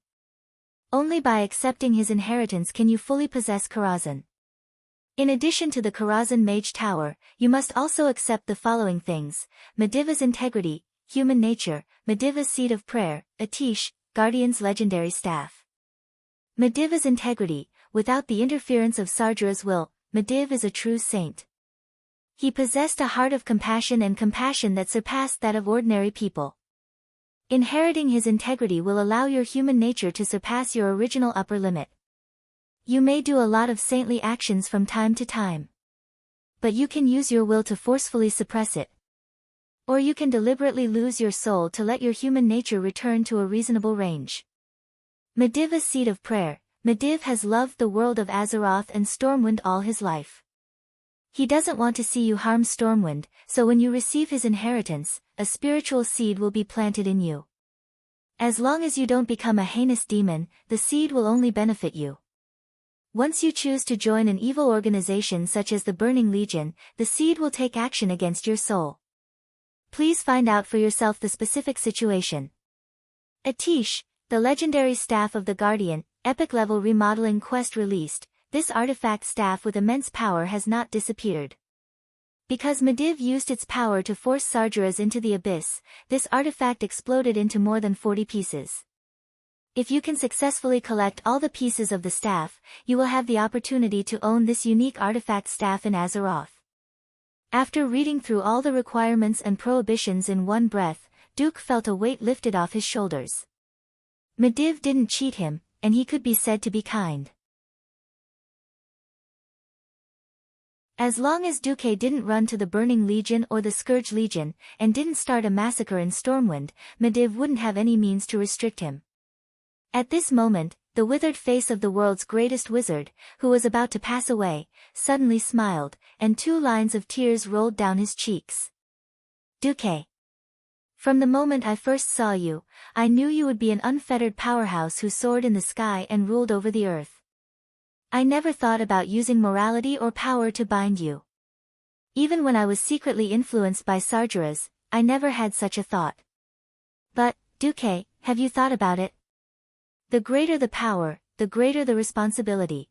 Only by accepting his inheritance can you fully possess Karazhan. In addition to the Karazhan Mage Tower, you must also accept the following things: Mediva's integrity, human nature, Mediva's seed of prayer, Atish, Guardian's legendary staff. Mediva's integrity. Without the interference of Sargeras' will, Mediv is a true saint. He possessed a heart of compassion and compassion that surpassed that of ordinary people. Inheriting his integrity will allow your human nature to surpass your original upper limit. You may do a lot of saintly actions from time to time. But you can use your will to forcefully suppress it. Or you can deliberately lose your soul to let your human nature return to a reasonable range. Mediva's seed of prayer. Mediv has loved the world of Azeroth and Stormwind all his life. He doesn't want to see you harm Stormwind, so when you receive his inheritance, a spiritual seed will be planted in you. As long as you don't become a heinous demon, the seed will only benefit you. Once you choose to join an evil organization such as the Burning Legion, the seed will take action against your soul. Please find out for yourself the specific situation. Atish, the legendary staff of the Guardian, Epic level remodeling quest released. This artifact staff with immense power has not disappeared. Because Mediv used its power to force Sargeras into the abyss, this artifact exploded into more than 40 pieces. If you can successfully collect all the pieces of the staff, you will have the opportunity to own this unique artifact staff in Azeroth. After reading through all the requirements and prohibitions in one breath, Duke felt a weight lifted off his shoulders. Mediv didn't cheat him, and he could be said to be kind. As long as Duque didn't run to the Burning Legion or the Scourge Legion, and didn't start a massacre in Stormwind, Mediv wouldn't have any means to restrict him. At this moment, the withered face of the world's greatest wizard, who was about to pass away, suddenly smiled, and 2 lines of tears rolled down his cheeks. Duque. From the moment I first saw you, I knew you would be an unfettered powerhouse who soared in the sky and ruled over the earth. I never thought about using morality or power to bind you. Even when I was secretly influenced by Sargeras, I never had such a thought. But, Duque, have you thought about it? The greater the power, the greater the responsibility.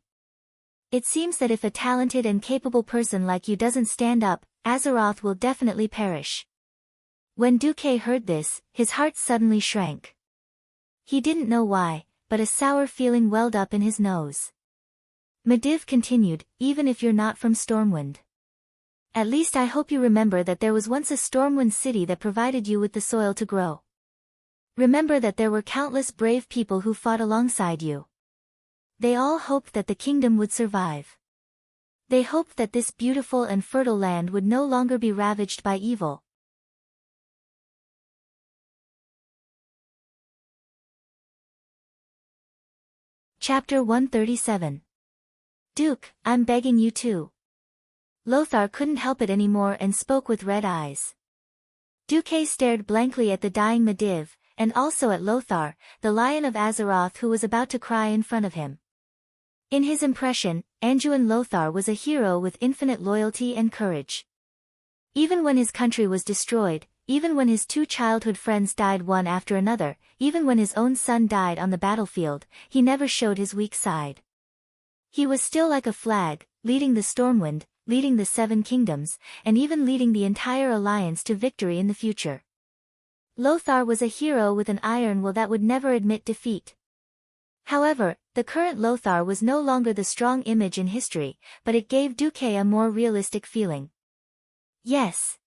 It seems that if a talented and capable person like you doesn't stand up, Azeroth will definitely perish. When Duque heard this, his heart suddenly shrank. He didn't know why, but a sour feeling welled up in his nose. Medivh continued, even if you're not from Stormwind. At least I hope you remember that there was once a Stormwind city that provided you with the soil to grow. Remember that there were countless brave people who fought alongside you. They all hoped that the kingdom would survive. They hoped that this beautiful and fertile land would no longer be ravaged by evil. Chapter 137. Duke, I'm begging you to. Lothar couldn't help it anymore and spoke with red eyes. Duque stared blankly at the dying Medivh, and also at Lothar, the Lion of Azeroth, who was about to cry in front of him. In his impression, Anduin Lothar was a hero with infinite loyalty and courage. Even when his country was destroyed, even when his 2 childhood friends died one after another, even when his own son died on the battlefield, he never showed his weak side. He was still like a flag, leading the Stormwind, leading the 7 kingdoms, and even leading the entire alliance to victory in the future. Lothar was a hero with an iron will that would never admit defeat. However, the current Lothar was no longer the strong image in history, but it gave Duque a more realistic feeling. Yes.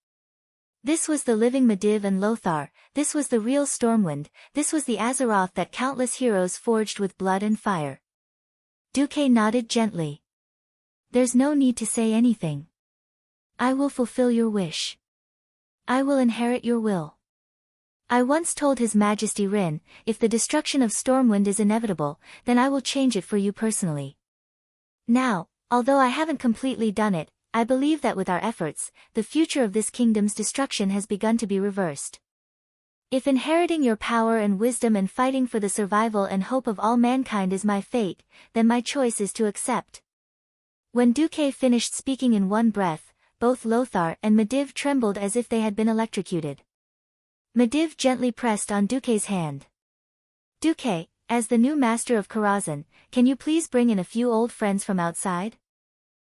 This was the living Medivh and Lothar, this was the real Stormwind, this was the Azeroth that countless heroes forged with blood and fire. Duque nodded gently. There's no need to say anything. I will fulfill your wish. I will inherit your will. I once told His Majesty Rin, if the destruction of Stormwind is inevitable, then I will change it for you personally. Now, although I haven't completely done it, I believe that with our efforts, the future of this kingdom's destruction has begun to be reversed. If inheriting your power and wisdom and fighting for the survival and hope of all mankind is my fate, then my choice is to accept. When Duque finished speaking in one breath, both Lothar and Medivh trembled as if they had been electrocuted. Medivh gently pressed on Duque's hand. Duque, as the new master of Karazhan, can you please bring in a few old friends from outside?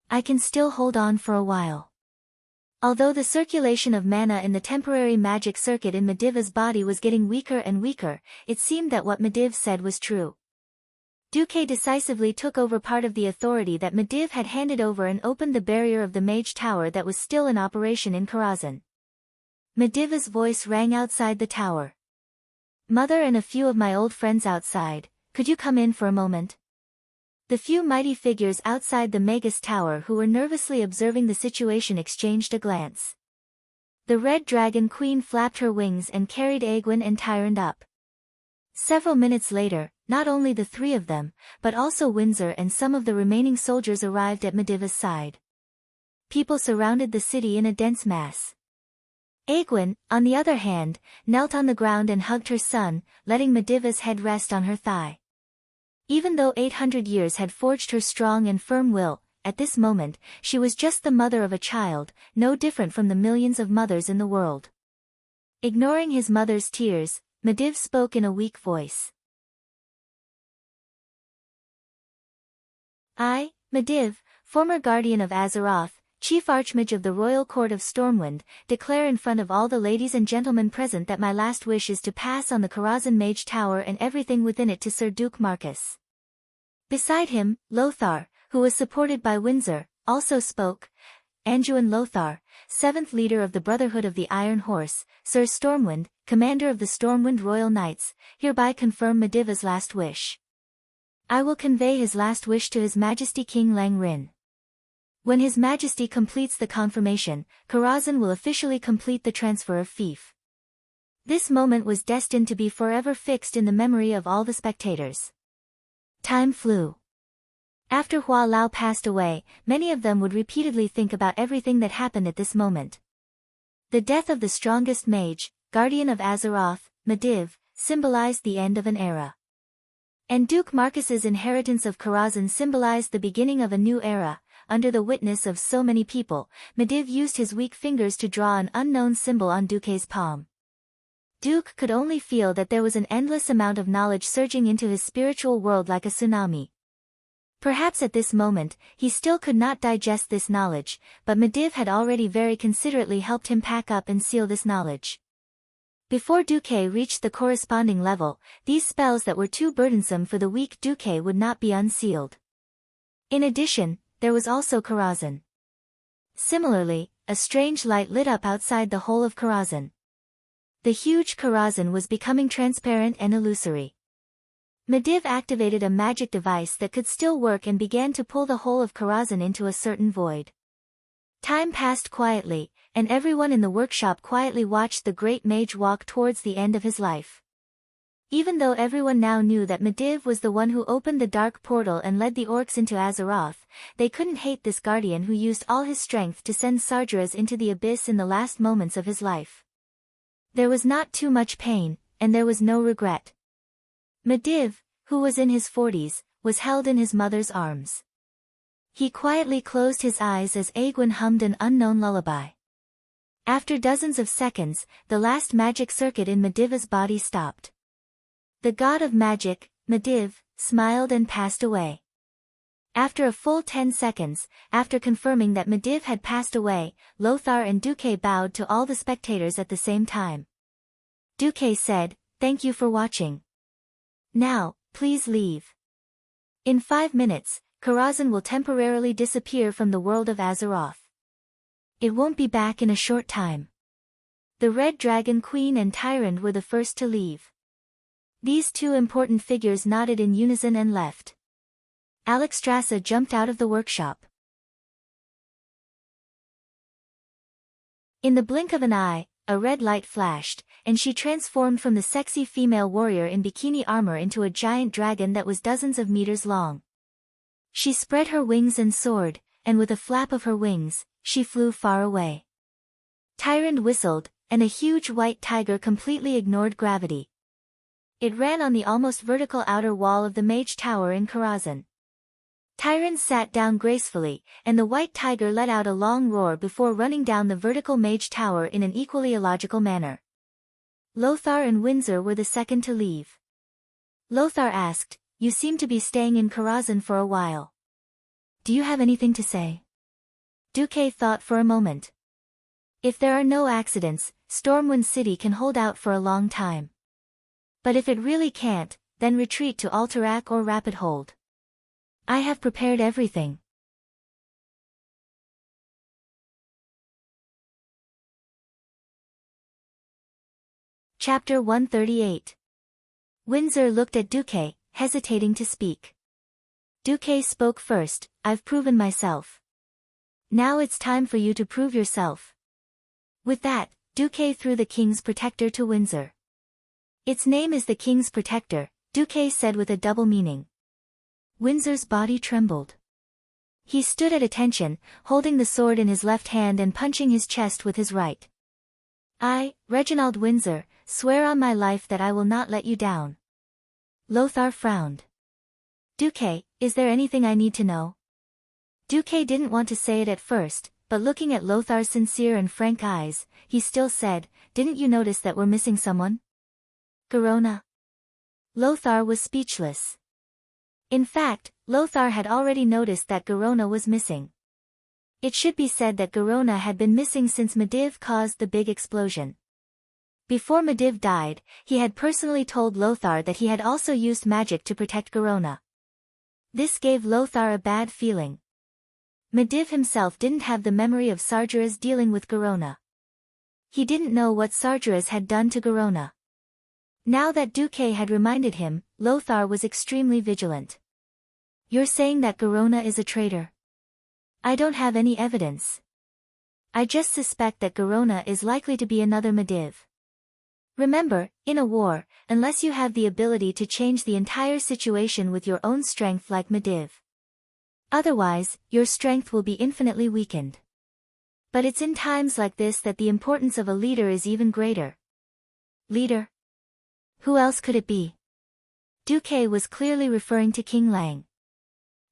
I can still hold on for a while. Although the circulation of mana in the temporary magic circuit in Medivh's body was getting weaker and weaker, it seemed that what Medivh said was true. Duque decisively took over part of the authority that Medivh had handed over and opened the barrier of the Mage Tower that was still in operation in Karazhan. Medivh's voice rang outside the tower. Mother and a few of my old friends outside, could you come in for a moment? The few mighty figures outside the Magus Tower who were nervously observing the situation exchanged a glance. The Red Dragon Queen flapped her wings and carried Egwene and Tyrande up. Several minutes later, not only the 3 of them, but also Windsor and some of the remaining soldiers arrived at Medivh's side. People surrounded the city in a dense mass. Egwene, on the other hand, knelt on the ground and hugged her son, letting Medivh's head rest on her thigh. Even though 800 years had forged her strong and firm will, at this moment, she was just the mother of a child, no different from the millions of mothers in the world. Ignoring his mother's tears, Medivh spoke in a weak voice. I, Medivh, former guardian of Azeroth, chief archmage of the royal court of Stormwind, declare in front of all the ladies and gentlemen present that my last wish is to pass on the Karazhan Mage Tower and everything within it to Sir Duke Marcus. Beside him, Lothar, who was supported by Windsor, also spoke. Anduin Lothar, 7th leader of the Brotherhood of the Iron Horse, Sir Stormwind, commander of the Stormwind Royal Knights, hereby confirm Medivh's last wish. I will convey his last wish to His Majesty King Lang Rin. When His Majesty completes the confirmation, Karazhan will officially complete the transfer of fief. This moment was destined to be forever fixed in the memory of all the spectators. Time flew. After Hua Lao passed away, many of them would repeatedly think about everything that happened at this moment. The death of the strongest mage, guardian of Azeroth, Medivh, symbolized the end of an era. And Duke Marcus's inheritance of Karazhan symbolized the beginning of a new era. Under the witness of so many people, Medivh used his weak fingers to draw an unknown symbol on Duke's palm. Duke could only feel that there was an endless amount of knowledge surging into his spiritual world like a tsunami. Perhaps at this moment, he still could not digest this knowledge, but Medivh had already very considerately helped him pack up and seal this knowledge. Before Duke reached the corresponding level, these spells that were too burdensome for the weak Duke would not be unsealed. In addition, there was also Karazhan. Similarly, a strange light lit up outside the whole of Karazhan. The huge Karazhan was becoming transparent and illusory. Medivh activated a magic device that could still work and began to pull the whole of Karazhan into a certain void. Time passed quietly, and everyone in the workshop quietly watched the great mage walk towards the end of his life. Even though everyone now knew that Medivh was the one who opened the dark portal and led the orcs into Azeroth, they couldn't hate this guardian who used all his strength to send Sargeras into the abyss in the last moments of his life. There was not too much pain, and there was no regret. Medivh, who was in his 40s, was held in his mother's arms. He quietly closed his eyes as Aegwynn hummed an unknown lullaby. After dozens of seconds, the last magic circuit in Medivh's body stopped. The god of magic, Medivh, smiled and passed away. After a full 10 seconds, after confirming that Medivh had passed away, Lothar and Duke bowed to all the spectators at the same time. Duke said, "Thank you for watching. Now, please leave. In 5 minutes, Karazhan will temporarily disappear from the world of Azeroth. It won't be back in a short time." The Red Dragon Queen and Tyrande were the first to leave. These two important figures nodded in unison and left. Alexstrasza jumped out of the workshop. In the blink of an eye, a red light flashed, and she transformed from the sexy female warrior in bikini armor into a giant dragon that was dozens of meters long. She spread her wings and soared, and with a flap of her wings, she flew far away. Tyrande whistled, and a huge white tiger completely ignored gravity. It ran on the almost vertical outer wall of the mage tower in Karazhan. Tyrande sat down gracefully, and the white tiger let out a long roar before running down the vertical mage tower in an equally illogical manner. Lothar and Windsor were the second to leave. Lothar asked, "You seem to be staying in Karazhan for a while. Do you have anything to say?" Duque thought for a moment. If there are no accidents, Stormwind City can hold out for a long time. But if it really can't, then retreat to Alterac or Rapid Hold. I have prepared everything. Chapter 138. Windsor looked at Duque, hesitating to speak. Duque spoke first, "I've proven myself. Now it's time for you to prove yourself." With that, Duque threw the King's Protector to Windsor. "Its name is the King's Protector," Duque said with a double meaning. Windsor's body trembled. He stood at attention, holding the sword in his left hand and punching his chest with his right. "I, Reginald Windsor, swear on my life that I will not let you down." Lothar frowned. "Duque, is there anything I need to know?" Duque didn't want to say it at first, but looking at Lothar's sincere and frank eyes, he still said, "Didn't you notice that we're missing someone?" "Garona?" Lothar was speechless. In fact, Lothar had already noticed that Garona was missing. It should be said that Garona had been missing since Medivh caused the big explosion. Before Medivh died, he had personally told Lothar that he had also used magic to protect Garona. This gave Lothar a bad feeling. Medivh himself didn't have the memory of Sargeras dealing with Garona. He didn't know what Sargeras had done to Garona. Now that Duque had reminded him, Lothar was extremely vigilant. "You're saying that Garona is a traitor?" "I don't have any evidence. I just suspect that Garona is likely to be another Medivh." Remember, in a war, unless you have the ability to change the entire situation with your own strength like Medivh. Otherwise, your strength will be infinitely weakened. But it's in times like this that the importance of a leader is even greater. Leader? Who else could it be? Duque was clearly referring to King Lang.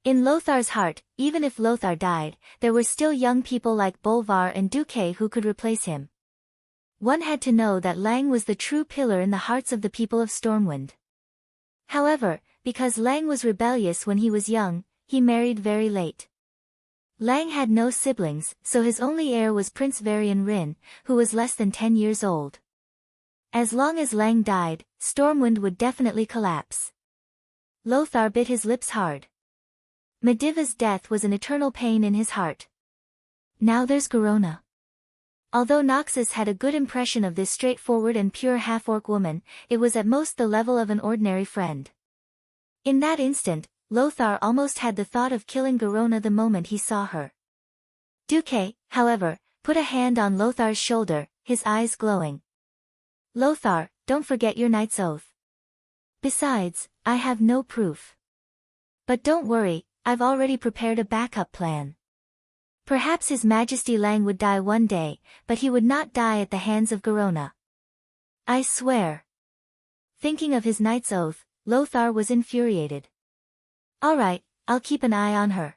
In Lothar's heart, even if Lothar died, there were still young people like Bolvar and Duque who could replace him. One had to know that Lang was the true pillar in the hearts of the people of Stormwind. However, because Lang was rebellious when he was young, he married very late. Lang had no siblings, so his only heir was Prince Varian Rin, who was less than 10 years old. As long as Lang died, Stormwind would definitely collapse. Lothar bit his lips hard. Medivh's death was an eternal pain in his heart. Now there's Garona. Although Noxus had a good impression of this straightforward and pure half-orc woman, it was at most the level of an ordinary friend. In that instant, Lothar almost had the thought of killing Garona the moment he saw her. Duque, however, put a hand on Lothar's shoulder, his eyes glowing. Lothar, don't forget your knight's oath. Besides, I have no proof. But don't worry, I've already prepared a backup plan. Perhaps His Majesty Lang would die one day, but he would not die at the hands of Garona. I swear. Thinking of his knight's oath, Lothar was infuriated. All right, I'll keep an eye on her.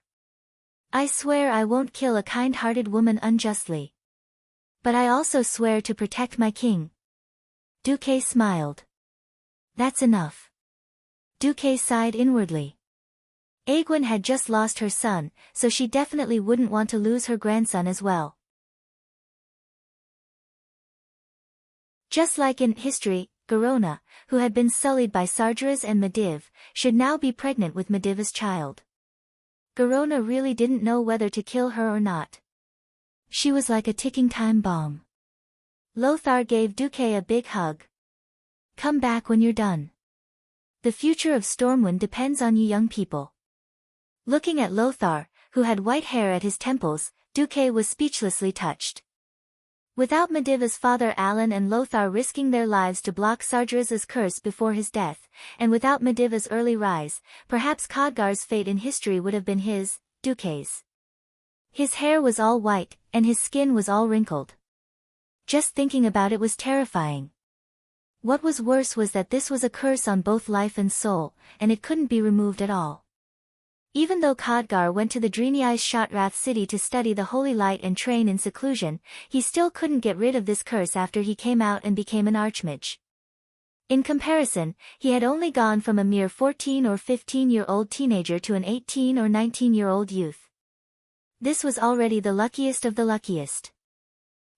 I swear I won't kill a kind-hearted woman unjustly. But I also swear to protect my king. Duque smiled. That's enough. Duque sighed inwardly. Aegwyn had just lost her son, so she definitely wouldn't want to lose her grandson as well. Just like in history, Garona, who had been sullied by Sargeras and Medivh, should now be pregnant with Medivh's child. Garona really didn't know whether to kill her or not. She was like a ticking time bomb. Lothar gave Duque a big hug. Come back when you're done. The future of Stormwind depends on you young people. Looking at Lothar, who had white hair at his temples, Duque was speechlessly touched. Without Medivh's father Alan and Lothar risking their lives to block Sargeras's curse before his death, and without Medivh's early rise, perhaps Khadgar's fate in history would have been his, Duque's. His hair was all white, and his skin was all wrinkled. Just thinking about it was terrifying. What was worse was that this was a curse on both life and soul, and it couldn't be removed at all. Even though Khadgar went to the Dreameyes Shotrath city to study the Holy Light and train in seclusion, he still couldn't get rid of this curse after he came out and became an archmage. In comparison, he had only gone from a mere 14 or 15-year-old teenager to an 18 or 19-year-old youth. This was already the luckiest of the luckiest.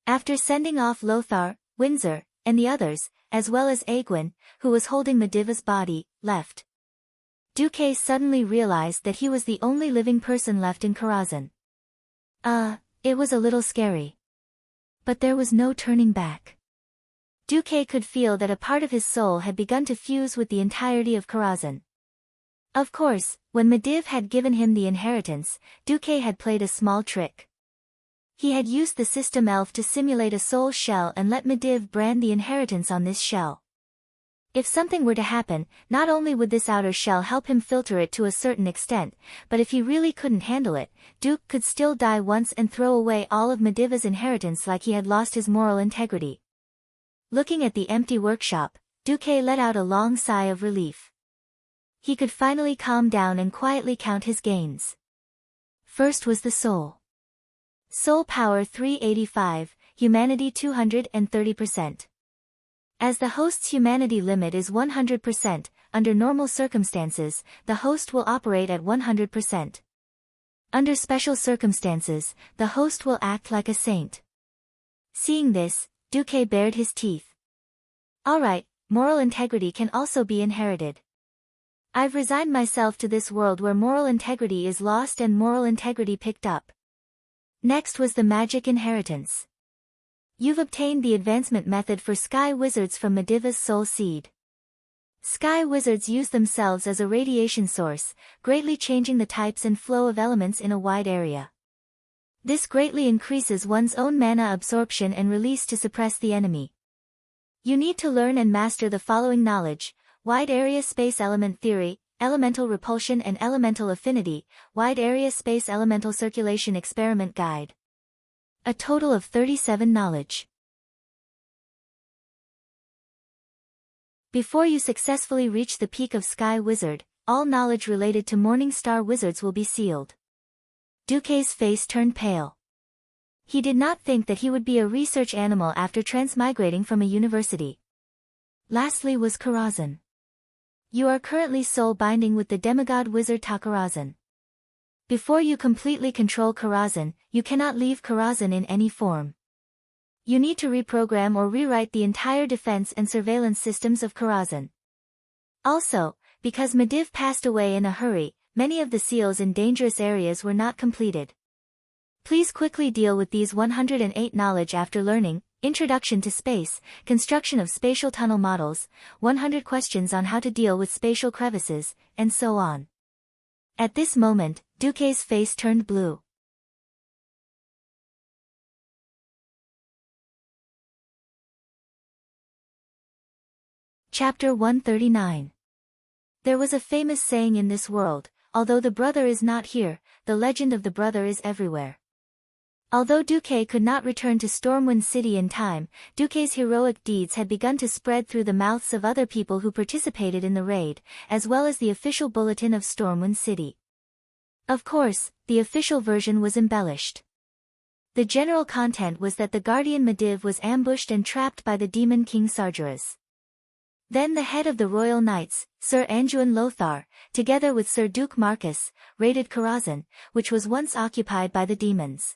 After sending off Lothar, Windsor, and the others, as well as Aegwyn, who was holding Medivh's body, left. Duque suddenly realized that he was the only living person left in Karazhan. It was a little scary. But there was no turning back. Duque could feel that a part of his soul had begun to fuse with the entirety of Karazhan. Of course, when Medivh had given him the inheritance, Duque had played a small trick. He had used the system elf to simulate a soul shell and let Medivh brand the inheritance on this shell. If something were to happen, not only would this outer shell help him filter it to a certain extent, but if he really couldn't handle it, Duke could still die once and throw away all of Medivh's inheritance like he had lost his moral integrity. Looking at the empty workshop, Duque let out a long sigh of relief. He could finally calm down and quietly count his gains. First was the soul. Soul power 385, humanity 230%. As the host's humanity limit is 100%, under normal circumstances, the host will operate at 100%. Under special circumstances, the host will act like a saint. Seeing this, Duque bared his teeth. Alright, moral integrity can also be inherited. I've resigned myself to this world where moral integrity is lost and moral integrity picked up. Next was the magic inheritance. You've obtained the advancement method for Sky Wizards from Medivh's Soul Seed. Sky Wizards use themselves as a radiation source, greatly changing the types and flow of elements in a wide area. This greatly increases one's own mana absorption and release to suppress the enemy. You need to learn and master the following knowledge: wide area space element theory, elemental repulsion and elemental affinity, wide area space elemental circulation experiment guide. A total of 37 knowledge. Before you successfully reach the peak of Sky Wizard, all knowledge related to Morning Star Wizards will be sealed. Duque's face turned pale. He did not think that he would be a research animal after transmigrating from a university. Lastly was Karazhan. You are currently soul binding with the demigod wizard Takarazhan. Before you completely control Karazhan, you cannot leave Karazhan in any form. You need to reprogram or rewrite the entire defense and surveillance systems of Karazhan. Also, because Medivh passed away in a hurry, many of the seals in dangerous areas were not completed. Please quickly deal with these 108 knowledge after learning: Introduction to Space, Construction of Spatial Tunnel Models, 100 Questions on How to Deal with Spatial Crevices, and so on. At this moment, Duque's face turned blue. Chapter 139. There was a famous saying in this world: although the brother is not here, the legend of the brother is everywhere. Although Duque could not return to Stormwind City in time, Duque's heroic deeds had begun to spread through the mouths of other people who participated in the raid, as well as the official bulletin of Stormwind City. Of course, the official version was embellished. The general content was that the guardian Medivh was ambushed and trapped by the demon king Sargeras. Then the head of the Royal Knights, Sir Anduin Lothar, together with Sir Duke Marcus, raided Karazhan, which was once occupied by the demons.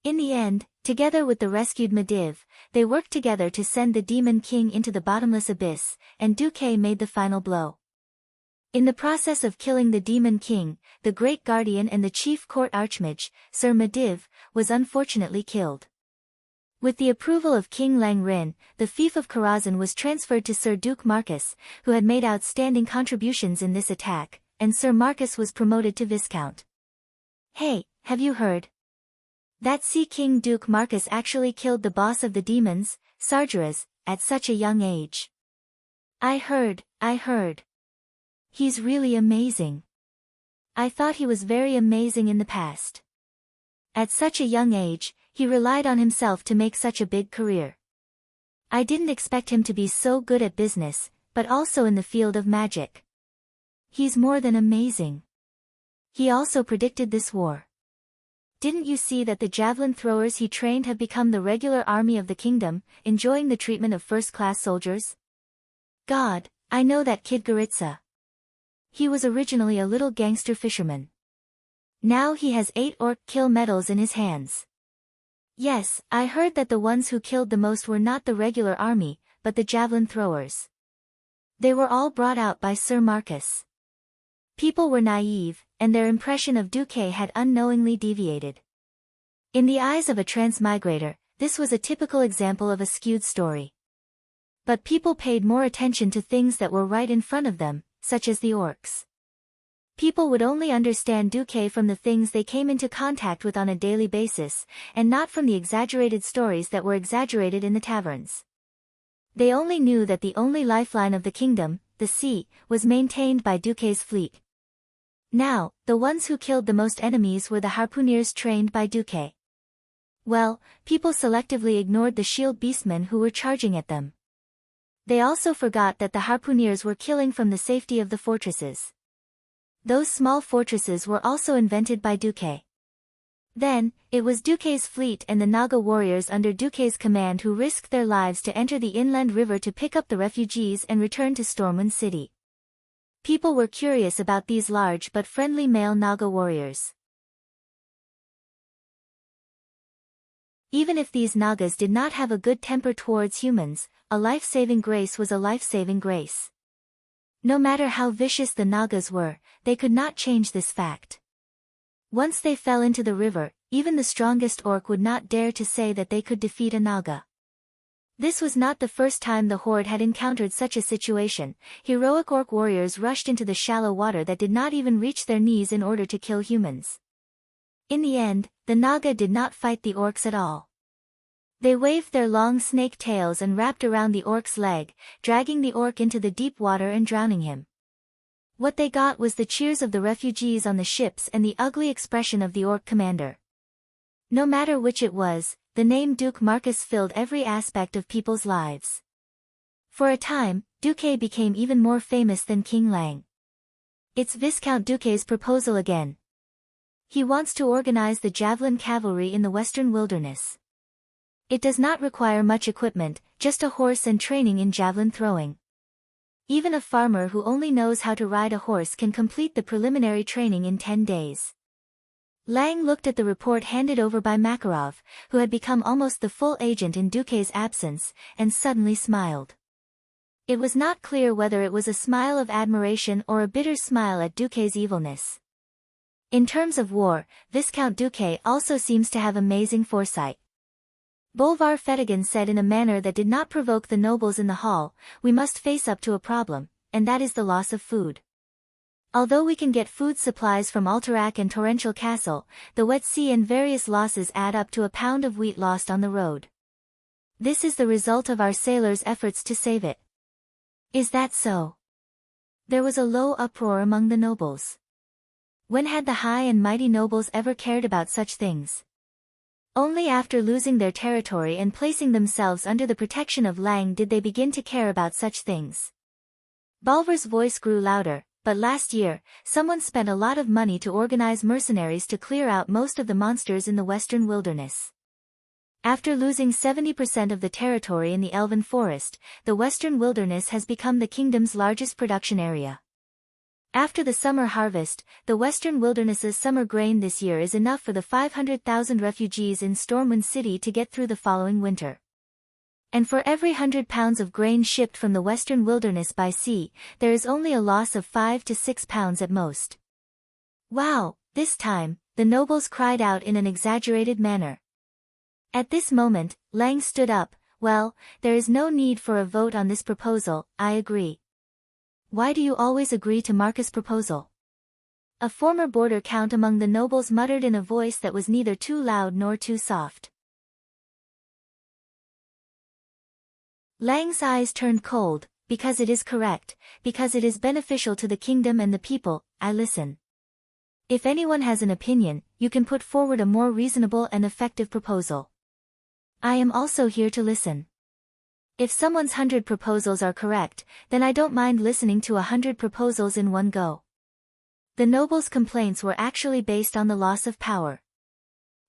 In the end, together with the rescued Medivh, they worked together to send the Demon King into the bottomless abyss, and Duque made the final blow. In the process of killing the Demon King, the Great Guardian and the Chief Court Archmage, Sir Medivh, was unfortunately killed. With the approval of King Langrin, the fief of Karazhan was transferred to Sir Duke Marcus, who had made outstanding contributions in this attack, and Sir Marcus was promoted to Viscount. Hey, have you heard? That Sea King Duke Marcus actually killed the boss of the demons, Sargeras, at such a young age. I heard. He's really amazing. I thought he was very amazing in the past. At such a young age, he relied on himself to make such a big career. I didn't expect him to be so good at business, but also in the field of magic. He's more than amazing. He also predicted this war. Didn't you see that the javelin throwers he trained have become the regular army of the kingdom, enjoying the treatment of first-class soldiers? God, I know that kid Garitza. He was originally a little gangster fisherman. Now he has 8 orc kill medals in his hands. Yes, I heard that the ones who killed the most were not the regular army, but the javelin throwers. They were all brought out by Sir Marcus. People were naive, and their impression of Duque had unknowingly deviated. In the eyes of a transmigrator, this was a typical example of a skewed story. But people paid more attention to things that were right in front of them, such as the orcs. People would only understand Duque from the things they came into contact with on a daily basis, and not from the exaggerated stories that were exaggerated in the taverns. They only knew that the only lifeline of the kingdom, the sea, was maintained by Duque's fleet. Now, the ones who killed the most enemies were the harpooneers trained by Duque. Well, people selectively ignored the shield beastmen who were charging at them. They also forgot that the harpooneers were killing from the safety of the fortresses. Those small fortresses were also invented by Duque. Then, it was Duque's fleet and the Naga warriors under Duque's command who risked their lives to enter the inland river to pick up the refugees and return to Stormwind City. People were curious about these large but friendly male Naga warriors. Even if these Nagas did not have a good temper towards humans, a life-saving grace was a life-saving grace. No matter how vicious the Nagas were, they could not change this fact. Once they fell into the river, even the strongest orc would not dare to say that they could defeat a Naga. This was not the first time the Horde had encountered such a situation. Heroic orc warriors rushed into the shallow water that did not even reach their knees in order to kill humans. In the end, the Naga did not fight the orcs at all. They waved their long snake tails and wrapped around the orc's leg, dragging the orc into the deep water and drowning him. What they got was the cheers of the refugees on the ships and the ugly expression of the orc commander. No matter which it was, the name Duke Marcus filled every aspect of people's lives. For a time, Duque became even more famous than King Lang. It's Viscount Duque's proposal again. He wants to organize the javelin cavalry in the western wilderness. It does not require much equipment, just a horse and training in javelin throwing. Even a farmer who only knows how to ride a horse can complete the preliminary training in 10 days. Lang looked at the report handed over by Makarov, who had become almost the full agent in Duque's absence, and suddenly smiled. It was not clear whether it was a smile of admiration or a bitter smile at Duque's evilness. In terms of war, Viscount Duque also seems to have amazing foresight. Bolvar Fetigan said in a manner that did not provoke the nobles in the hall, "We must face up to a problem, and that is the loss of food. Although we can get food supplies from Alterac and Torrential Castle, the wet sea and various losses add up to a pound of wheat lost on the road. This is the result of our sailors' efforts to save it." "Is that so?" There was a low uproar among the nobles. When had the high and mighty nobles ever cared about such things? Only after losing their territory and placing themselves under the protection of Lang did they begin to care about such things. Bolvar's voice grew louder, but last year, someone spent a lot of money to organize mercenaries to clear out most of the monsters in the western wilderness. After losing 70% of the territory in the Elven Forest, the western wilderness has become the kingdom's largest production area. After the summer harvest, the western wilderness's summer grain this year is enough for the 500,000 refugees in Stormwind City to get through the following winter. And for every 100 pounds of grain shipped from the western wilderness by sea, there is only a loss of 5 to 6 pounds at most. "Wow!" This time, the nobles cried out in an exaggerated manner. At this moment, Lang stood up. "Well, there is no need for a vote on this proposal, I agree." "Why do you always agree to Marcus' proposal?" A former border count among the nobles muttered in a voice that was neither too loud nor too soft. Lang's eyes turned cold. "Because it is correct, because it is beneficial to the kingdom and the people, I listen. If anyone has an opinion, you can put forward a more reasonable and effective proposal. I am also here to listen. If someone's 100 proposals are correct, then I don't mind listening to 100 proposals in one go." The nobles' complaints were actually based on the loss of power.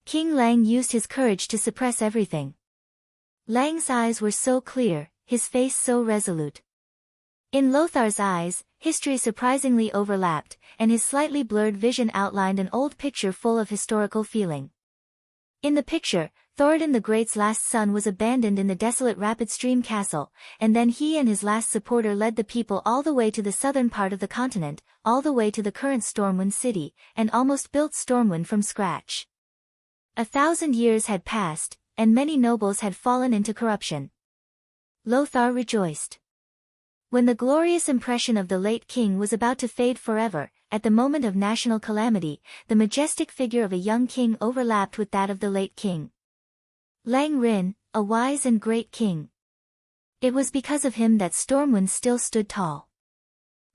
King Lang used his courage to suppress everything. Lang's eyes were so clear, his face so resolute. In Lothar's eyes, history surprisingly overlapped, and his slightly blurred vision outlined an old picture full of historical feeling. In the picture, Thoradin the Great's last son was abandoned in the desolate Rapid Stream Castle, and then he and his last supporter led the people all the way to the southern part of the continent, all the way to the current Stormwind City, and almost built Stormwind from scratch. 1,000 years had passed, and many nobles had fallen into corruption. Lothar rejoiced. When the glorious impression of the late king was about to fade forever, at the moment of national calamity, the majestic figure of a young king overlapped with that of the late king. Lang Rin, a wise and great king. It was because of him that Stormwind still stood tall.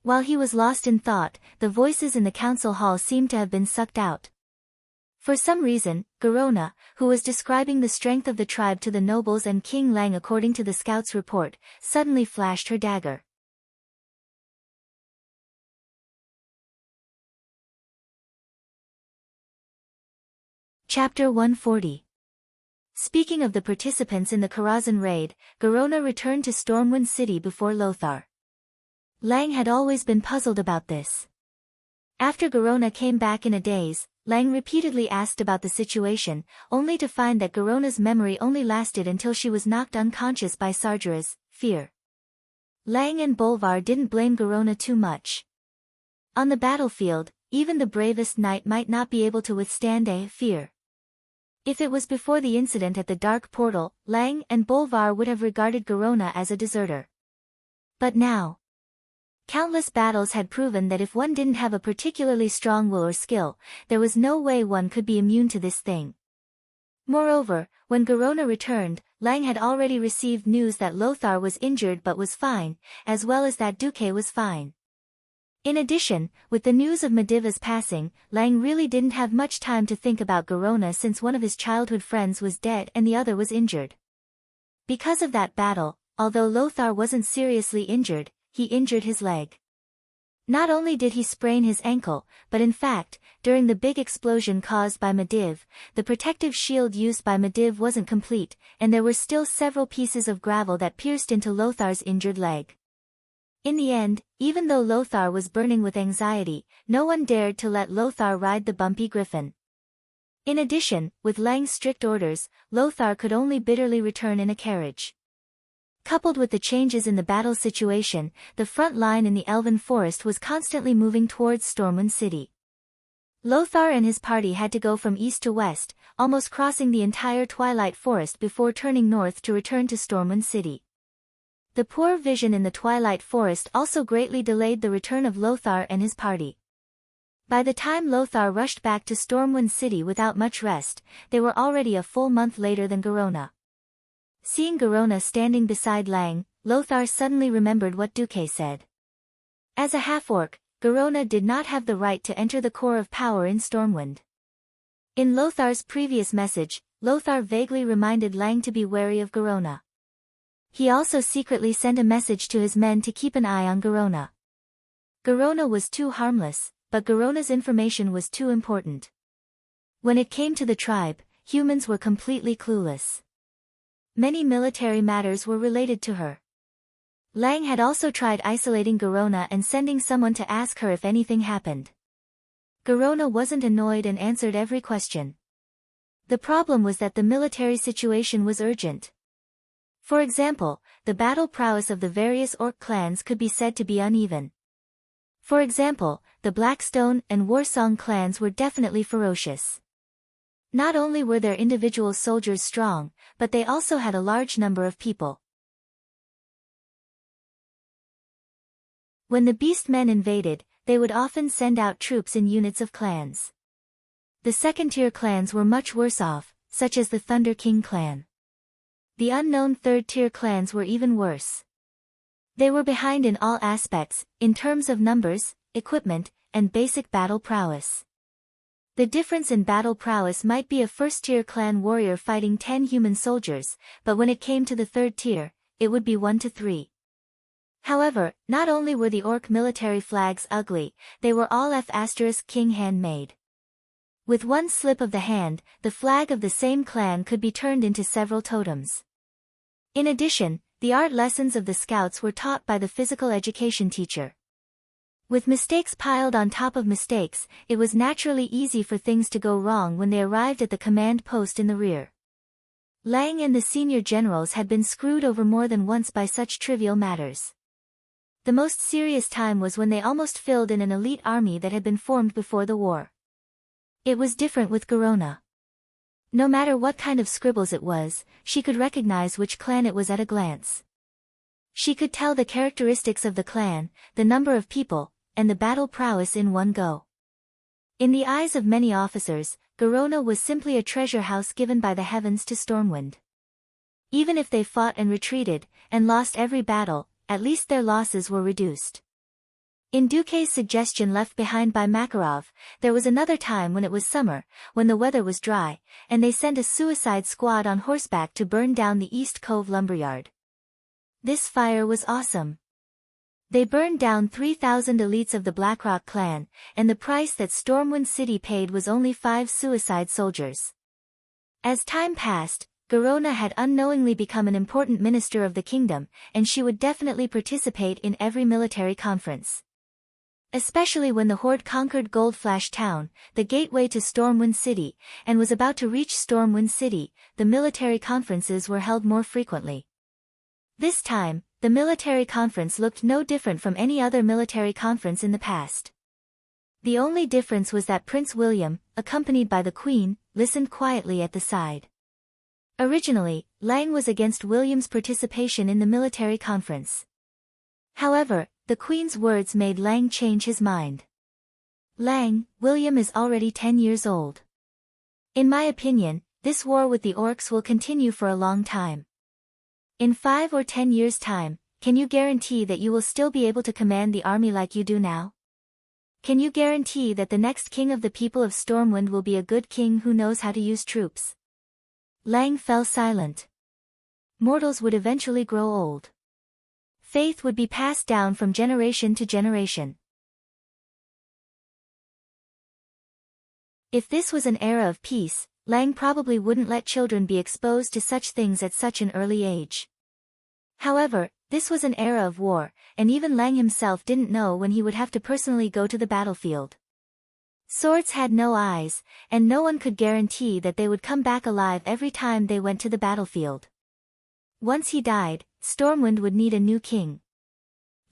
While he was lost in thought, the voices in the council hall seemed to have been sucked out. For some reason, Garona, who was describing the strength of the tribe to the nobles and King Lang according to the scout's report, suddenly flashed her dagger. Chapter 140. Speaking of the participants in the Karazhan raid, Garona returned to Stormwind City before Lothar. Lang had always been puzzled about this. After Garona came back in a daze, Lang repeatedly asked about the situation, only to find that Garona's memory only lasted until she was knocked unconscious by Sargera's fear. Lang and Bolvar didn't blame Garona too much. On the battlefield, even the bravest knight might not be able to withstand a fear. If it was before the incident at the Dark Portal, Lang and Bolvar would have regarded Garona as a deserter. But now, countless battles had proven that if one didn't have a particularly strong will or skill, there was no way one could be immune to this thing. Moreover, when Garona returned, Lang had already received news that Lothar was injured but was fine, as well as that Duque was fine. In addition, with the news of Mediva's passing, Lang really didn't have much time to think about Garona since one of his childhood friends was dead and the other was injured. Because of that battle, although Lothar wasn't seriously injured, he injured his leg. Not only did he sprain his ankle, but in fact, during the big explosion caused by Mediv, the protective shield used by Mediv wasn't complete, and there were still several pieces of gravel that pierced into Lothar's injured leg. In the end, even though Lothar was burning with anxiety, no one dared to let Lothar ride the bumpy griffin. In addition, with Lang's strict orders, Lothar could only bitterly return in a carriage. Coupled with the changes in the battle situation, the front line in the Elven Forest was constantly moving towards Stormwind City. Lothar and his party had to go from east to west, almost crossing the entire Twilight Forest before turning north to return to Stormwind City. The poor vision in the Twilight Forest also greatly delayed the return of Lothar and his party. By the time Lothar rushed back to Stormwind City without much rest, they were already a full month later than Garona. Seeing Garona standing beside Lang, Lothar suddenly remembered what Duque said. As a half-orc, Garona did not have the right to enter the core of power in Stormwind. In Lothar's previous message, Lothar vaguely reminded Lang to be wary of Garona. He also secretly sent a message to his men to keep an eye on Garona. Garona was too harmless, but Garona's information was too important. When it came to the tribe, humans were completely clueless. Many military matters were related to her. Lang had also tried isolating Garona and sending someone to ask her if anything happened. Garona wasn't annoyed and answered every question. The problem was that the military situation was urgent. For example, the battle prowess of the various orc clans could be said to be uneven. For example, the Blackstone and Warsong clans were definitely ferocious. Not only were their individual soldiers strong, but they also had a large number of people. When the Beast Men invaded, they would often send out troops in units of clans. The second-tier clans were much worse off, such as the Thunder King clan. The unknown third-tier clans were even worse. They were behind in all aspects, in terms of numbers, equipment, and basic battle prowess. The difference in battle prowess might be a first-tier clan warrior fighting 10 human soldiers, but when it came to the third tier, it would be 1 to 3. However, not only were the orc military flags ugly, they were all F*King handmade. With one slip of the hand, the flag of the same clan could be turned into several totems. In addition, the art lessons of the scouts were taught by the physical education teacher. With mistakes piled on top of mistakes, it was naturally easy for things to go wrong when they arrived at the command post in the rear. Lang and the senior generals had been screwed over more than once by such trivial matters. The most serious time was when they almost filled in an elite army that had been formed before the war. It was different with Garona. No matter what kind of scribbles it was, she could recognize which clan it was at a glance. She could tell the characteristics of the clan, the number of people, and the battle prowess in one go. In the eyes of many officers, Garona was simply a treasure house given by the heavens to Stormwind. Even if they fought and retreated, and lost every battle, at least their losses were reduced. In Duque's suggestion left behind by Makarov, there was another time when it was summer, when the weather was dry, and they sent a suicide squad on horseback to burn down the East Cove lumberyard. This fire was awesome. They burned down 3,000 elites of the Blackrock clan, and the price that Stormwind City paid was only 5 suicide soldiers. As time passed, Garona had unknowingly become an important minister of the kingdom, and she would definitely participate in every military conference. Especially when the Horde conquered Goldflash Town, the gateway to Stormwind City, and was about to reach Stormwind City, the military conferences were held more frequently. This time, the military conference looked no different from any other military conference in the past. The only difference was that Prince William, accompanied by the Queen, listened quietly at the side. Originally, Lang was against William's participation in the military conference. However, the Queen's words made Lang change his mind. Lang, William is already 10 years old. In my opinion, this war with the orcs will continue for a long time. In 5 or 10 years' time, can you guarantee that you will still be able to command the army like you do now? Can you guarantee that the next king of the people of Stormwind will be a good king who knows how to use troops? Lang fell silent. Mortals would eventually grow old. Faith would be passed down from generation to generation. If this was an era of peace, Lang probably wouldn't let children be exposed to such things at such an early age. However, this was an era of war, and even Lang himself didn't know when he would have to personally go to the battlefield. Swords had no eyes, and no one could guarantee that they would come back alive every time they went to the battlefield. Once he died, Stormwind would need a new king.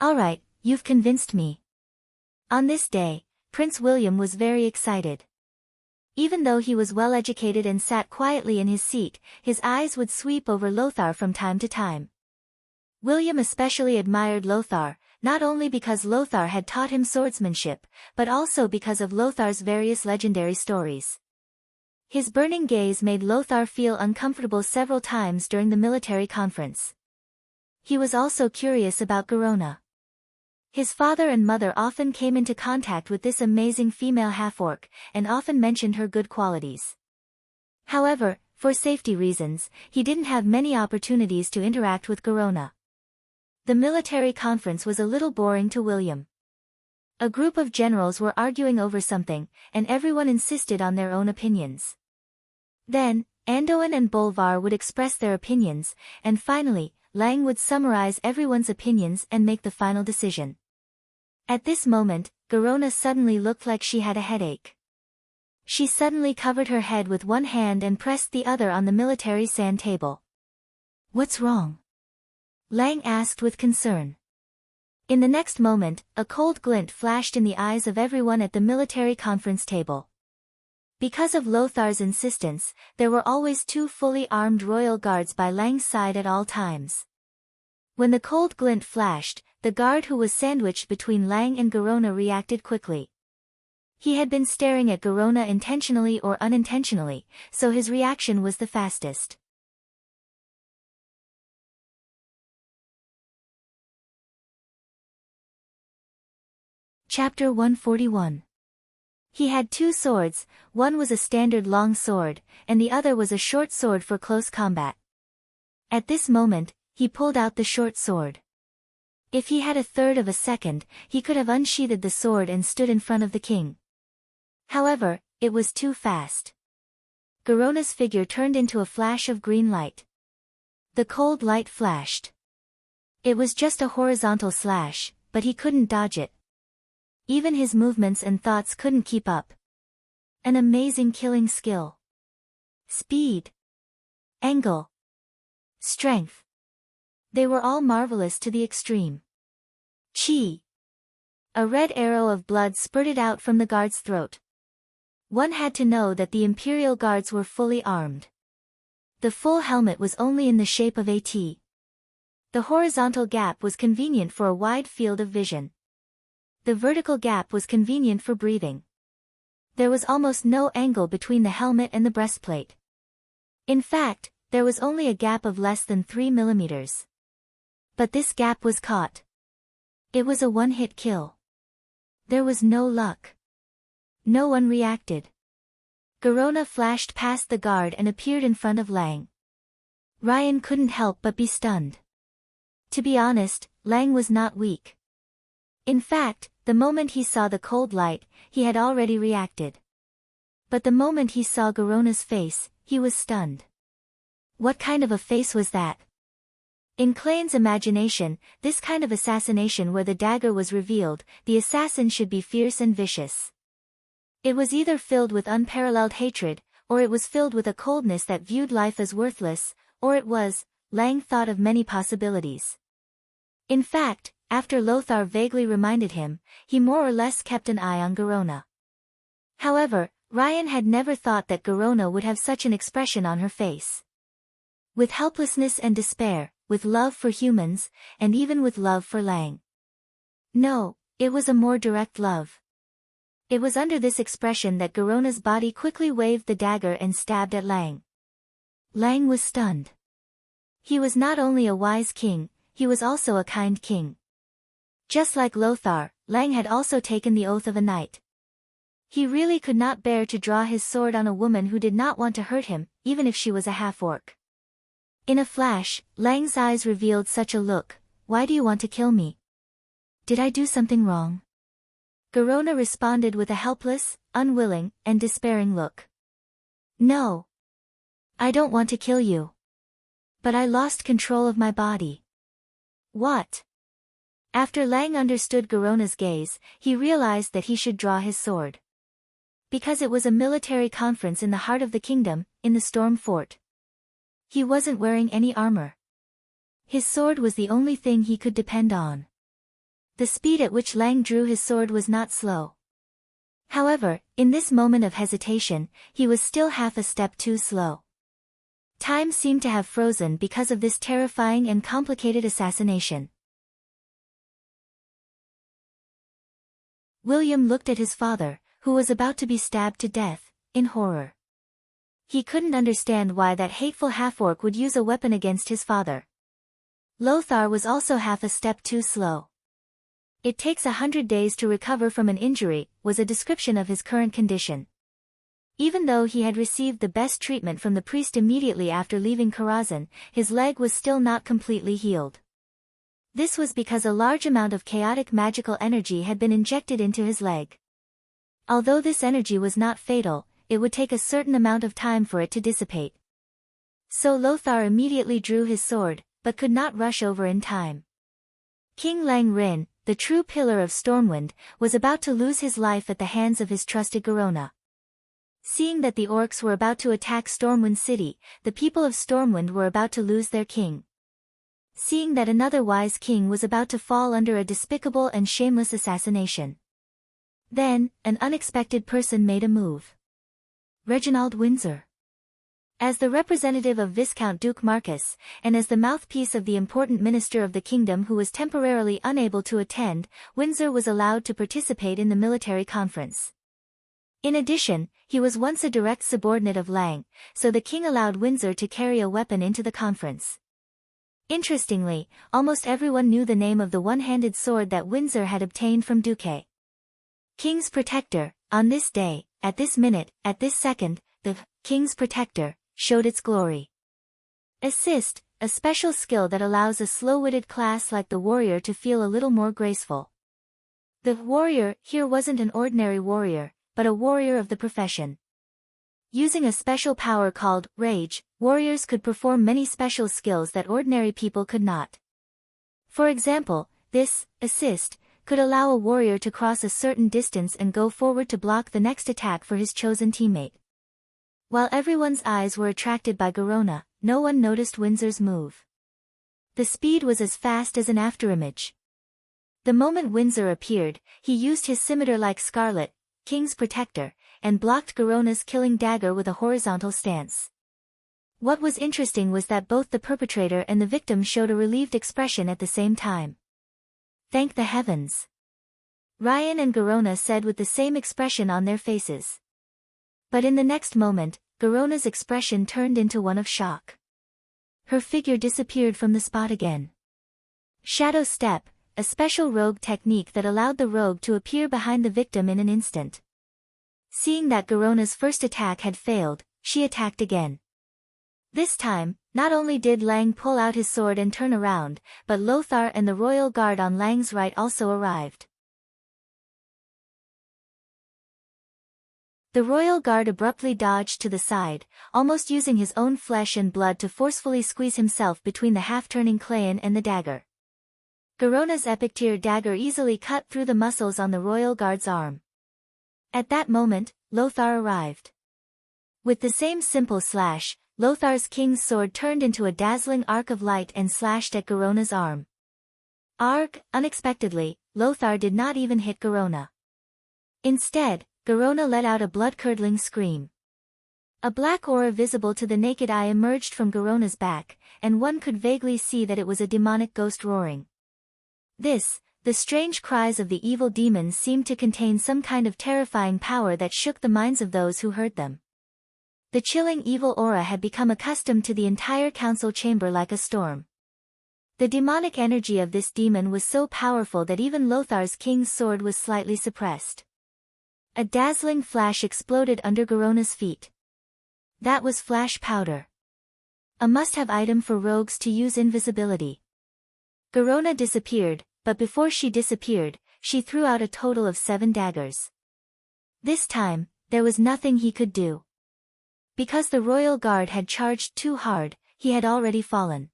Alright, you've convinced me. On this day, Prince William was very excited. Even though he was well educated and sat quietly in his seat, his eyes would sweep over Lothar from time to time. William especially admired Lothar, not only because Lothar had taught him swordsmanship, but also because of Lothar's various legendary stories. His burning gaze made Lothar feel uncomfortable several times during the military conference. He was also curious about Garona. His father and mother often came into contact with this amazing female half-orc, and often mentioned her good qualities. However, for safety reasons, he didn't have many opportunities to interact with Garona. The military conference was a little boring to William. A group of generals were arguing over something, and everyone insisted on their own opinions. Then, Anduin and Bolvar would express their opinions, and finally, Lang would summarize everyone's opinions and make the final decision. At this moment, Garona suddenly looked like she had a headache. She suddenly covered her head with one hand and pressed the other on the military sand table. "What's wrong?" Lang asked with concern. In the next moment, a cold glint flashed in the eyes of everyone at the military conference table. Because of Lothar's insistence, there were always 2 fully armed royal guards by Lang's side at all times. When the cold glint flashed, the guard who was sandwiched between Lang and Garona reacted quickly. He had been staring at Garona intentionally or unintentionally, so his reaction was the fastest. Chapter 141. He had 2 swords, one was a standard long sword, and the other was a short sword for close combat. At this moment, he pulled out the short sword. If he had a third of a second, he could have unsheathed the sword and stood in front of the king. However, it was too fast. Garona's figure turned into a flash of green light. The cold light flashed. It was just a horizontal slash, but he couldn't dodge it. Even his movements and thoughts couldn't keep up. An amazing killing skill. Speed. Angle. Strength. They were all marvelous to the extreme. Chi. A red arrow of blood spurted out from the guard's throat. One had to know that the Imperial Guards were fully armed. The full helmet was only in the shape of a T. The horizontal gap was convenient for a wide field of vision. The vertical gap was convenient for breathing. There was almost no angle between the helmet and the breastplate. In fact, there was only a gap of less than 3 millimeters. But this gap was caught. It was a one-hit kill. There was no luck. No one reacted. Garona flashed past the guard and appeared in front of Lang. Ryan couldn't help but be stunned. To be honest, Lang was not weak. In fact, the moment he saw the cold light, he had already reacted. But the moment he saw Garona's face, he was stunned. What kind of a face was that? In Clayton's imagination, this kind of assassination where the dagger was revealed, the assassin should be fierce and vicious. It was either filled with unparalleled hatred, or it was filled with a coldness that viewed life as worthless, or it was, Lang thought of many possibilities. In fact, after Lothar vaguely reminded him, he more or less kept an eye on Garona. However, Ryan had never thought that Garona would have such an expression on her face. With helplessness and despair, with love for humans, and even with love for Lang. No, it was a more direct love. It was under this expression that Garona's body quickly waved the dagger and stabbed at Lang. Lang was stunned. He was not only a wise king, he was also a kind king. Just like Lothar, Lang had also taken the oath of a knight. He really could not bear to draw his sword on a woman who did not want to hurt him, even if she was a half-orc. In a flash, Lang's eyes revealed such a look. Why do you want to kill me? Did I do something wrong? Garona responded with a helpless, unwilling, and despairing look. No. I don't want to kill you. But I lost control of my body. What? After Lang understood Garona's gaze, he realized that he should draw his sword. Because it was a military conference in the heart of the kingdom, in the storm fort. He wasn't wearing any armor. His sword was the only thing he could depend on. The speed at which Lang drew his sword was not slow. However, in this moment of hesitation, he was still half a step too slow. Time seemed to have frozen because of this terrifying and complicated assassination. William looked at his father, who was about to be stabbed to death, in horror. He couldn't understand why that hateful half-orc would use a weapon against his father. Lothar was also half a step too slow. It takes 100 days to recover from an injury, was a description of his current condition. Even though he had received the best treatment from the priest immediately after leaving Karazhan, his leg was still not completely healed. This was because a large amount of chaotic magical energy had been injected into his leg. Although this energy was not fatal, it would take a certain amount of time for it to dissipate. So Lothar immediately drew his sword, but could not rush over in time. King Lang Rin, the true pillar of Stormwind, was about to lose his life at the hands of his trusted Garona. Seeing that the orcs were about to attack Stormwind City, the people of Stormwind were about to lose their king. Seeing that another wise king was about to fall under a despicable and shameless assassination. Then, an unexpected person made a move. Reginald Windsor. As the representative of Viscount Duke Marcus, and as the mouthpiece of the important minister of the kingdom who was temporarily unable to attend, Windsor was allowed to participate in the military conference. In addition, he was once a direct subordinate of Lang, so the king allowed Windsor to carry a weapon into the conference. Interestingly, almost everyone knew the name of the one-handed sword that Windsor had obtained from Duque. King's Protector, on this day, at this minute, at this second, the King's Protector showed its glory. Assist, a special skill that allows a slow-witted class like the warrior to feel a little more graceful. The warrior here wasn't an ordinary warrior, but a warrior of the profession. Using a special power called Rage, warriors could perform many special skills that ordinary people could not. For example, this assist could allow a warrior to cross a certain distance and go forward to block the next attack for his chosen teammate. While everyone's eyes were attracted by Garona, no one noticed Windsor's move. The speed was as fast as an afterimage. The moment Windsor appeared, he used his scimitar-like Scarlet, King's Protector, and blocked Garona's killing dagger with a horizontal stance. What was interesting was that both the perpetrator and the victim showed a relieved expression at the same time. Thank the heavens! Ryan and Garona said with the same expression on their faces. But in the next moment, Garona's expression turned into one of shock. Her figure disappeared from the spot again. Shadow Step, a special rogue technique that allowed the rogue to appear behind the victim in an instant. Seeing that Garona's first attack had failed, she attacked again. This time, not only did Lang pull out his sword and turn around, but Lothar and the royal guard on Lang's right also arrived. The royal guard abruptly dodged to the side, almost using his own flesh and blood to forcefully squeeze himself between the half-turning Clayan and the dagger. Garona's Epictear dagger easily cut through the muscles on the royal guard's arm. At that moment, Lothar arrived. With the same simple slash, Lothar's king's sword turned into a dazzling arc of light and slashed at Garona's arm. Unexpectedly, Lothar did not even hit Garona. Instead, Garona let out a blood-curdling scream. A black aura visible to the naked eye emerged from Garona's back, and one could vaguely see that it was a demonic ghost roaring. The strange cries of the evil demons seemed to contain some kind of terrifying power that shook the minds of those who heard them. The chilling evil aura had become accustomed to the entire council chamber like a storm. The demonic energy of this demon was so powerful that even Lothar's king's sword was slightly suppressed. A dazzling flash exploded under Garona's feet. That was flash powder. A must-have item for rogues to use invisibility. Garona disappeared, but before she disappeared, she threw out a total of 7 daggers. This time, there was nothing he could do. Because the royal guard had charged too hard, he had already fallen.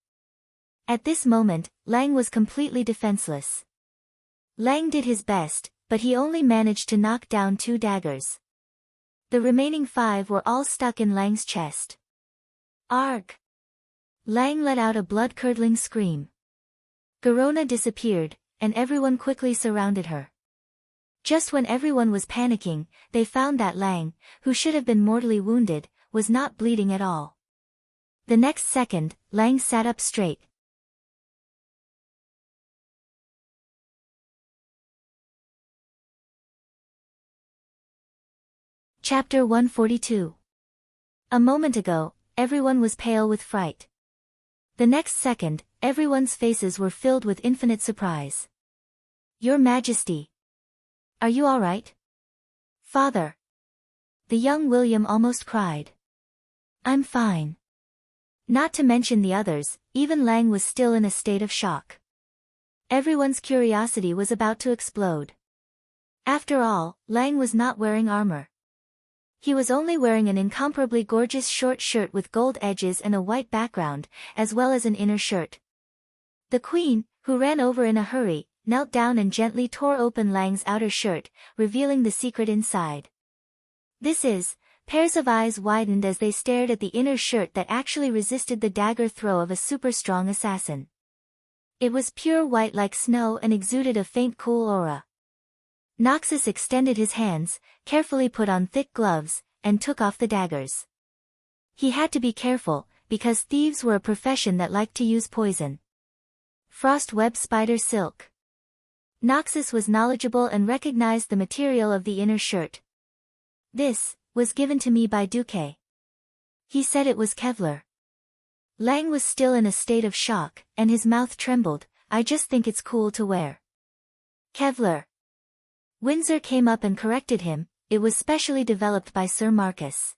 At this moment, Lang was completely defenseless. Lang did his best, but he only managed to knock down 2 daggers. The remaining 5 were all stuck in Lang's chest. Arg! Lang let out a blood-curdling scream. Garona disappeared, and everyone quickly surrounded her. Just when everyone was panicking, they found that Lang, who should have been mortally wounded, was not bleeding at all. The next second, Lang sat up straight. Chapter 142. A moment ago, everyone was pale with fright. The next second, everyone's faces were filled with infinite surprise. Your Majesty! Are you all right? Father! The young William almost cried. I'm fine. Not to mention the others, even Lang was still in a state of shock. Everyone's curiosity was about to explode. After all, Lang was not wearing armor. He was only wearing an incomparably gorgeous short shirt with gold edges and a white background, as well as an inner shirt. The queen, who ran over in a hurry, knelt down and gently tore open Lang's outer shirt, revealing the secret inside. This is, pairs of eyes widened as they stared at the inner shirt that actually resisted the dagger throw of a super-strong assassin. It was pure white like snow and exuded a faint cool aura. Noxus extended his hands, carefully put on thick gloves, and took off the daggers. He had to be careful, because thieves were a profession that liked to use poison. Frost web spider silk. Noxus was knowledgeable and recognized the material of the inner shirt. This was given to me by Duque. He said it was Kevlar. Lang was still in a state of shock, and his mouth trembled. I just think it's cool to wear. Kevlar. Windsor came up and corrected him. It was specially developed by Sir Marcus.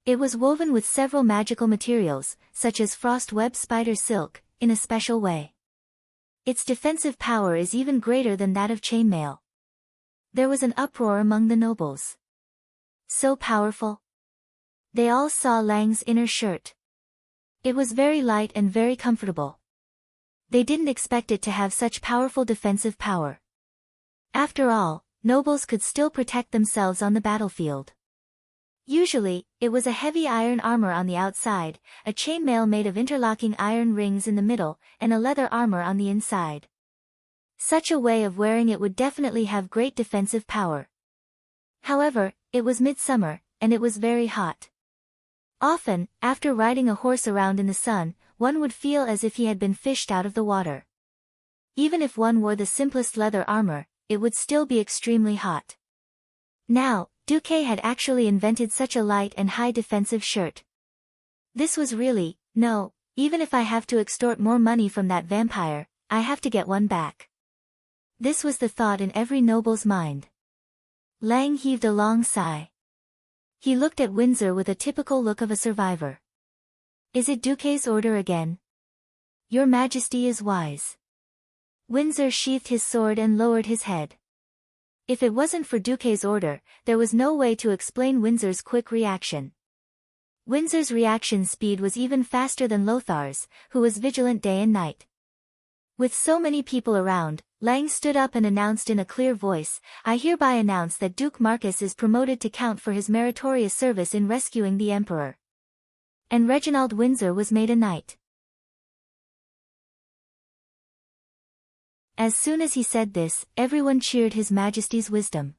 It was woven with several magical materials, such as frost web spider silk, in a special way. Its defensive power is even greater than that of chainmail. There was an uproar among the nobles. So powerful. They all saw Lang's inner shirt. It was very light and very comfortable. They didn't expect it to have such powerful defensive power. After all, nobles could still protect themselves on the battlefield. Usually, it was a heavy iron armor on the outside, a chainmail made of interlocking iron rings in the middle, and a leather armor on the inside. Such a way of wearing it would definitely have great defensive power. However, it was midsummer, and it was very hot. Often, after riding a horse around in the sun, one would feel as if he had been fished out of the water. Even if one wore the simplest leather armor, it would still be extremely hot. Now, Duque had actually invented such a light and high defensive shirt. This was really, no, even if I have to extort more money from that vampire, I have to get one back. This was the thought in every noble's mind. Lang heaved a long sigh. He looked at Windsor with a typical look of a survivor. Is it Duque's order again? Your Majesty is wise. Windsor sheathed his sword and lowered his head. If it wasn't for Duque's order, there was no way to explain Windsor's quick reaction. Windsor's reaction speed was even faster than Lothar's, who was vigilant day and night. With so many people around, Lang stood up and announced in a clear voice, I hereby announce that Duke Marcus is promoted to Count for his meritorious service in rescuing the Emperor. And Reginald Windsor was made a knight. As soon as he said this, everyone cheered His Majesty's wisdom.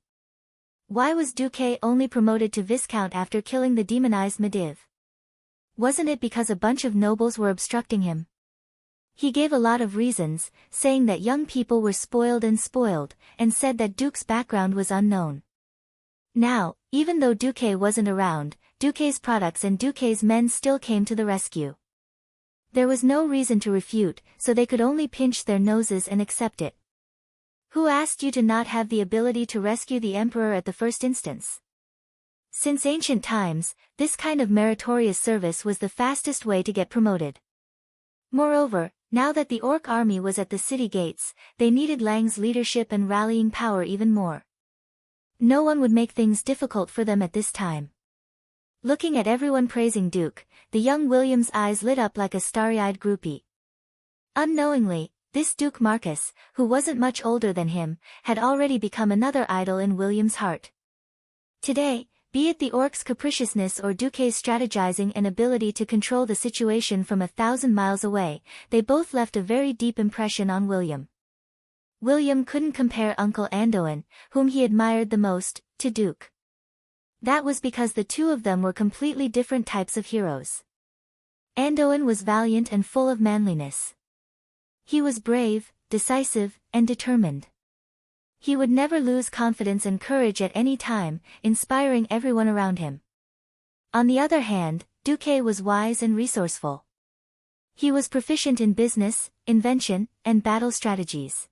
Why was Duque only promoted to Viscount after killing the demonized Mediv? Wasn't it because a bunch of nobles were obstructing him? He gave a lot of reasons, saying that young people were spoiled, and said that Duke's background was unknown. Now, even though Duque wasn't around, Duque's products and Duque's men still came to the rescue. There was no reason to refute, so they could only pinch their noses and accept it. Who asked you to not have the ability to rescue the emperor at the first instance? Since ancient times, this kind of meritorious service was the fastest way to get promoted. Moreover, now that the orc army was at the city gates, they needed Lang's leadership and rallying power even more. No one would make things difficult for them at this time. Looking at everyone praising Duke, the young William's eyes lit up like a starry-eyed groupie. Unknowingly, this Duke Marcus, who wasn't much older than him, had already become another idol in William's heart. Today, be it the orc's capriciousness or Duque's strategizing and ability to control the situation from 1,000 miles away, they both left a very deep impression on William. William couldn't compare Uncle Anduin, whom he admired the most, to Duke. That was because the two of them were completely different types of heroes. Anduin was valiant and full of manliness. He was brave, decisive, and determined. He would never lose confidence and courage at any time, inspiring everyone around him. On the other hand, Duque was wise and resourceful. He was proficient in business, invention, and battle strategies.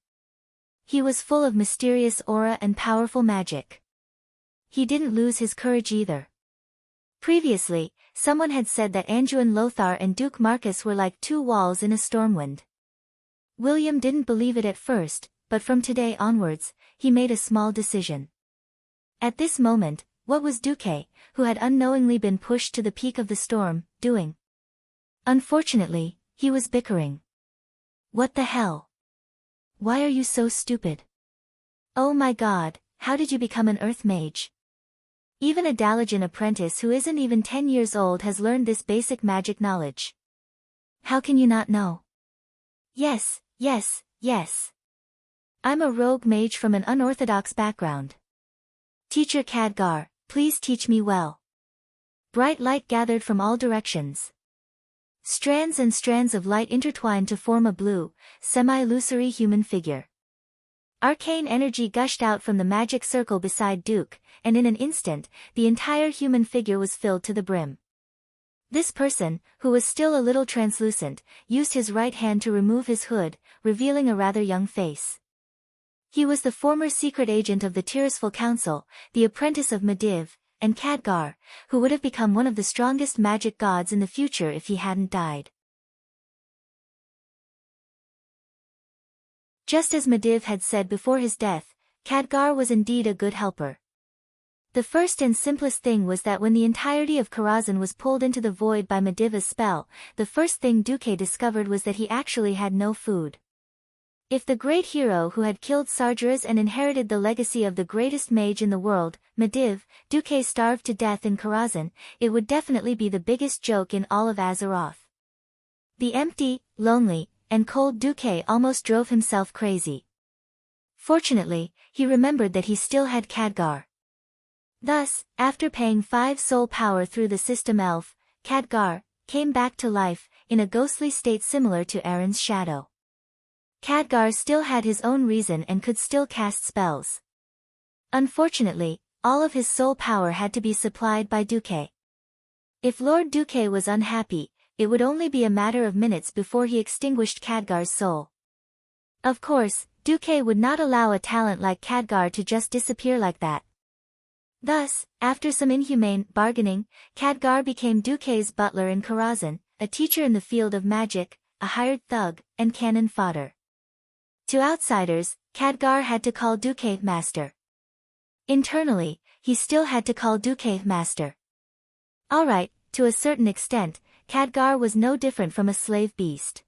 He was full of mysterious aura and powerful magic. He didn't lose his courage either. Previously, someone had said that Anduin Lothar and Duke Marcus were like two walls in a stormwind. William didn't believe it at first, but from today onwards, he made a small decision. At this moment, what was Duque, who had unknowingly been pushed to the peak of the storm, doing? Unfortunately, he was bickering. What the hell? Why are you so stupid? Oh my god, how did you become an earth mage? Even a Dalajan apprentice who isn't even 10 years old has learned this basic magic knowledge. How can you not know? Yes, yes, yes. I'm a rogue mage from an unorthodox background. Teacher Khadgar, please teach me well. Bright light gathered from all directions. Strands and strands of light intertwined to form a blue, semi-illusory human figure. Arcane energy gushed out from the magic circle beside Duke, and in an instant, the entire human figure was filled to the brim. This person, who was still a little translucent, used his right hand to remove his hood, revealing a rather young face. He was the former secret agent of the Tirisful Council, the apprentice of Medivh, and Khadgar, who would have become one of the strongest magic gods in the future if he hadn't died. Just as Medivh had said before his death, Khadgar was indeed a good helper. The first and simplest thing was that when the entirety of Karazhan was pulled into the void by Medivh's spell, the first thing Duque discovered was that he actually had no food. If the great hero who had killed Sargeras and inherited the legacy of the greatest mage in the world, Medivh, Duque starved to death in Karazhan, it would definitely be the biggest joke in all of Azeroth. The empty, lonely, and cold Duque almost drove himself crazy. Fortunately, he remembered that he still had Khadgar. Thus, after paying 5 soul power through the system elf, Khadgar came back to life, in a ghostly state similar to Aaron's shadow. Khadgar still had his own reason and could still cast spells. Unfortunately, all of his soul power had to be supplied by Duque. If Lord Duque was unhappy, it would only be a matter of minutes before he extinguished Khadgar's soul. Of course, Duque would not allow a talent like Khadgar to just disappear like that. Thus, after some inhumane bargaining, Khadgar became Duque's butler in Karazhan, a teacher in the field of magic, a hired thug, and cannon fodder. To outsiders, Khadgar had to call Duque master. Internally, he still had to call Duque master. Alright, to a certain extent, Khadgar was no different from a slave beast.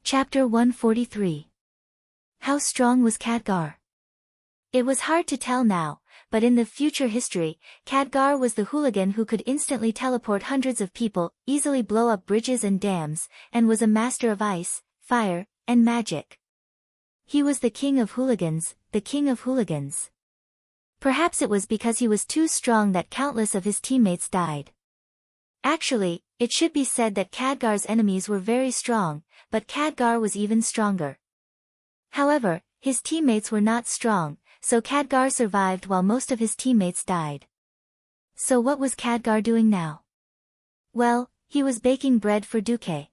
Chapter 143. How strong was Khadgar? It was hard to tell now, but in the future history, Khadgar was the hooligan who could instantly teleport hundreds of people, easily blow up bridges and dams, and was a master of ice, fire, and magic. He was the king of hooligans, the king of hooligans. Perhaps it was because he was too strong that countless of his teammates died. Actually, it should be said that Khadgar's enemies were very strong, but Khadgar was even stronger. However, his teammates were not strong, so Khadgar survived while most of his teammates died. So what was Khadgar doing now? Well, he was baking bread for Duque.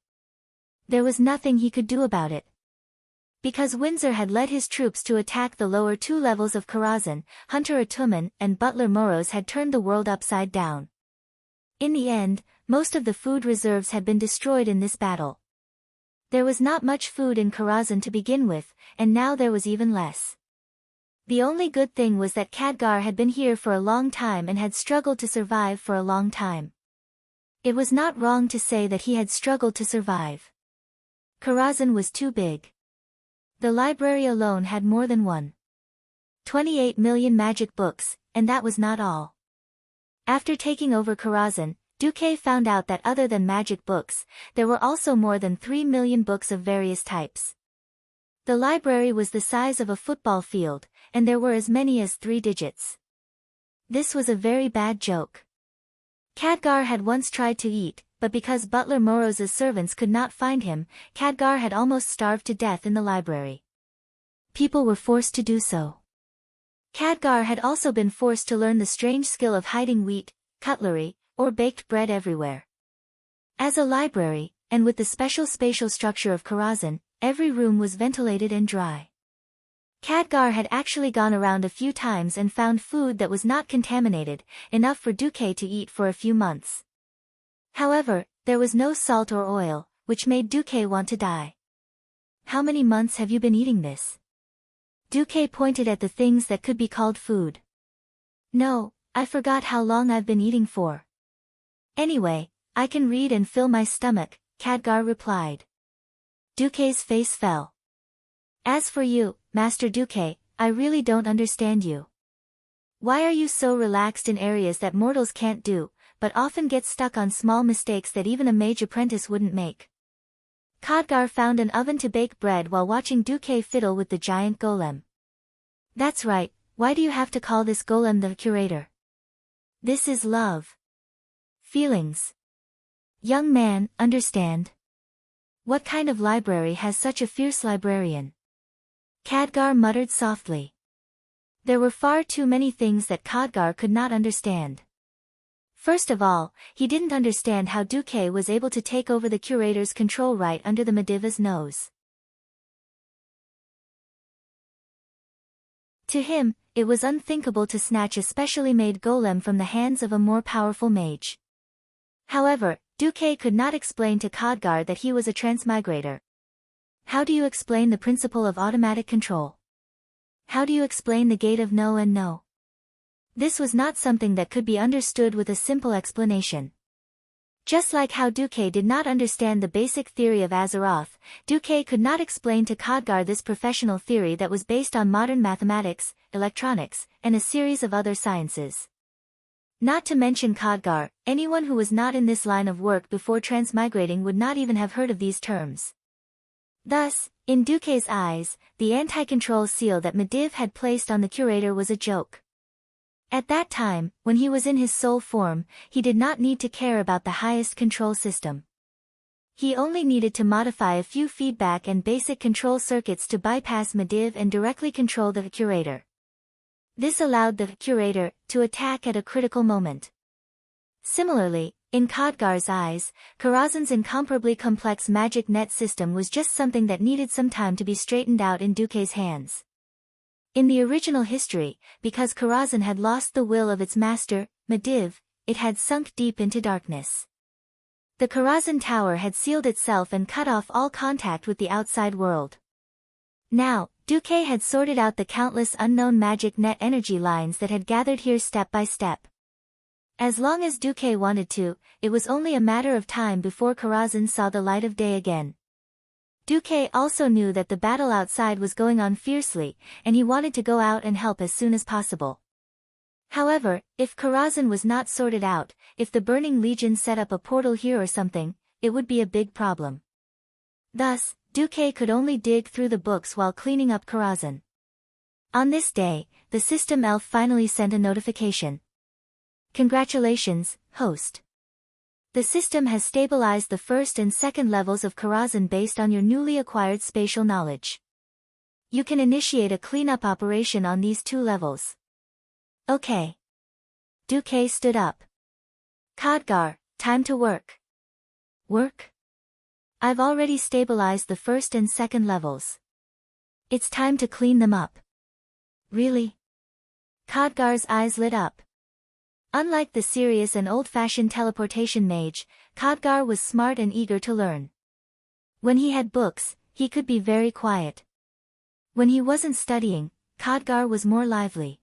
There was nothing he could do about it. Because Windsor had led his troops to attack the lower two levels of Karazhan, Hunter Atuman and Butler Moros had turned the world upside down. In the end, most of the food reserves had been destroyed in this battle. There was not much food in Karazhan to begin with, and now there was even less. The only good thing was that Khadgar had been here for a long time and had struggled to survive for a long time. It was not wrong to say that he had struggled to survive. Karazhan was too big. The library alone had more than 1.28 million magic books, and that was not all. After taking over Karazhan, Duque found out that other than magic books, there were also more than 3 million books of various types. The library was the size of a football field, and there were as many as 3 digits. This was a very bad joke. Khadgar had once tried to eat, but because Butler Moros's servants could not find him, Khadgar had almost starved to death in the library. People were forced to do so. Khadgar had also been forced to learn the strange skill of hiding wheat, cutlery, or baked bread everywhere. As a library, and with the special spatial structure of Karazhan, every room was ventilated and dry. Khadgar had actually gone around a few times and found food that was not contaminated, enough for Duque to eat for a few months. However, there was no salt or oil, which made Duque want to die. How many months have you been eating this? Duque pointed at the things that could be called food. No, I forgot how long I've been eating for. Anyway, I can read and fill my stomach, Khadgar replied. Duque's face fell. As for you, Master Duque, I really don't understand you. Why are you so relaxed in areas that mortals can't do, but often get stuck on small mistakes that even a mage apprentice wouldn't make? Khadgar found an oven to bake bread while watching Duque fiddle with the giant golem. That's right, why do you have to call this golem the curator? This is love. Feelings. Young man, understand? What kind of library has such a fierce librarian? Khadgar muttered softly. There were far too many things that Khadgar could not understand. First of all, he didn't understand how Duque was able to take over the curator's control right under the Mediva's nose. To him, it was unthinkable to snatch a specially made golem from the hands of a more powerful mage. However, Duque could not explain to Khadgar that he was a transmigrator. How do you explain the principle of automatic control? How do you explain the gate of no and no? This was not something that could be understood with a simple explanation. Just like how Duque did not understand the basic theory of Azeroth, Duque could not explain to Khadgar this professional theory that was based on modern mathematics, electronics, and a series of other sciences. Not to mention Khadgar, anyone who was not in this line of work before transmigrating would not even have heard of these terms. Thus, in Duque's eyes, the anti-control seal that Mediv had placed on the curator was a joke. At that time, when he was in his soul form, he did not need to care about the highest control system. He only needed to modify a few feedback and basic control circuits to bypass Mediv and directly control the curator. This allowed the curator to attack at a critical moment. Similarly, in Khadgar's eyes, Karazhan's incomparably complex magic net system was just something that needed some time to be straightened out in Duque's hands. In the original history, because Karazhan had lost the will of its master, Mediv, it had sunk deep into darkness. The Karazhan Tower had sealed itself and cut off all contact with the outside world. Now, Duque had sorted out the countless unknown magic net energy lines that had gathered here step by step. As long as Duque wanted to, it was only a matter of time before Karazhan saw the light of day again. Duque also knew that the battle outside was going on fiercely, and he wanted to go out and help as soon as possible. However, if Karazhan was not sorted out, if the Burning Legion set up a portal here or something, it would be a big problem. Thus, Duque could only dig through the books while cleaning up Karazhan. On this day, the system elf finally sent a notification. Congratulations, host. The system has stabilized the first and second levels of Karazhan based on your newly acquired spatial knowledge. You can initiate a cleanup operation on these 2 levels. Okay. Duque stood up. Khadgar, time to work. Work? I've already stabilized the 1st and 2nd levels. It's time to clean them up. Really? Khadgar's eyes lit up. Unlike the serious and old-fashioned teleportation mage, Khadgar was smart and eager to learn. When he had books, he could be very quiet. When he wasn't studying, Khadgar was more lively.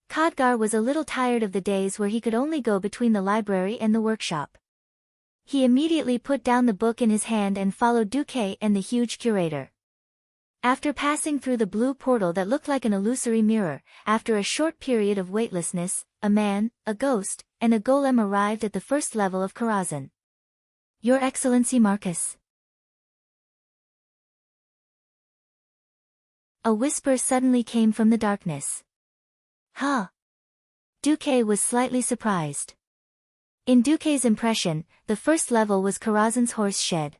Khadgar was a little tired of the days where he could only go between the library and the workshop. He immediately put down the book in his hand and followed Duque and the huge curator. After passing through the blue portal that looked like an illusory mirror, after a short period of weightlessness, a man, a ghost, and a golem arrived at the 1st level of Karazhan. Your Excellency Marcus. A whisper suddenly came from the darkness. Huh? Duque was slightly surprised. In Duque's impression, the 1st level was Karazhan's horse shed.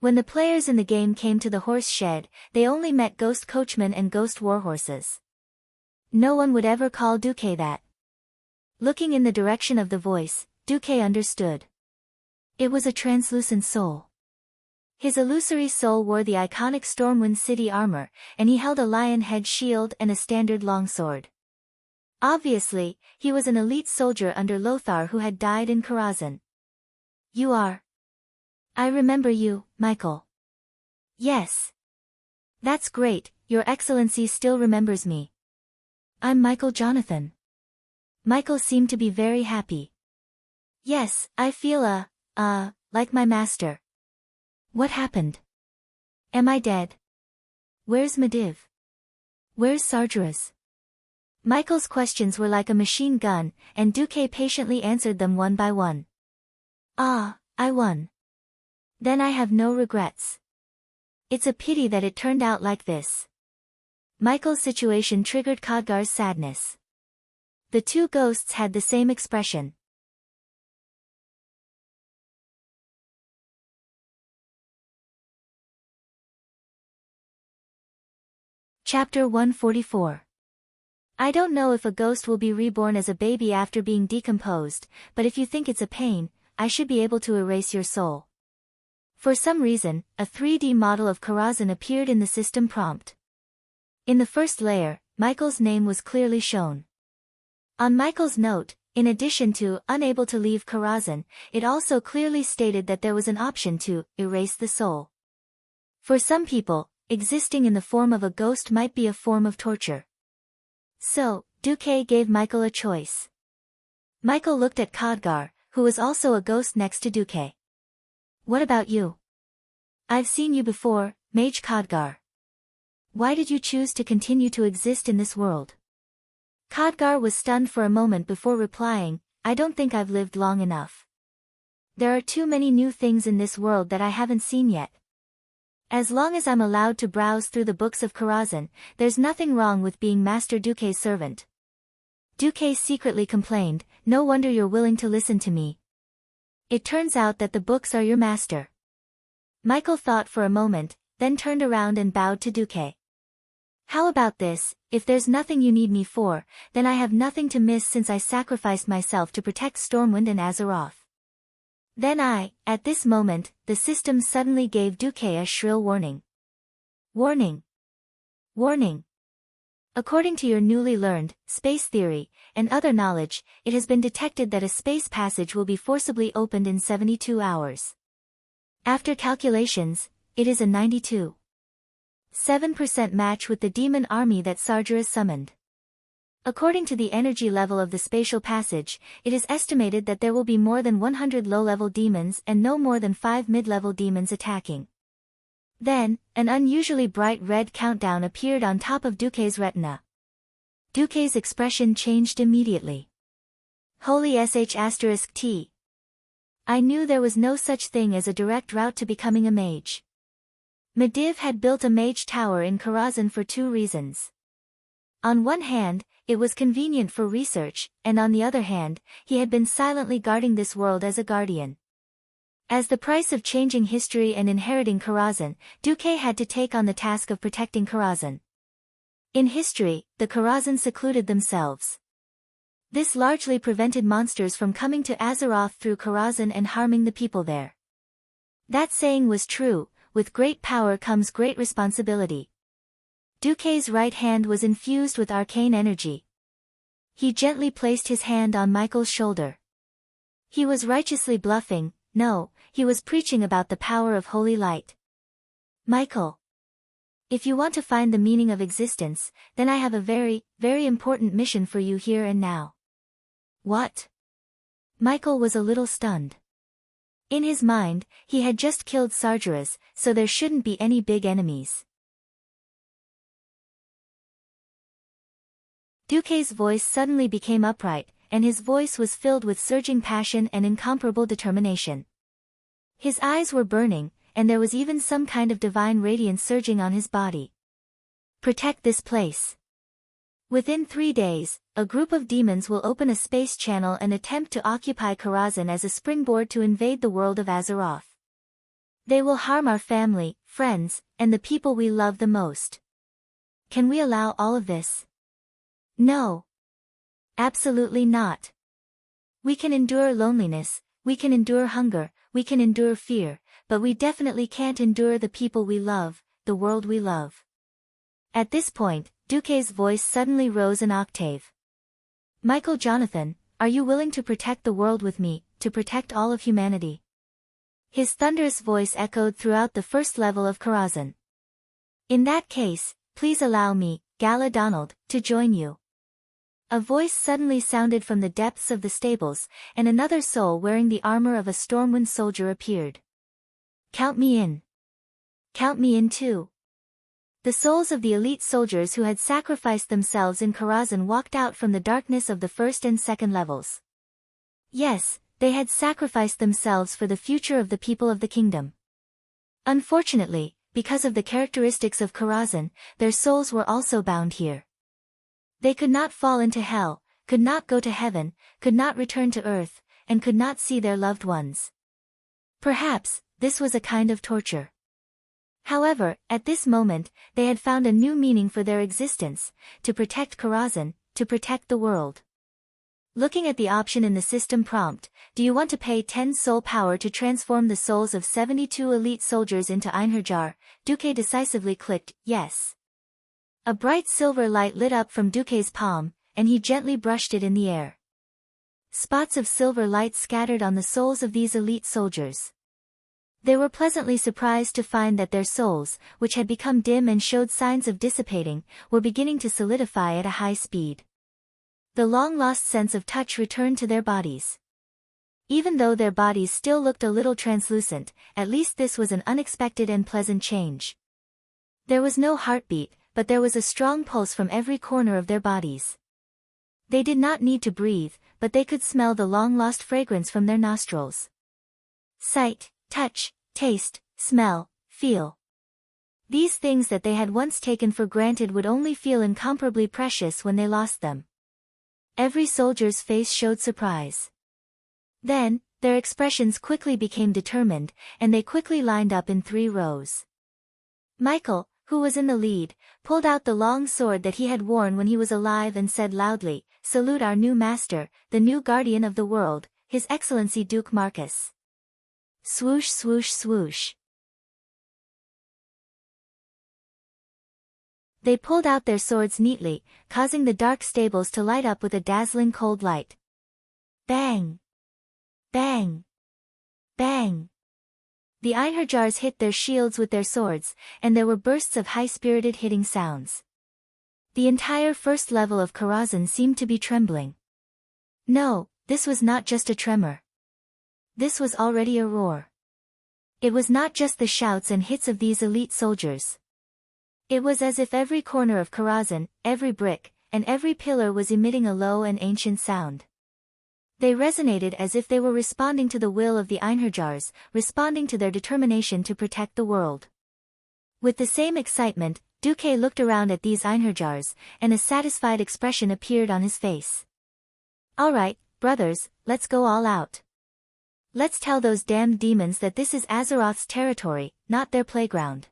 When the players in the game came to the horse shed, they only met ghost coachmen and ghost warhorses. No one would ever call Duque that. Looking in the direction of the voice, Duque understood. It was a translucent soul. His illusory soul wore the iconic Stormwind City armor, and he held a lion head shield and a standard longsword. Obviously, he was an elite soldier under Lothar who had died in Karazhan. You are. I remember you, Michael. Yes. That's great, Your Excellency still remembers me. I'm Michael Jonathan. Michael seemed to be very happy. Yes, I feel like my master. What happened? Am I dead? Where's Medivh? Where's Sargeras? Michael's questions were like a machine gun, and Duque patiently answered them one by one. Ah, I won. Then I have no regrets. It's a pity that it turned out like this. Michael's situation triggered Khadgar's sadness. The 2 ghosts had the same expression. Chapter 144. I don't know if a ghost will be reborn as a baby after being decomposed, but if you think it's a pain, I should be able to erase your soul. For some reason, a 3D model of Karazhan appeared in the system prompt. In the 1st layer, Michael's name was clearly shown. On Michael's note, in addition to unable to leave Karazhan, it also clearly stated that there was an option to erase the soul. For some people, existing in the form of a ghost might be a form of torture. So, Duque gave Michael a choice. Michael looked at Khadgar, who was also a ghost next to Duque. What about you? I've seen you before, Mage Khadgar. Why did you choose to continue to exist in this world? Khadgar was stunned for a moment before replying, I don't think I've lived long enough. There are too many new things in this world that I haven't seen yet. As long as I'm allowed to browse through the books of Karazhan, there's nothing wrong with being Master Duque's servant. Duque secretly complained, no wonder you're willing to listen to me. It turns out that the books are your master. Michael thought for a moment, then turned around and bowed to Duque. How about this, if there's nothing you need me for, then I have nothing to miss since I sacrificed myself to protect Stormwind and Azeroth. Then at this moment, the system suddenly gave Duque a shrill warning. Warning. Warning. According to your newly learned space theory and other knowledge, it has been detected that a space passage will be forcibly opened in 72 hours. After calculations, it is a 92.7% match with the demon army that Sargeras summoned. According to the energy level of the spatial passage, it is estimated that there will be more than 100 low-level demons and no more than 5 mid-level demons attacking. Then, an unusually bright red countdown appeared on top of Duque's retina. Duque's expression changed immediately. Holy sh*T. I knew there was no such thing as a direct route to becoming a mage. Medivh had built a mage tower in Karazhan for 2 reasons. On one hand, it was convenient for research, and on the other hand, he had been silently guarding this world as a guardian. As the price of changing history and inheriting Karazhan, Duque had to take on the task of protecting Karazhan. In history, the Karazhan secluded themselves. This largely prevented monsters from coming to Azeroth through Karazhan and harming the people there. That saying was true, with great power comes great responsibility. Duque's right hand was infused with arcane energy. He gently placed his hand on Michael's shoulder. He was righteously bluffing. No, he was preaching about the power of holy light. Michael. If you want to find the meaning of existence, then I have a very, very important mission for you here and now. What? Michael was a little stunned. In his mind, he had just killed Sargeras, so there shouldn't be any big enemies. Duque's voice suddenly became upright, and his voice was filled with surging passion and incomparable determination. His eyes were burning, and there was even some kind of divine radiance surging on his body. Protect this place. Within 3 days, a group of demons will open a space channel and attempt to occupy Karazhan as a springboard to invade the world of Azeroth. They will harm our family, friends, and the people we love the most. Can we allow all of this? No. Absolutely not. We can endure loneliness, we can endure hunger, we can endure fear, but we definitely can't endure the people we love, the world we love. At this point, Duque's voice suddenly rose an octave. Michael Jonathan, are you willing to protect the world with me, to protect all of humanity? His thunderous voice echoed throughout the first level of Karazhan. In that case, please allow me, Gala Donald, to join you. A voice suddenly sounded from the depths of the stables, and another soul wearing the armor of a Stormwind soldier appeared. Count me in. Count me in too. The souls of the elite soldiers who had sacrificed themselves in Karazhan walked out from the darkness of the first and second levels. Yes, they had sacrificed themselves for the future of the people of the kingdom. Unfortunately, because of the characteristics of Karazhan, their souls were also bound here. They could not fall into hell, could not go to heaven, could not return to earth, and could not see their loved ones. Perhaps, this was a kind of torture. However, at this moment, they had found a new meaning for their existence, to protect Karazhan, to protect the world. Looking at the option in the system prompt, do you want to pay 10 soul power to transform the souls of 72 elite soldiers into Einherjar? Duque decisively clicked, yes. A bright silver light lit up from Duque's palm, and he gently brushed it in the air. Spots of silver light scattered on the souls of these elite soldiers. They were pleasantly surprised to find that their souls, which had become dim and showed signs of dissipating, were beginning to solidify at a high speed. The long-lost sense of touch returned to their bodies. Even though their bodies still looked a little translucent, at least this was an unexpected and pleasant change. There was no heartbeat, but there was a strong pulse from every corner of their bodies. They did not need to breathe, but they could smell the long-lost fragrance from their nostrils. Sight, touch, taste, smell, feel. These things that they had once taken for granted would only feel incomparably precious when they lost them. Every soldier's face showed surprise. Then, their expressions quickly became determined, and they quickly lined up in 3 rows. Michael, who was in the lead, pulled out the long sword that he had worn when he was alive and said loudly, "Salute our new master, the new guardian of the world, His Excellency Duke Marcus." Swoosh swoosh swoosh. They pulled out their swords neatly, causing the dark stables to light up with a dazzling cold light. Bang! Bang! Bang! The Einherjars hit their shields with their swords, and there were bursts of high-spirited hitting sounds. The entire first level of Karazhan seemed to be trembling. No, this was not just a tremor. This was already a roar. It was not just the shouts and hits of these elite soldiers. It was as if every corner of Karazhan, every brick, and every pillar was emitting a low and ancient sound. They resonated as if they were responding to the will of the Einherjars, responding to their determination to protect the world. With the same excitement, Duque looked around at these Einherjars, and a satisfied expression appeared on his face. All right, brothers, let's go all out. Let's tell those damned demons that this is Azeroth's territory, not their playground.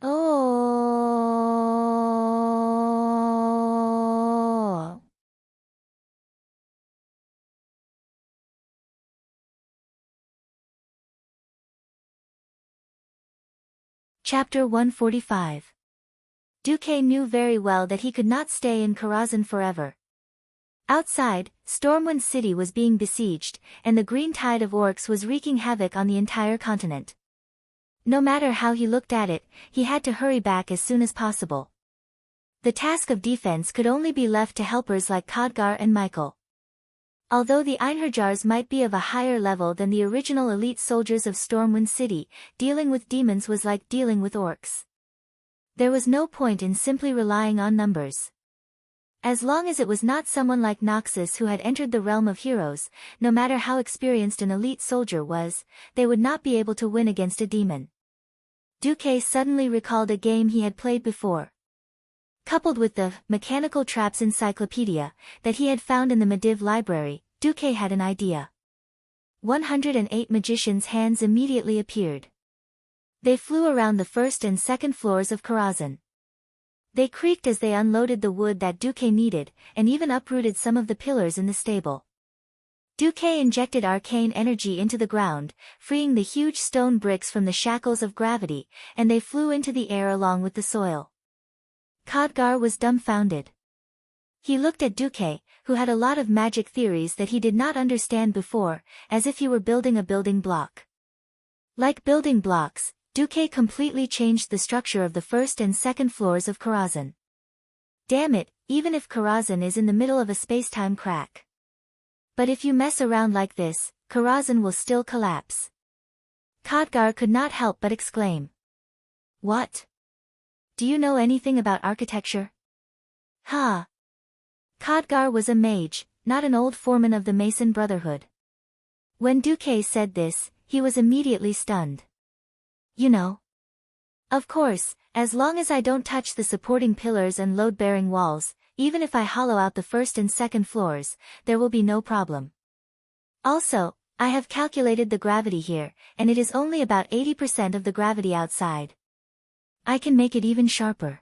Oh. Chapter 145. Duque knew very well that he could not stay in Karazhan forever. Outside, Stormwind City was being besieged, and the green tide of orcs was wreaking havoc on the entire continent. No matter how he looked at it, he had to hurry back as soon as possible. The task of defense could only be left to helpers like Khadgar and Michael. Although the Einherjars might be of a higher level than the original elite soldiers of Stormwind City, dealing with demons was like dealing with orcs. There was no point in simply relying on numbers. As long as it was not someone like Noxus who had entered the realm of heroes, no matter how experienced an elite soldier was, they would not be able to win against a demon. Duque suddenly recalled a game he had played before. Coupled with the Mechanical Traps Encyclopedia that he had found in the Mediv library, Duque had an idea. 108 magicians' hands immediately appeared. They flew around the first and second floors of Karazhan. They creaked as they unloaded the wood that Duque needed, and even uprooted some of the pillars in the stable. Duque injected arcane energy into the ground, freeing the huge stone bricks from the shackles of gravity, and they flew into the air along with the soil. Khadgar was dumbfounded. He looked at Duque, who had a lot of magic theories that he did not understand before, as if he were building a building block. Like building blocks, Duque completely changed the structure of the first and second floors of Karazhan. Damn it, even if Karazhan is in the middle of a spacetime crack. But if you mess around like this, Karazhan will still collapse. Khadgar could not help but exclaim. What? Do you know anything about architecture? Ha! Khadgar was a mage, not an old foreman of the Mason Brotherhood. When Duque said this, he was immediately stunned. You know. Of course, as long as I don't touch the supporting pillars and load-bearing walls, even if I hollow out the first and second floors, there will be no problem. Also, I have calculated the gravity here, and it is only about 80% of the gravity outside. I can make it even sharper.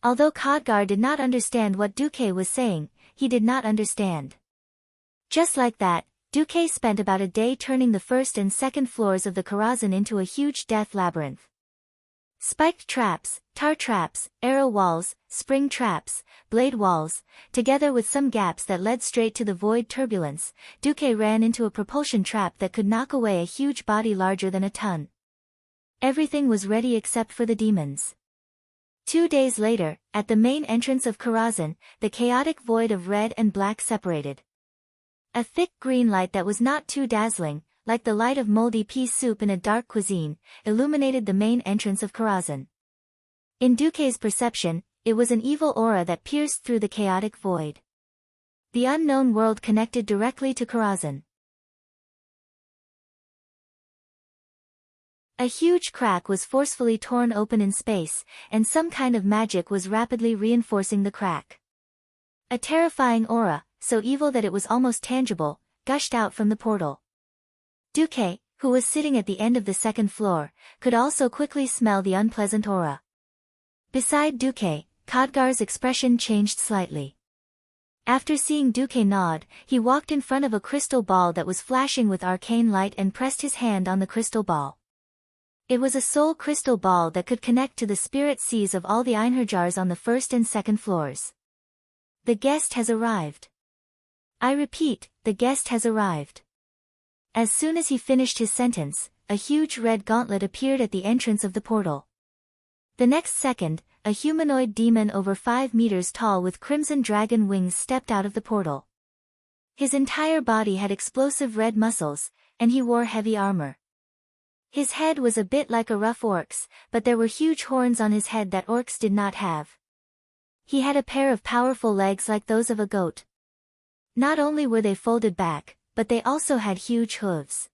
Although Khadgar did not understand what Duque was saying, he did not understand. Just like that, Duque spent about a day turning the first and second floors of the Karazhan into a huge death labyrinth. Spiked traps, tar traps, arrow walls, spring traps, blade walls, together with some gaps that led straight to the void turbulence, Duque ran into a propulsion trap that could knock away a huge body larger than a ton. Everything was ready except for the demons. 2 days later, at the main entrance of Karazhan, the chaotic void of red and black separated. A thick green light that was not too dazzling, like the light of moldy pea soup in a dark cuisine, illuminated the main entrance of Karazhan. In Duque's perception, it was an evil aura that pierced through the chaotic void. The unknown world connected directly to Karazhan. A huge crack was forcefully torn open in space, and some kind of magic was rapidly reinforcing the crack. A terrifying aura, so evil that it was almost tangible, gushed out from the portal. Duque, who was sitting at the end of the second floor, could also quickly smell the unpleasant aura. Beside Duque, Khadgar's expression changed slightly. After seeing Duque nod, he walked in front of a crystal ball that was flashing with arcane light and pressed his hand on the crystal ball. It was a soul crystal ball that could connect to the spirit seas of all the Einherjars on the first and second floors. The guest has arrived. I repeat, the guest has arrived. As soon as he finished his sentence, a huge red gauntlet appeared at the entrance of the portal. The next second, a humanoid demon over 5 meters tall with crimson dragon wings stepped out of the portal. His entire body had explosive red muscles, and he wore heavy armor. His head was a bit like a rough orc's, but there were huge horns on his head that orcs did not have. He had a pair of powerful legs like those of a goat. Not only were they folded back, but they also had huge hooves.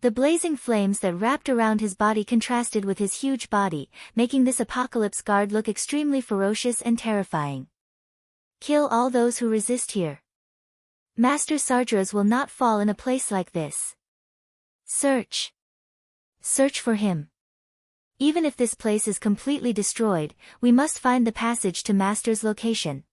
The blazing flames that wrapped around his body contrasted with his huge body, making this apocalypse guard look extremely ferocious and terrifying. Kill all those who resist here. Master Sargeras will not fall in a place like this. Search. Search for him. Even if this place is completely destroyed, we must find the passage to Master's location.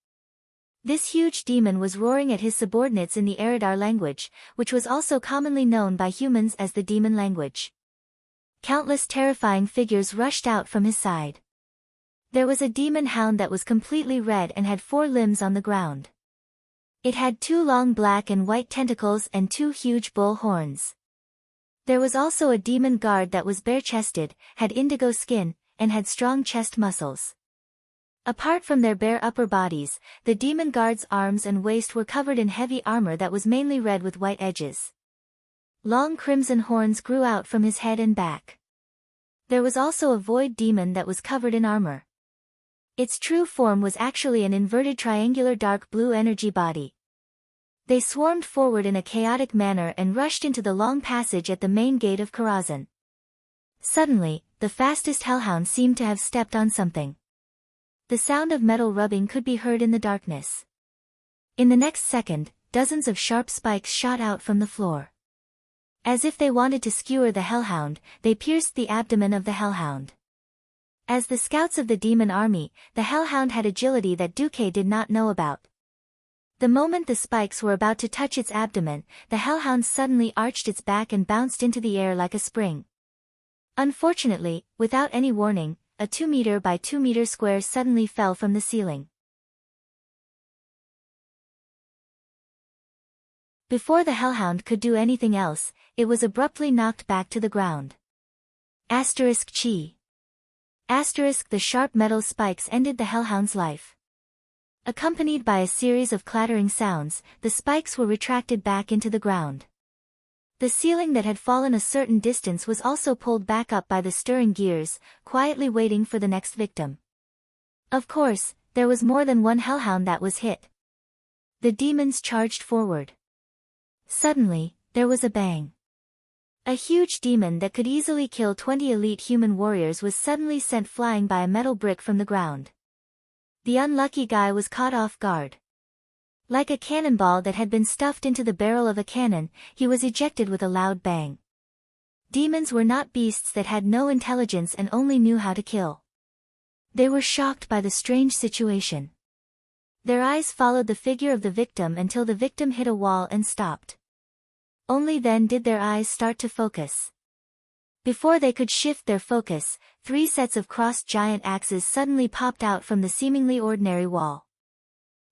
This huge demon was roaring at his subordinates in the Eridar language, which was also commonly known by humans as the demon language. Countless terrifying figures rushed out from his side. There was a demon hound that was completely red and had 4 limbs on the ground. It had 2 long black and white tentacles and 2 huge bull horns. There was also a demon guard that was bare-chested, had indigo skin, and had strong chest muscles. Apart from their bare upper bodies, the demon guard's arms and waist were covered in heavy armor that was mainly red with white edges. Long crimson horns grew out from his head and back. There was also a void demon that was covered in armor. Its true form was actually an inverted triangular dark blue energy body. They swarmed forward in a chaotic manner and rushed into the long passage at the main gate of Karazhan. Suddenly, the fastest hellhound seemed to have stepped on something. The sound of metal rubbing could be heard in the darkness. In the next second, dozens of sharp spikes shot out from the floor. As if they wanted to skewer the hellhound, they pierced the abdomen of the hellhound. As the scouts of the demon army, the hellhound had agility that Duque did not know about. The moment the spikes were about to touch its abdomen, the hellhound suddenly arched its back and bounced into the air like a spring. Unfortunately, without any warning, a 2-meter by 2-meter square suddenly fell from the ceiling. Before the hellhound could do anything else, it was abruptly knocked back to the ground. Chi. The sharp metal spikes ended the hellhound's life. Accompanied by a series of clattering sounds, the spikes were retracted back into the ground. The ceiling that had fallen a certain distance was also pulled back up by the stirring gears, quietly waiting for the next victim. Of course, there was more than one hellhound that was hit. The demons charged forward. Suddenly, there was a bang. A huge demon that could easily kill 20 elite human warriors was suddenly sent flying by a metal brick from the ground. The unlucky guy was caught off guard. Like a cannonball that had been stuffed into the barrel of a cannon, he was ejected with a loud bang. Demons were not beasts that had no intelligence and only knew how to kill. They were shocked by the strange situation. Their eyes followed the figure of the victim until the victim hit a wall and stopped. Only then did their eyes start to focus. Before they could shift their focus, 3 sets of crossed giant axes suddenly popped out from the seemingly ordinary wall.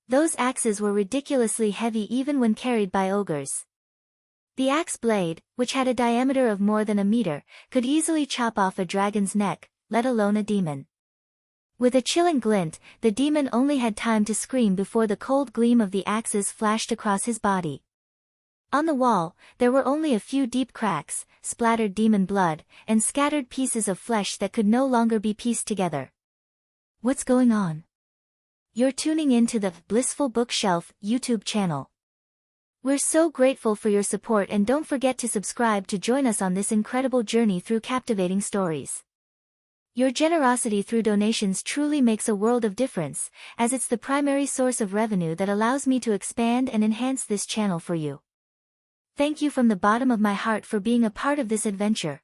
Those axes were ridiculously heavy even when carried by ogres. The axe blade, which had a diameter of more than a meter, could easily chop off a dragon's neck, let alone a demon. With a chilling glint, the demon only had time to scream before the cold gleam of the axes flashed across his body. On the wall, there were only a few deep cracks, splattered demon blood, and scattered pieces of flesh that could no longer be pieced together. What's going on? You're tuning in to the Blissful Bookshelf YouTube channel. We're so grateful for your support, and don't forget to subscribe to join us on this incredible journey through captivating stories. Your generosity through donations truly makes a world of difference, as it's the primary source of revenue that allows me to expand and enhance this channel for you. Thank you from the bottom of my heart for being a part of this adventure.